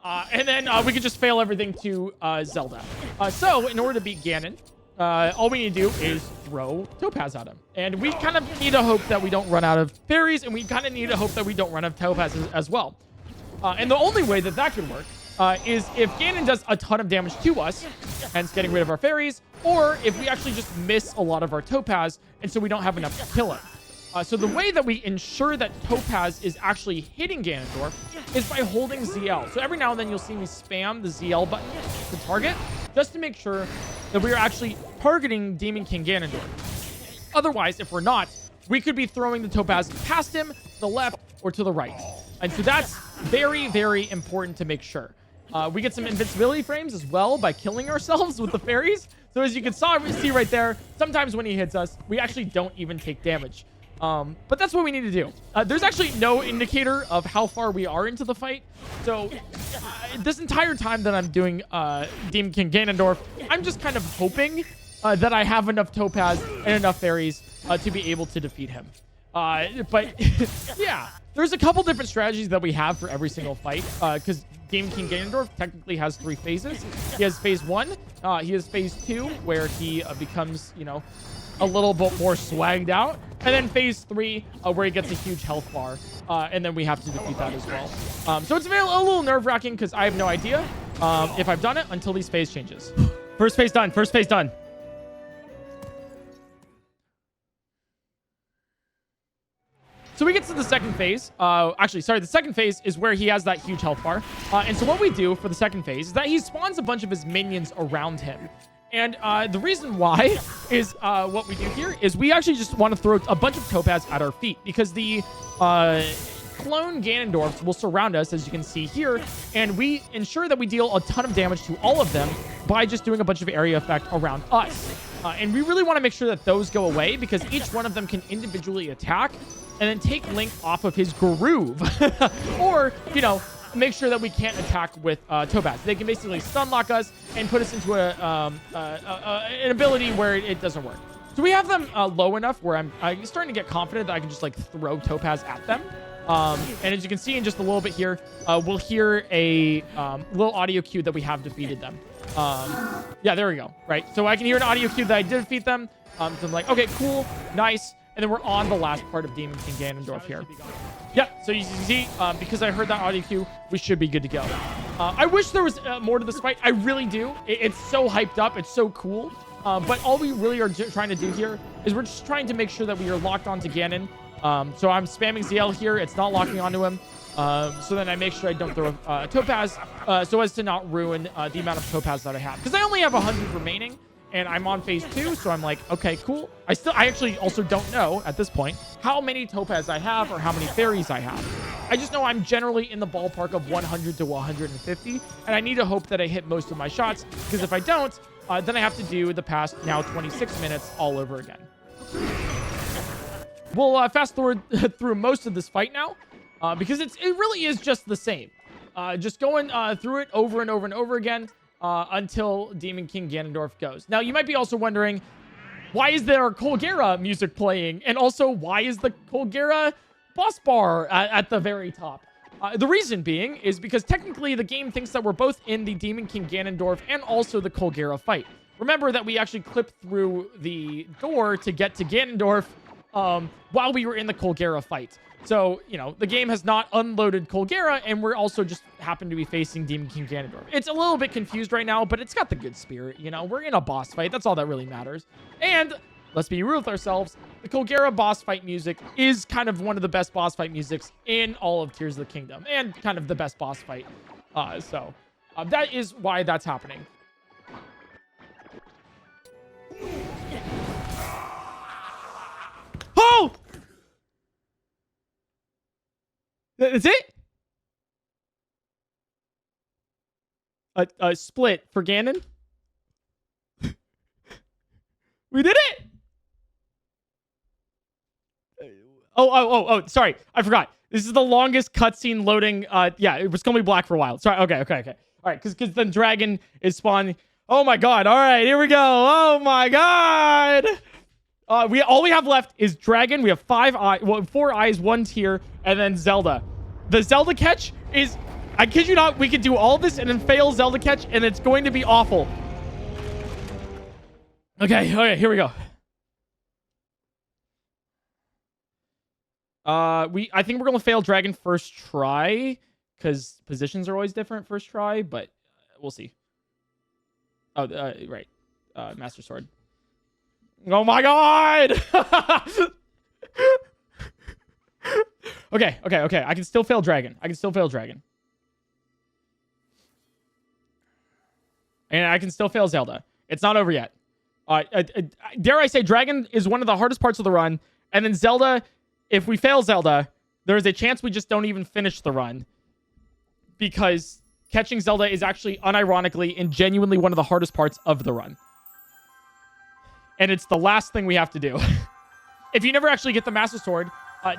And then we could just fail everything to Zelda. So, in order to beat Ganon, all we need to do is throw Topaz at him. And we kind of need to hope that we don't run out of fairies, and we kind of need to hope that we don't run out of Topaz as well. And the only way that that can work is if Ganon does a ton of damage to us, hence getting rid of our fairies, or if we actually just miss a lot of our Topaz, and so we don't have enough to kill him. So the way that we ensure that Topaz is actually hitting Ganondorf is by holding ZL. So every now and then you'll see me spam the ZL button to target, just to make sure that we are actually targeting Demon King Ganondorf. Otherwise, if we're not, we could be throwing the Topaz past him, to the left, or to the right. And so that's very, very important to make sure. We get some invincibility frames as well by killing ourselves with the fairies. So as you can see right there, sometimes when he hits us, we actually don't even take damage. But that's what we need to do. There's actually no indicator of how far we are into the fight. So this entire time that I'm doing Demon King Ganondorf, I'm just kind of hoping that I have enough Topaz and enough fairies to be able to defeat him. But yeah, there's a couple different strategies that we have for every single fight, because Demon King Ganondorf technically has 3 phases. He has phase 1, he has phase 2, where he becomes, you know, a little bit more swagged out, and then phase 3, where he gets a huge health bar, and then we have to defeat that as well. So it's a little nerve-wracking because I have no idea if I've done it until these phase changes. First phase done. First phase done. So we get to the second phase. Actually, sorry, the second phase is where he has that huge health bar. And so what we do for the second phase is that he spawns a bunch of his minions around him. And the reason why is what we do here is we actually just want to throw a bunch of Topaz at our feet, because the clone Ganondorfs will surround us, as you can see here, and we ensure that we deal a ton of damage to all of them by just doing a bunch of area effect around us. And we really want to make sure that those go away, because each one of them can individually attack and then take Link off of his groove. Or, you know, make sure that we can't attack with Topaz. They can basically stun lock us and put us into an ability where it doesn't work. So we have them low enough where I'm starting to get confident that I can just like throw Topaz at them. And as you can see in just a little bit here, we'll hear a little audio cue that we have defeated them. Yeah, there we go. Right. So I can hear an audio cue that I did defeat them. So I'm like, okay, cool, nice. And then we're on the last part of Demon King Ganondorf here. Yeah, so you can see, because I heard that audio cue, we should be good to go. I wish there was more to this fight. I really do. It's so hyped up. It's so cool. But all we really are trying to do here is we're just trying to make sure that we are locked onto Ganon. So I'm spamming ZL here. It's not locking onto him. So then I make sure I don't throw Topaz so as to not ruin the amount of Topaz that I have. Because I only have 100 remaining. And I'm on phase 2, so I'm like, okay, cool. I actually also don't know at this point how many Topaz I have or how many fairies I have. I just know I'm generally in the ballpark of 100 to 150, and I need to hope that I hit most of my shots, because if I don't, then I have to do the past now 26 minutes all over again. We'll fast forward through most of this fight now, because it really is just the same. Just going through it over and over and over again. Until Demon King Ganondorf goes. Now, you might be also wondering, why is there Colgera music playing? And also, why is the Colgera boss bar at the very top? The reason being is because technically the game thinks that we're both in the Demon King Ganondorf and also the Colgera fight. Remember that we actually clipped through the door to get to Ganondorf while we were in the Colgera fight. So, you know, the game has not unloaded Colgera, and we're also just happen to be facing Demon King Ganondorf. It's a little bit confused right now, but it's got the good spirit, you know? We're in a boss fight. That's all that really matters. And let's be real with ourselves. The Colgera boss fight music is kind of one of the best boss fight musics in all of Tears of the Kingdom, and kind of the best boss fight. So that is why that's happening. Oh! That's it? A split for Ganon? We did it! Oh, sorry. I forgot. This is the longest cutscene loading. Yeah, it was going to be black for a while. Sorry. Okay. All right, because the dragon is spawning. Oh my god. All right, here we go. Oh my god. All we have left is dragon. We have 4 eyes, 1 tear, and then Zelda. The Zelda catch is, I kid you not, we could do all this and then fail Zelda catch, and it's going to be awful. Okay, here we go. I think we're gonna fail dragon first try because positions are always different first try, but we'll see. Oh, right. Master Sword. Oh my god! Okay. I can still fail dragon. And I can still fail Zelda. It's not over yet. Dare I say, dragon is one of the hardest parts of the run. And then Zelda, if we fail Zelda, there's a chance we just don't even finish the run. Because catching Zelda is actually unironically and genuinely one of the hardest parts of the run. And it's the last thing we have to do. If you never actually get the Master Sword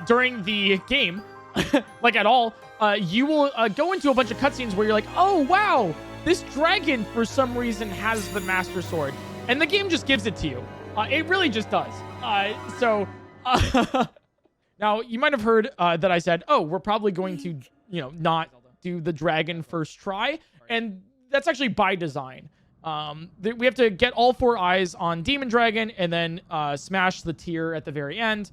during the game, like at all, you will go into a bunch of cutscenes where you're like, oh, wow, this dragon for some reason has the Master Sword. And the game just gives it to you. It really just does. Now, you might have heard that I said, oh, we're probably going to, not do the dragon first try. And that's actually by design. We have to get all 4 eyes on Demon Dragon and then smash the tier at the very end.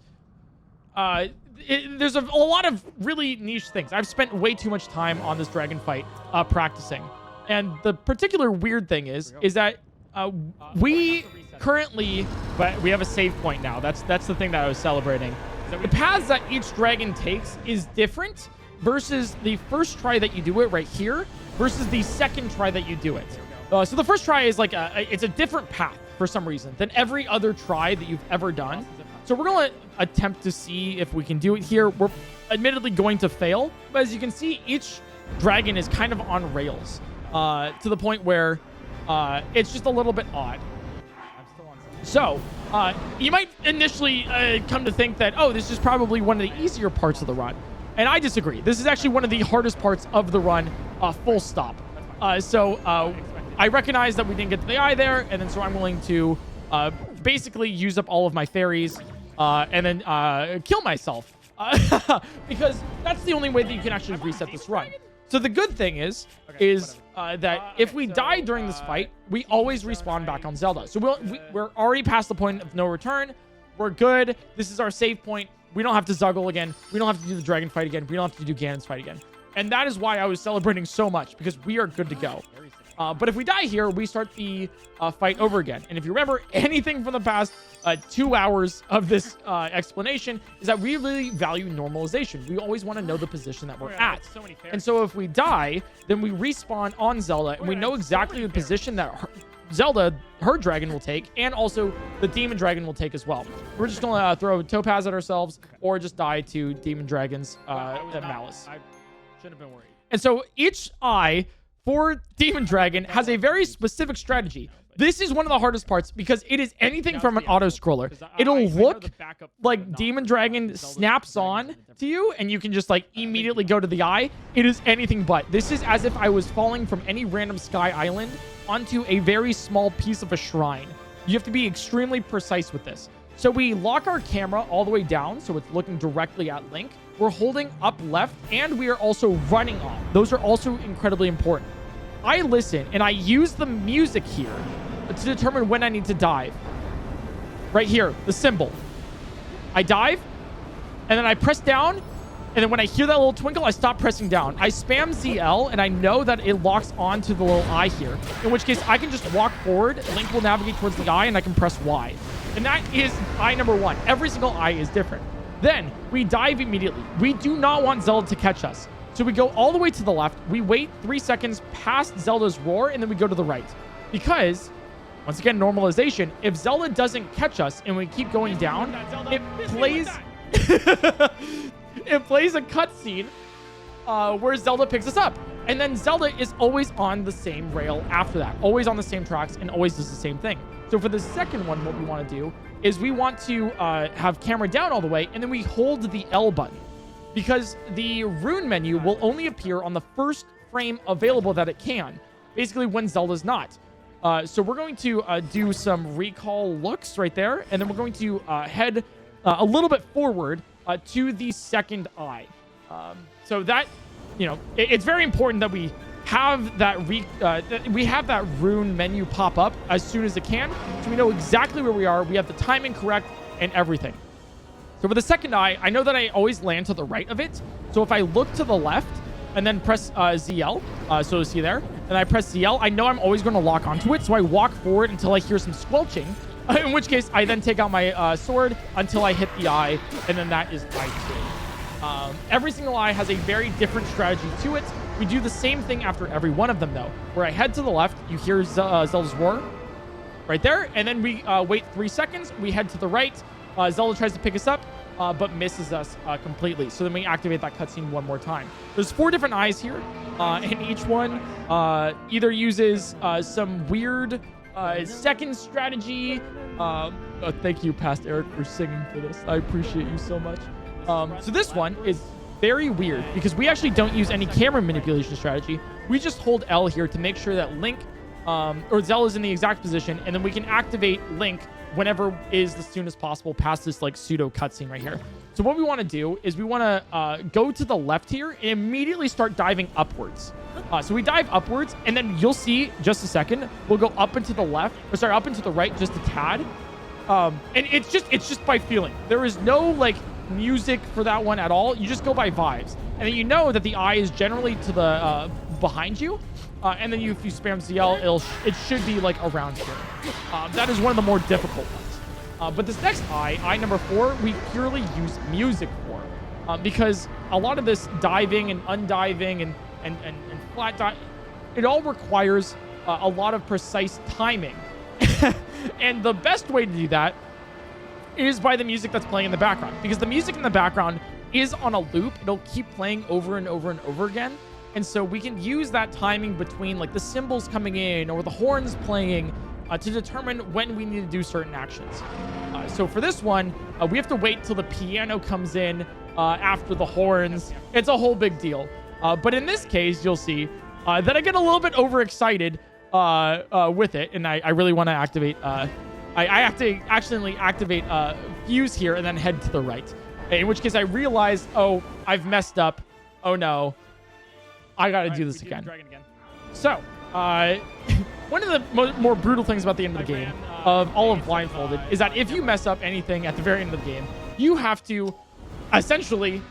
There's a lot of really niche things. I've spent way too much time on this dragon fight practicing. And the particular weird thing is that we currently, but we have a save point now. That's the thing that I was celebrating. The paths that each dragon takes is different versus the first try that you do it right here versus the second try that you do it. So the first try is like it's a different path for some reason than every other try that you've ever done. So we're going to attempt to see if we can do it here. We're admittedly going to fail, but as you can see, each dragon is kind of on rails to the point where it's just a little bit odd. So you might initially come to think that, oh, this is probably one of the easier parts of the run. And I disagree. This is actually one of the hardest parts of the run, full stop. I recognize that we didn't get to the eye there, and then so I'm willing to basically use up all of my fairies and then kill myself. Because that's the only way that you can actually reset this run. So the good thing is that if we die during this fight, we always respawn back on Zelda. So we're already past the point of no return. We're good. This is our save point. We don't have to Zuggle again. We don't have to do the dragon fight again. We don't have to do Ganon's fight again. And that is why I was celebrating so much, because we are good to go. But if we die here, we start the fight over again. And if you remember anything from the past 2 hours of this explanation, is that we really value normalization. We always want to know the position that we're at. And so if we die, then we respawn on Zelda, and we know exactly the position that Zelda, her dragon, will take, and also the demon dragon will take as well. We're just going to throw Topaz at ourselves, or just die to demon dragons at Malice. I shouldn't have been worried. And so each eye for Demon Dragon has a very specific strategy. This is one of the hardest parts because it is anything from an auto-scroller. It'll look like Demon Dragon snaps on to you and you can just like immediately go to the eye. It is anything but. This is as if I was falling from any random sky island onto a very small piece of a shrine. You have to be extremely precise with this. So we lock our camera all the way down so it's looking directly at Link. We're holding up left, and we are also running off. Those are also incredibly important. I listen, and I use the music here to determine when I need to dive. Right here, the symbol. I dive, and then I press down, and then when I hear that little twinkle, I stop pressing down. I spam ZL, and I know that it locks onto the little eye here, in which case I can just walk forward, Link will navigate towards the eye, and I can press Y. And that is eye number 1. Every single eye is different. Then we dive immediately. We do not want Zelda to catch us. So we go all the way to the left. We wait 3 seconds past Zelda's roar, and then we go to the right. Because, once again, normalization, if Zelda doesn't catch us and we keep going down, it plays it plays a cutscene where Zelda picks us up. And then Zelda is always on the same rail after that. Always on the same tracks and always does the same thing. So for the second one, what we want to do is we want to have camera down all the way, and then we hold the L button. Because the rune menu will only appear on the first frame available that it can. Basically when Zelda's not. So we're going to do some recall looks right there. And then we're going to head a little bit forward to the second eye. So that, it's very important that we have that rune menu pop up as soon as it can. So we know exactly where we are. We have the timing correct and everything. So for the second eye, I know that I always land to the right of it. So if I look to the left and then press ZL, so see there, and I press ZL, I know I'm always going to lock onto it. So I walk forward until I hear some squelching, in which case I then take out my sword until I hit the eye, and then that is eye 2. Every single eye has a very different strategy to it. We do the same thing after every one of them, though, where I head to the left, you hear Zelda's roar right there, and then we wait 3 seconds, we head to the right, Zelda tries to pick us up, but misses us completely. So then we activate that cutscene one more time. There's 4 different eyes here, and each one either uses some weird second strategy. Thank you, Past Eric, for singing for this. I appreciate you so much. So this one is very weird because we actually don't use any camera manipulation strategy. We just hold L here to make sure that Link or Zelda's in the exact position, and then we can activate Link whenever is the soonest possible past this like pseudo cutscene right here. So what we want to do is we want to go to the left here and immediately start diving upwards. So we dive upwards, and then you'll see just a second we'll go up into the left, or sorry, up into the right just a tad. And it's just by feeling. There is no like music for that one at all. You just go by vibes, and then you know that the eye is generally to the behind you, and then if you spam ZL, it should be like around here. That is one of the more difficult ones. But this next eye number 4, we purely use music for, because a lot of this diving and undiving and flat dive, it all requires a lot of precise timing. And the best way to do that is by the music that's playing in the background, because the music in the background is on a loop. It'll keep playing over and over and over again. And so we can use that timing between like the cymbals coming in or the horns playing to determine when we need to do certain actions. So for this one, we have to wait till the piano comes in after the horns. It's a whole big deal. But in this case, you'll see that I get a little bit overexcited with it, and I really want to activate. I have to accidentally activate Fuse here and then head to the right. In which case I realize, oh, I've messed up. Oh no, I got to do this again. So, one of the more brutal things about the end of the game of all of Blindfolded is that if you mess up anything at the very end of the game, you have to essentially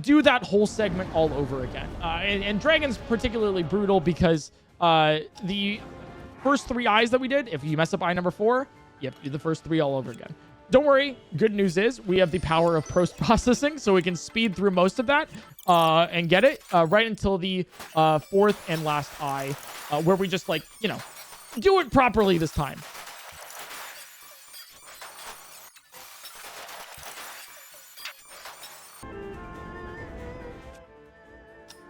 do that whole segment all over again. And Dragon's particularly brutal because the first 3 eyes that we did, if you mess up eye number 4, you have to do the first 3 all over again. Don't worry. Good news is we have the power of post-processing, so we can speed through most of that and get it right until the 4th and last eye, where we just, like, you know, do it properly this time.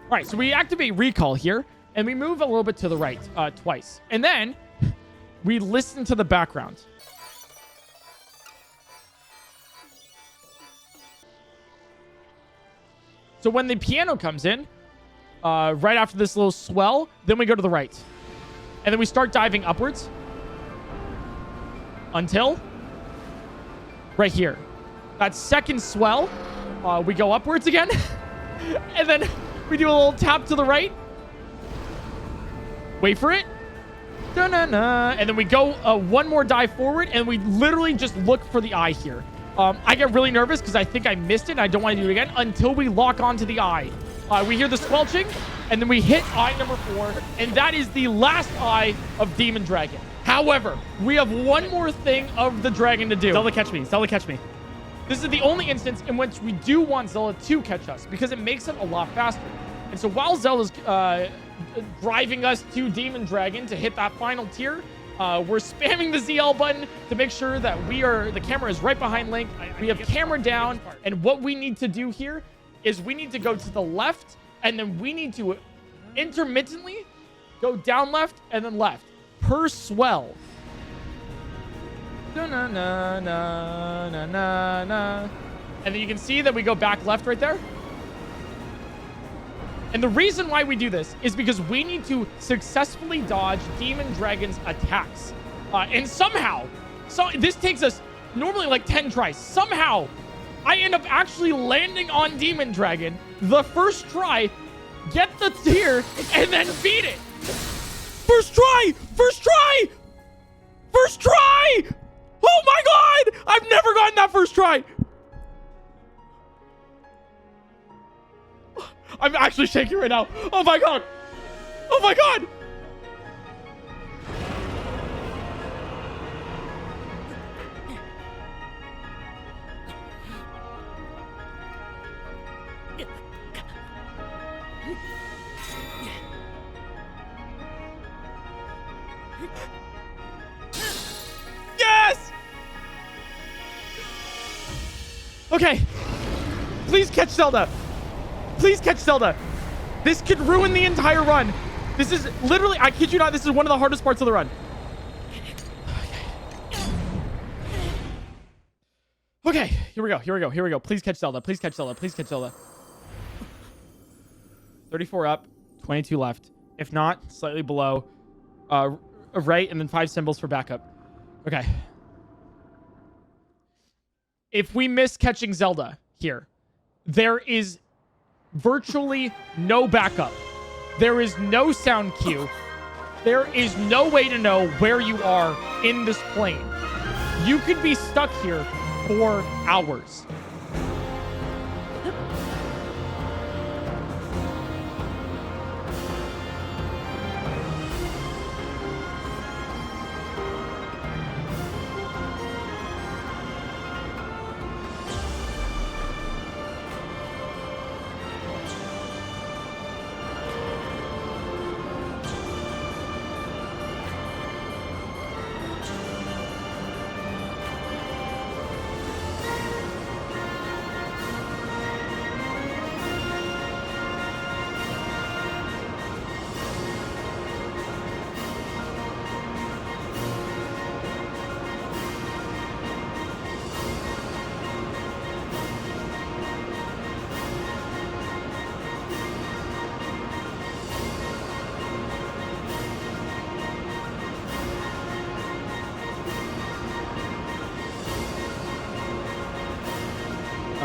All right, so we activate recall here, and we move a little bit to the right twice. And then we listen to the background. So when the piano comes in, right after this little swell, then we go to the right. And then we start diving upwards until right here. That second swell, we go upwards again. And then we do a little tap to the right. Wait for it. Da-na-na. And then we go one more dive forward, and we literally just look for the eye here. I get really nervous because I think I missed it. And I don't want to do it again until we lock onto the eye. We hear the squelching, and then we hit eye number 4, and that is the last eye of Demon Dragon. However, we have one more thing of the dragon to do. Zelda, catch me. Zelda, catch me. This is the only instance in which we do want Zelda to catch us because it makes it a lot faster. And so while Zelda's driving us to Demon Dragon to hit that final tier, we're spamming the ZL button to make sure that the camera is right behind Link. We have camera down, and what we need to do here is we need to go to the left, and then we need to intermittently go down left and then left per swell. Na na na na na na. And then you can see that we go back left right there. And the reason why we do this is because we need to successfully dodge Demon Dragon's attacks. And somehow, this takes us normally like 10 tries. Somehow, I end up actually landing on Demon Dragon the first try, get the tier, and then beat it. First try! First try! First try! Oh my god! I've never gotten that first try. I'm actually shaking right now. Oh my god. Oh my god. Yes! Okay. Please catch Zelda. Please catch Zelda. This could ruin the entire run. This is literally, I kid you not, this is one of the hardest parts of the run. Okay, here we go, here we go, here we go. Please catch Zelda, please catch Zelda, please catch Zelda. 34 up, 22 left. If not, slightly below. Right, and then 5 symbols for backup. Okay. If we miss catching Zelda here, there is virtually no backup. There is no sound cue. There is no way to know where you are in this plane. You could be stuck here for hours.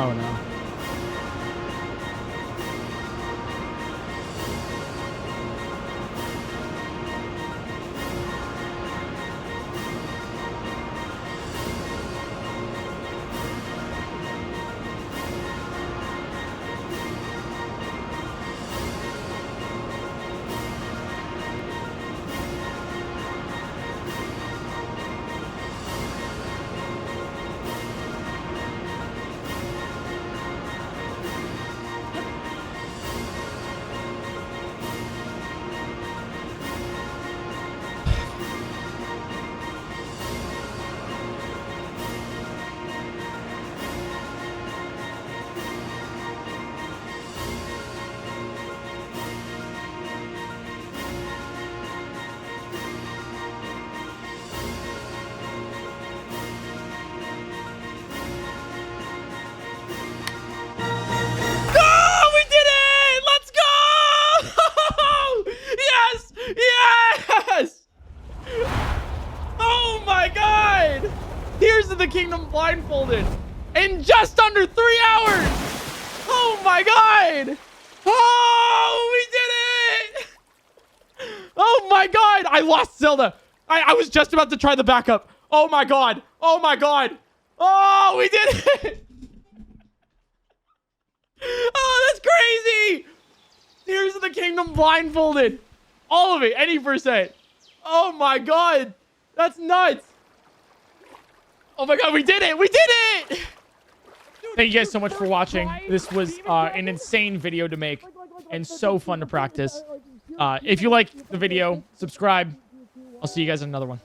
Oh no. The Kingdom Blindfolded in just under 3 hours. Oh my god. Oh, we did it. Oh my god. I lost Zelda. I was just about to try the backup. Oh my god. Oh my god. Oh, we did it. Oh, that's crazy. Here's the Kingdom Blindfolded. All of it. Any %. Oh my god. That's nuts. Oh my god, we did it! We did it! Thank you guys so much for watching. This was an insane video to make and so fun to practice. If you like the video, subscribe. I'll see you guys in another one.